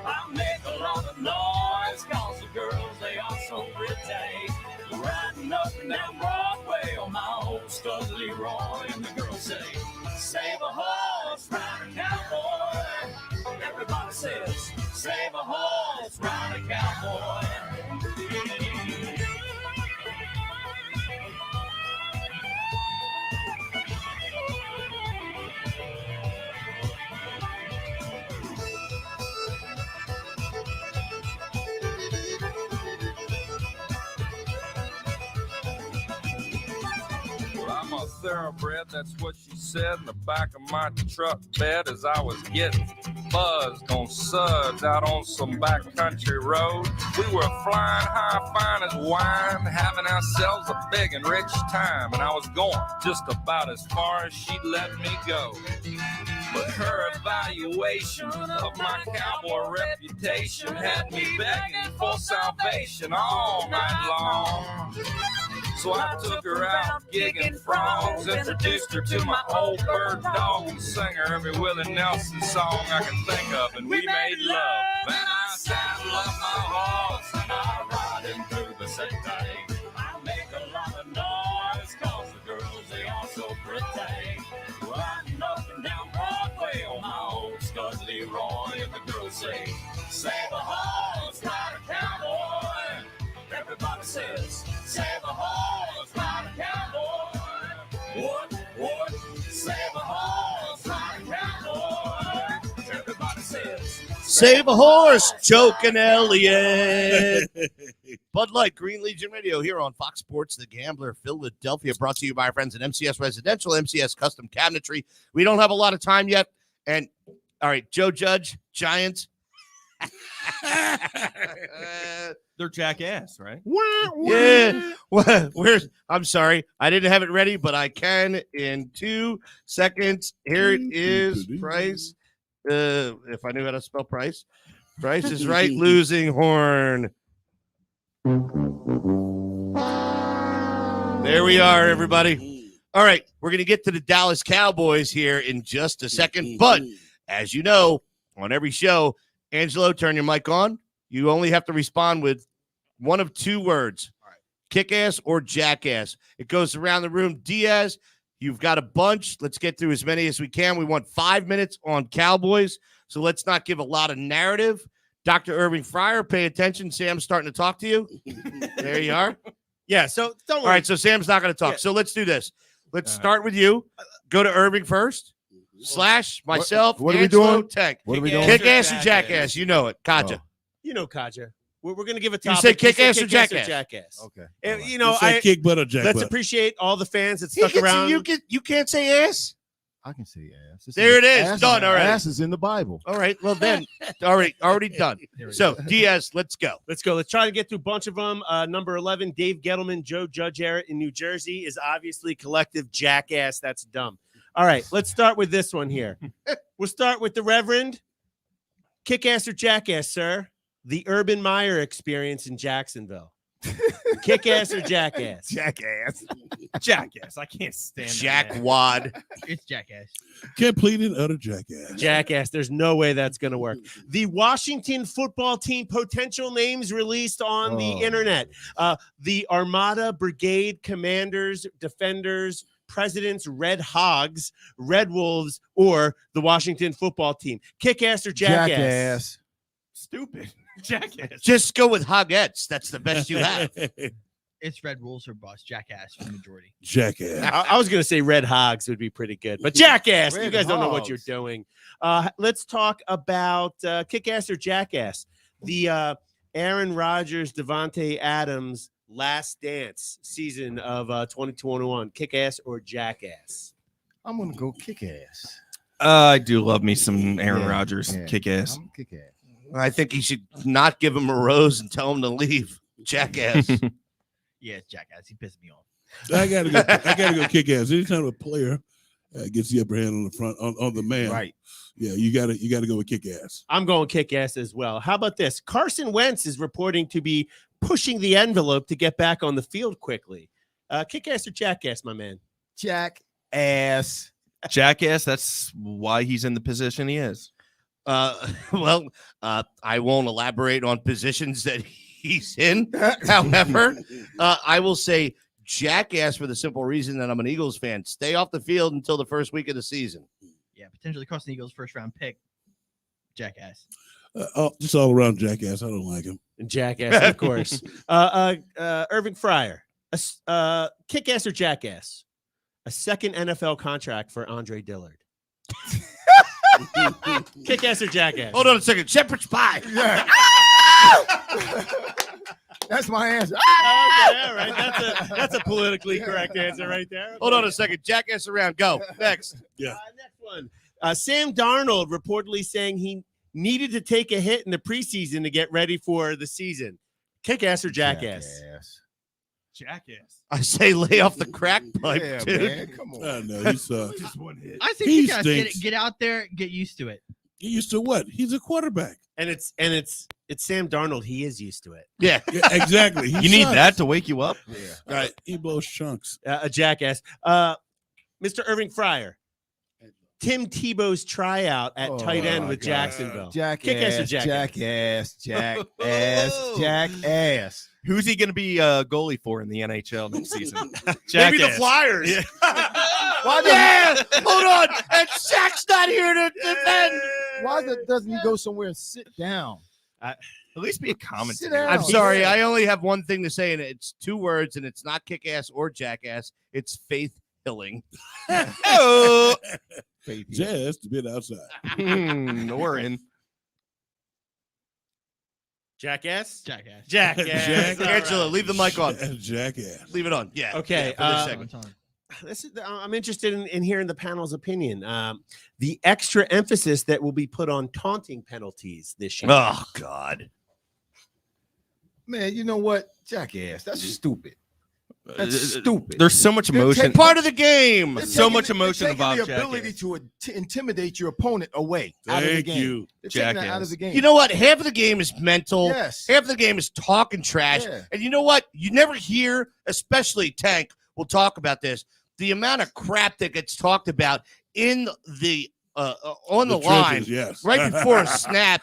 I make a lot of noise, 'cause the girls, they are so pretty. Riding up and down Broadway on my old stud Leroy, and the girls say, save a horse, ride a cowboy. a thoroughbred, that's what she said in the back of my truck bed as I was getting buzzed on suds out on some backcountry road. We were flying high, fine as wine, having ourselves a big and rich time, and I was going just about as far as she'd let me go. But her evaluation of my cowboy reputation had me begging for salvation all night long. So I took her out gigging frogs, introduced her to my old bird dog, and sang her every Willie Nelson song I could think of, and we made love. And I saddled up my horse, and I ride him through the city. I make a lot of noise, cause the girls, they are so pretty. Riding up and down Broadway on my old Scud Leroy, and the girls say, save a horse, ride a cowboy. Everybody says, save a horse, ride a cowboy. What? Save a horse, ride a cowboy. Everybody says, Save a horse, choking Elliott. Bud Light, Green Legion Radio here on Fox Sports The Gambler, Philadelphia, brought to you by our friends at MCS Residential, MCS Custom Cabinetry. We don't have a lot of time yet. And all right, Joe Judge, Giants. They're jackass, right? Yeah. Well, I'm sorry. I didn't have it ready, but I can in 2 seconds. Here it is. Price. If I knew how to spell Price. Price is right. Losing horn. There we are, everybody. All right. We're going to get to the Dallas Cowboys here in just a second. But as you know, on every show, Angelo, turn your mic on. You only have to respond with one of 2 words. All right. Kick-ass or jackass. It goes around the room. Diaz, you've got a bunch. Let's get through as many as we can. We want 5 minutes on Cowboys, so let's not give a lot of narrative. Dr. Irving Fryar, pay attention. Sam's starting to talk to you. There you are. Yeah, so don't worry. All right, so Sam's not going to talk. Yeah. So let's do this. Let's start with you. Go to Irving first. / myself. What are we Angelo, doing? Tank. What are we doing? Kick-ass or jackass? You know it. Kaja. You know, Kaja. We're going to give a You topic. said kick-ass or kick-ass jackass? Okay. And, you know, You said kick butt or jack let's butt. appreciate all the fans that stuck around. You can't say ass? I can say ass. There it is. Ass Done already. Ass is in the Bible. All right. Well, then, already done. So, Diaz, let's go. Let's go. Let's try to get through a bunch of them. Number 11, Dave Gettleman, Joe Judge era in New Jersey is obviously collective jackass. That's dumb. All right. Let's start with this one here. We'll start with the Reverend. Kick-ass or jackass, sir? The Urban Meyer experience in Jacksonville. Kick-ass or jackass? Jackass. Jackass. I can't stand Jack that. Wad. It's jackass. Complete and utter jackass. Jackass. There's no way that's going to work. The Washington football team potential names released on the internet. The Armada, Brigade, Commanders, Defenders, Presidents, Red Hogs, Red Wolves, or the Washington football team. Kick-ass or jackass? Jackass. Stupid. Jackass. Just go with Hogettes. That's the best you have. It's Red Rules or Bust. Jackass for the majority. Jackass. I was going to say Red Hogs would be pretty good, but jackass. Red You guys don't know what Hogs. you're doing. Let's talk about kick-ass or jackass. The Aaron Rodgers, Devontae Adams last dance season of 2021. Kick-ass or jackass? I'm gonna go kick ass. I do love me some Aaron Yeah, Rodgers. yeah. Kick ass. I'm kick ass. I think he should not give him a rose and tell him to leave. Jackass. Yeah, it's jackass. He pissed me off. I gotta go kick ass. Anytime a player gets the upper hand on the front on the man, Right. Yeah, you gotta go with kick ass. I'm going kick-ass as well. How about this? Carson Wentz is reporting to be pushing the envelope to get back on the field quickly. Kick-ass or jackass, my man? Jackass. Jackass. That's why he's in the position he is. Well, I won't elaborate on positions that he's in. However, I will say jackass for the simple reason that I'm an Eagles fan. Stay off the field until the first week of the season. Yeah, potentially costing the Eagles first round pick. Jackass. Just all around jackass. I don't like him. Jackass, of course. Irving Fryar. Kick-ass or jackass? A second NFL contract for Andre Dillard. Kick-ass or jackass? Hold on a second. Shepherd's pie. Yeah. That's my answer. Okay, all right. That's a politically correct answer right there. Hold on a second. Jackass around. Go. Next. Yeah. Next one. Sam Darnold reportedly saying he needed to take a hit in the preseason to get ready for the season. Kick ass or jackass? Jackass. I say lay off the crack pipe, Yeah, dude. man, come on. I know he's Just one hit. I say He kick ass. stinks. Get out there, get used to it. He used to what? He's a quarterback. And it's Sam Darnold. He is used to it. Yeah. Yeah, exactly. He You need sucks. that to wake you up? Yeah. Right. He blows chunks. A jackass. Mr. Irving Fryar. Tim Tebow's tryout at tight end with Jacksonville. Kick ass or Jackass. jackass? Jackass. Who's he going to be goalie for in the NHL next season? Maybe the Jackass. Flyers. Yeah. Hold on. And Shaq's not here to defend. Why doesn't he go somewhere and sit down? At least be a commentator. Sit down. I'm sorry. I only have one thing to say, and it's 2 words, and it's not kick ass or jackass. It's Faith Hilling. Oh. Just a bit outside. We're in. Jackass? Jackass. Jackass. All Angela, right. leave the mic on. Jackass. Leave it on. Yeah. Okay, Yeah, for this segment. I'm interested in hearing the panel's opinion. The extra emphasis that will be put on taunting penalties this year. Oh, God. Man, you know what? Jackass. That's stupid. That's stupid. There's so much emotion. Part of the game. They're So taking much the- emotion they're taking involved, the ability Jackass. to intimidate your opponent away out of the Thank game. you. They're taking that out Jackass. of the game. You know what? Half of the game is mental. Yes. Half of the game is talking trash. Yeah. And you know what? You never hear, especially Tank will talk about this, the amount of crap that gets talked about in the on the line trenches, yes. right before a snap.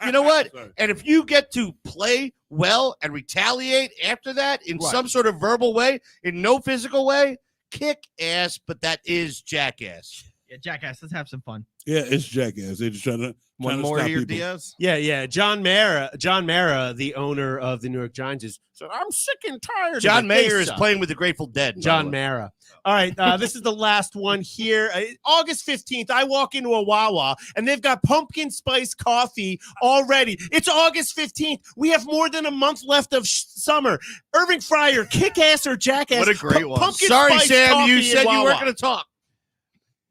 You know what? Sorry. And if you get to play well and retaliate after that in Right. some sort of verbal way, in no physical way, kick ass, but that is jackass. Yeah, Jackass. Let's have some fun. Yeah, it's jackass. They're just trying to One more stop here, people. Diaz. Yeah. John Mara, the owner of the New York Giants, is so I'm sick and tired. John of it. They Mayer is suck. playing with the Grateful Dead. by the John way. Mara. All right, this is the last one here. August 15th, I walk into a Wawa, and they've got pumpkin spice coffee already. It's August 15th. We have more than a month left of summer. Irving Fryar, kick ass or jackass? What a great one. Pumpkin Sorry, spice Sam. coffee You in said you Wawa. weren't going to talk.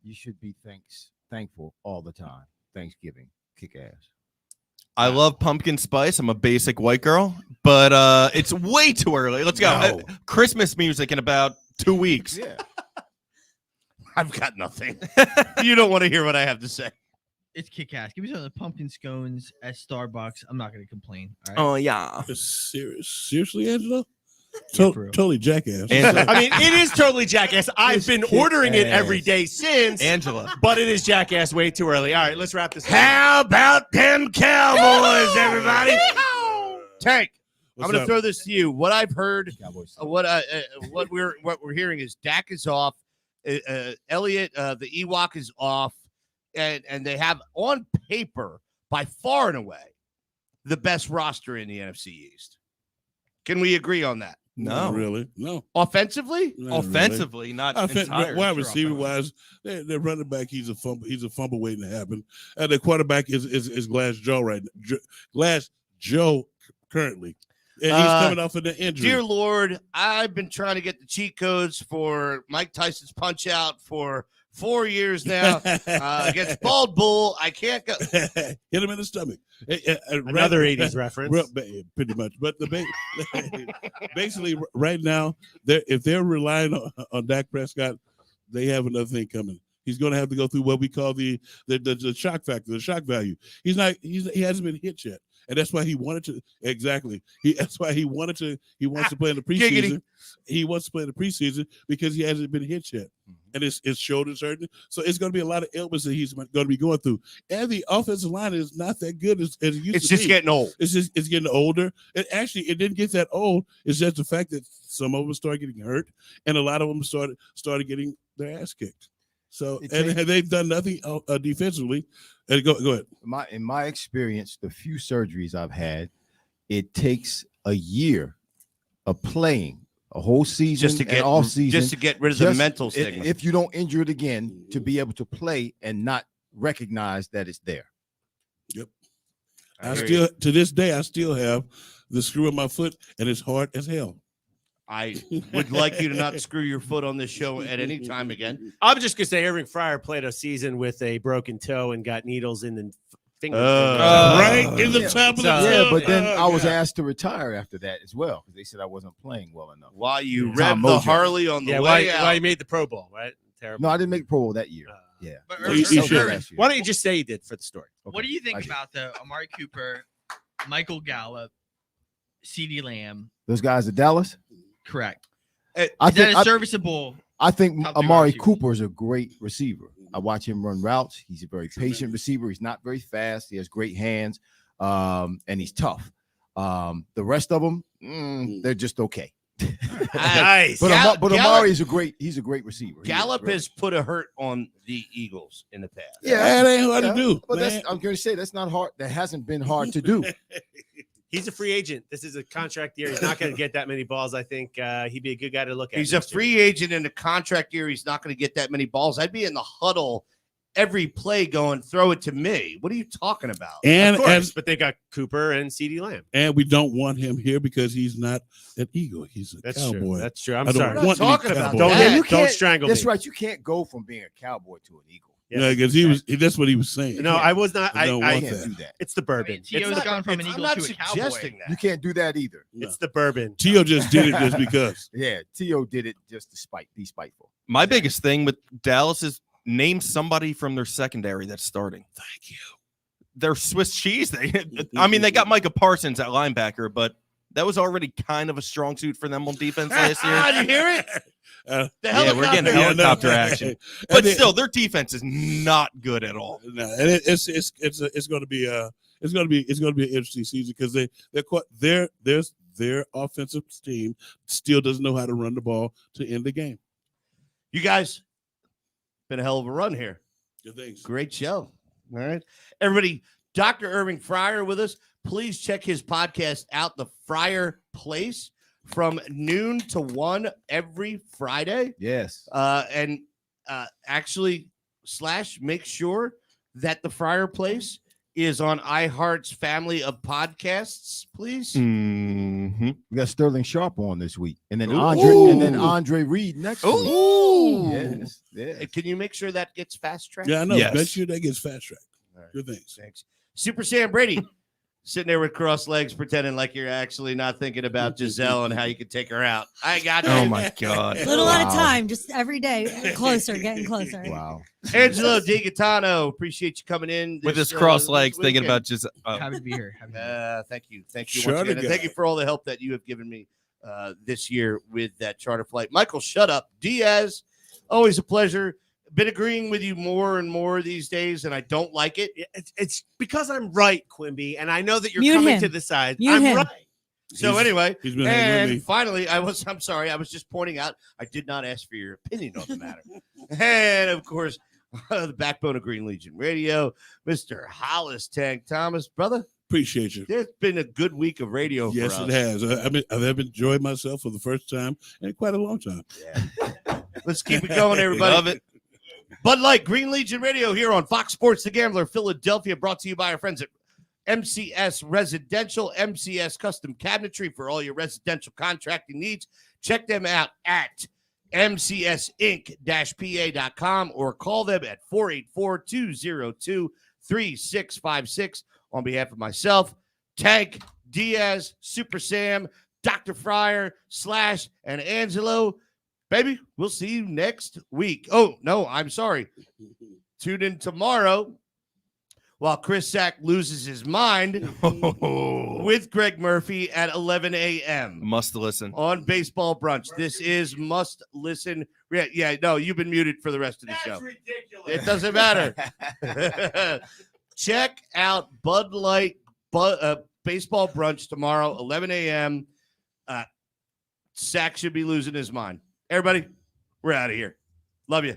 You should be thankful all the time. Thanksgiving. Kick ass. I love pumpkin spice. I'm a basic white girl, but it's way too early. Let's go. No. Christmas music in about 2 weeks. Yeah. I've got nothing. You don't want to hear what I have to say. It's kick ass. Give me some of the pumpkin scones at Starbucks. I'm not going to complain. All right. Oh, yeah. Seriously, Angela? Yeah, for real. Totally jackass. I mean, it is totally jackass. I've It's been kick ordering it ass. every day since, Angela. but it is jackass way too early. All right, let's wrap this up. How about them Cowboys, everybody? Tank, I'm What's going to up? throw this to you. What I've heard, Cowboys. what we're hearing is Dak is off, Elliott, the Ewok is off, and they have on paper by far and away the best roster in the NFC East. Can we agree on that? Not No. really. No. Offensively, Not Offensively, not entirely. wide sure receiver offensively. wise, their running back, he's a fumble waiting to happen. And the quarterback is Glass Joe Glass Joe currently. And he's coming off of the injury. dear Lord, I've been trying to get the cheat codes for Mike Tyson's Punch Out for 4 years now. Against Bald Bull, I can't go. Hit him in the stomach. Another 80s reference. Pretty much. But basically, right now, if they're relying on Dak Prescott, they have another thing coming. He's going to have to go through what we call the shock factor, the shock value. He hasn't been hit yet. And that's why he wanted to that's why he wants to play in the preseason. He wants to play in the preseason because he hasn't been hit yet. And it's shoulder certain. So it's going to be a lot of ailments that he's going to be going through. And the offensive line is not that good as it used to be. It's just getting old. It's getting older. And actually, it didn't get that old. It's just the fact that some of them started getting hurt, and a lot of them started getting their ass kicked. So and they've done nothing defensively. And go ahead. In my experience, the few surgeries I've had, it takes a year of playing a whole season Just to get and off season, just to get rid of the mental stigma. If you don't injure it again, to be able to play and not recognize that it's there. Yep. I I hear still to this day I still have the screw in my foot, and it's hard as hell. I would like you to not screw your foot on this show at any time again. I'm just gonna say Irving Fryar played a season with a broken toe and got needles in the finger. Right in the top of the Yeah, toe. but then I was God. asked to retire after that as well because they said I wasn't playing well enough. While you Tom rev the Mojo. Harley on the Yeah, way why out. you made the Pro Bowl, right? Terrible. No, I didn't make Pro Bowl that year. Yeah. But That Irving- was- that was Irving- last year. Why don't you just say you did for the story? What do you think I did. about the Amari Cooper, Michael Gallup, CeeDee Lamb? Those guys at Dallas? Correct. I Is that think a serviceable? I think top two Amari receivers? Cooper is a great receiver. I watch him run routes. He's a very patient receiver. He's not very fast. He has great hands, and he's tough. The rest of them, they're just okay. Nice. But, Gallup- Amari is a great receiver. He is Gallup great. has put a hurt on the Eagles in the past. Yeah, That ain't hard to do. But man. I'm going to say that's not hard. That hasn't been hard to do. He's a free agent. This is a contract year. He's not going to get that many balls. I think he'd be a good guy to look at. He's a next year. free agent in a contract year. He's not going to get that many balls. I'd be in the huddle every play going, throw it to me. What are you talking about? and Of course, as but they got Cooper and CeeDee Lamb. and we don't want him here because he's not an Eagle. He's a That's cowboy. true. That's true. I'm I don't sorry. want talking any about cowboy. Don't that. hit- You don't can't- strangle That's me. right. You can't go from being a cowboy to an Eagle. Yeah, because he was. That's what he was saying. No, I was not. I don't I want You can't that. do that. It's the bourbon. Tio's It's, gone from an I'm Eagle not to a cowboy. suggesting that. You can't do that either. it's the bourbon. Tio just did it just because. Yeah, Tio did it just to be spiteful. My biggest thing with Dallas is name somebody from their secondary that's starting. Thank you. They're Swiss cheese. They got Micah Parsons at linebacker, but that was already kind of a strong suit for them on defense last year. Did you hear it? Uh, The Yeah, we're getting helicopter. helicopter action. And But it- still, their defense is not good at all. No, and it's going to be an interesting season because their offensive team still doesn't know how to run the ball to end the game. You guys, been a hell of a run here. Good things. Great show. All right. Everybody, Dr. Irving Fryar with us. Please check his podcast out, The Fryer Place, from noon to 1 every Friday. Yes. And actually, make sure that The Fryer Place is on iHeart's family of podcasts, please. Mm-hmm. We got Sterling Sharp on this week, and then Ooh. Andre Reed next week. Ooh. Yes. Yes. Can you make sure that gets fast tracked? Yeah, I know. Yes. Make sure that gets fast tracked. All right. Good things. Thanks. Super Sam Brady sitting there with crossed legs, pretending like you're actually not thinking about Giselle and how you could take her out. I got you. Oh my God. Little at a Wow. time, just every day, closer, getting closer. Wow. Angelo DiGaetano, appreciate you coming in With his this, crossed this legs, thinking weekend. about just. Happy to be here. Happy to be here. Thank you once Charter again. And thank guy. you for all the help that you have given me this year with that charter flight. Michael, shut up. Diaz, always a pleasure. Been agreeing with you more and more these days, and I don't like it. It's because I'm right, Quimby, and I know that you're Mute coming him. to the side. Mute I'm him. right. So He's- anyway, he's been hanging with and me. finally, I'm sorry. I was just pointing out I did not ask for your opinion on the matter. And of course, the backbone of Green Legion Radio, Mr. Hollis Tank Thomas, brother. Appreciate you. It's been a good week of radio. Yes, for it us. has. I've enjoyed myself for the first time in quite a long time. Let's keep it going, everybody. Love it. Bud Light, Green Legion Radio here on Fox Sports The Gambler, Philadelphia, brought to you by our friends at MCS Residential, MCS Custom Cabinetry for all your residential contracting needs. Check them out at mcsinc-pa.com or call them at 484-202-3656 on behalf of myself, Tank, Diaz, Super Sam, Dr. Fryer, Slash, and Angelo. Baby, we'll see you next week. Oh, no, I'm sorry. Tune in tomorrow while Chris Sack loses his mind with Greg Murphy at 11 a.m. Must listen. on Baseball Brunch. This is must listen. Yeah, no, you've been muted for the rest of the show. Ridiculous. It doesn't matter. Check out Bud Light Baseball Brunch tomorrow, 11 a.m. Sack should be losing his mind. Everybody, we're out of here. Love you.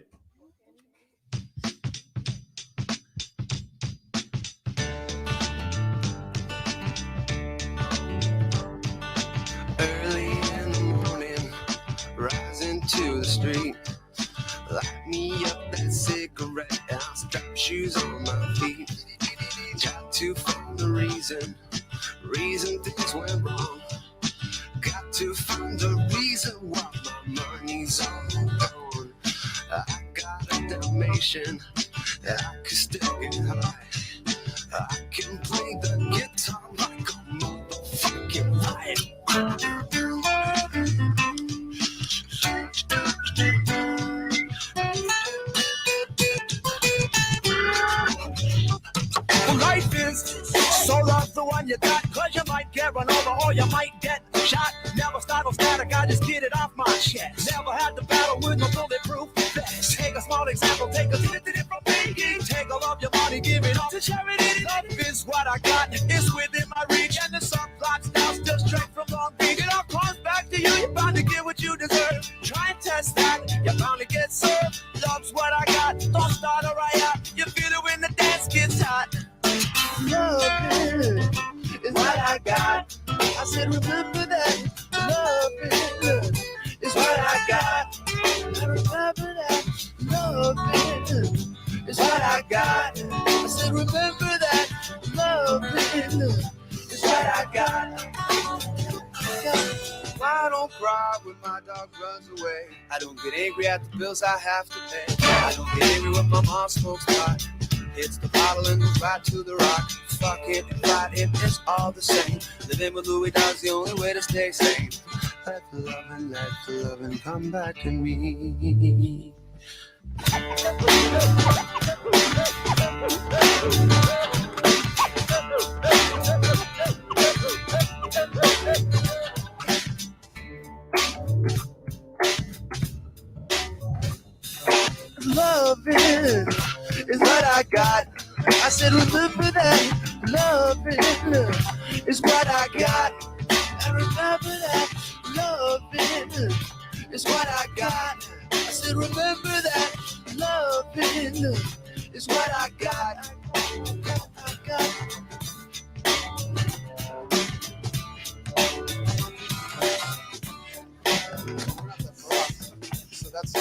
Early in the morning, rising to the street. Light me up that cigarette, I'll strap shoes on my feet. Got to find the reason things went wrong. to find the reason why my money's all gone. I got a Dalmatian, I can still get high. I can play the guitar like a motherfucking riot. Life is so rough, the one you got, cause you might get run over or you might get shot. Never start no static, I just get it off my chest. Never had to battle with no bulletproof vest. Take a small example, take a little bit from me. Take all of your money, give it all to charity. Love is what I got, it's within my reach. And the sun blocks now still straight from Long Beach. It all comes back to you, you're bound to get what you deserve. Try and test that, you're bound to get served. Love's what I got, don't start a riot. You feel it when the dance gets hot. Love is what I got. I said, remember that. Love is what I got. I remember that. Love is what I got. I said, remember that. Love is what I got. I don't cry when my dog runs away. I don't get angry at the bills I have to pay. I don't get angry when my mom smokes pot. Hits the bottle and goes right to the rock. Fuck it and fight it, it's all the same. Living with Louis Dog's the only way to stay sane. Let the loving come back to me. Love is what I got. I said, remember that. Love is what I got. I remember that. Love is what I got. I said, remember that. Love is what I got. So that's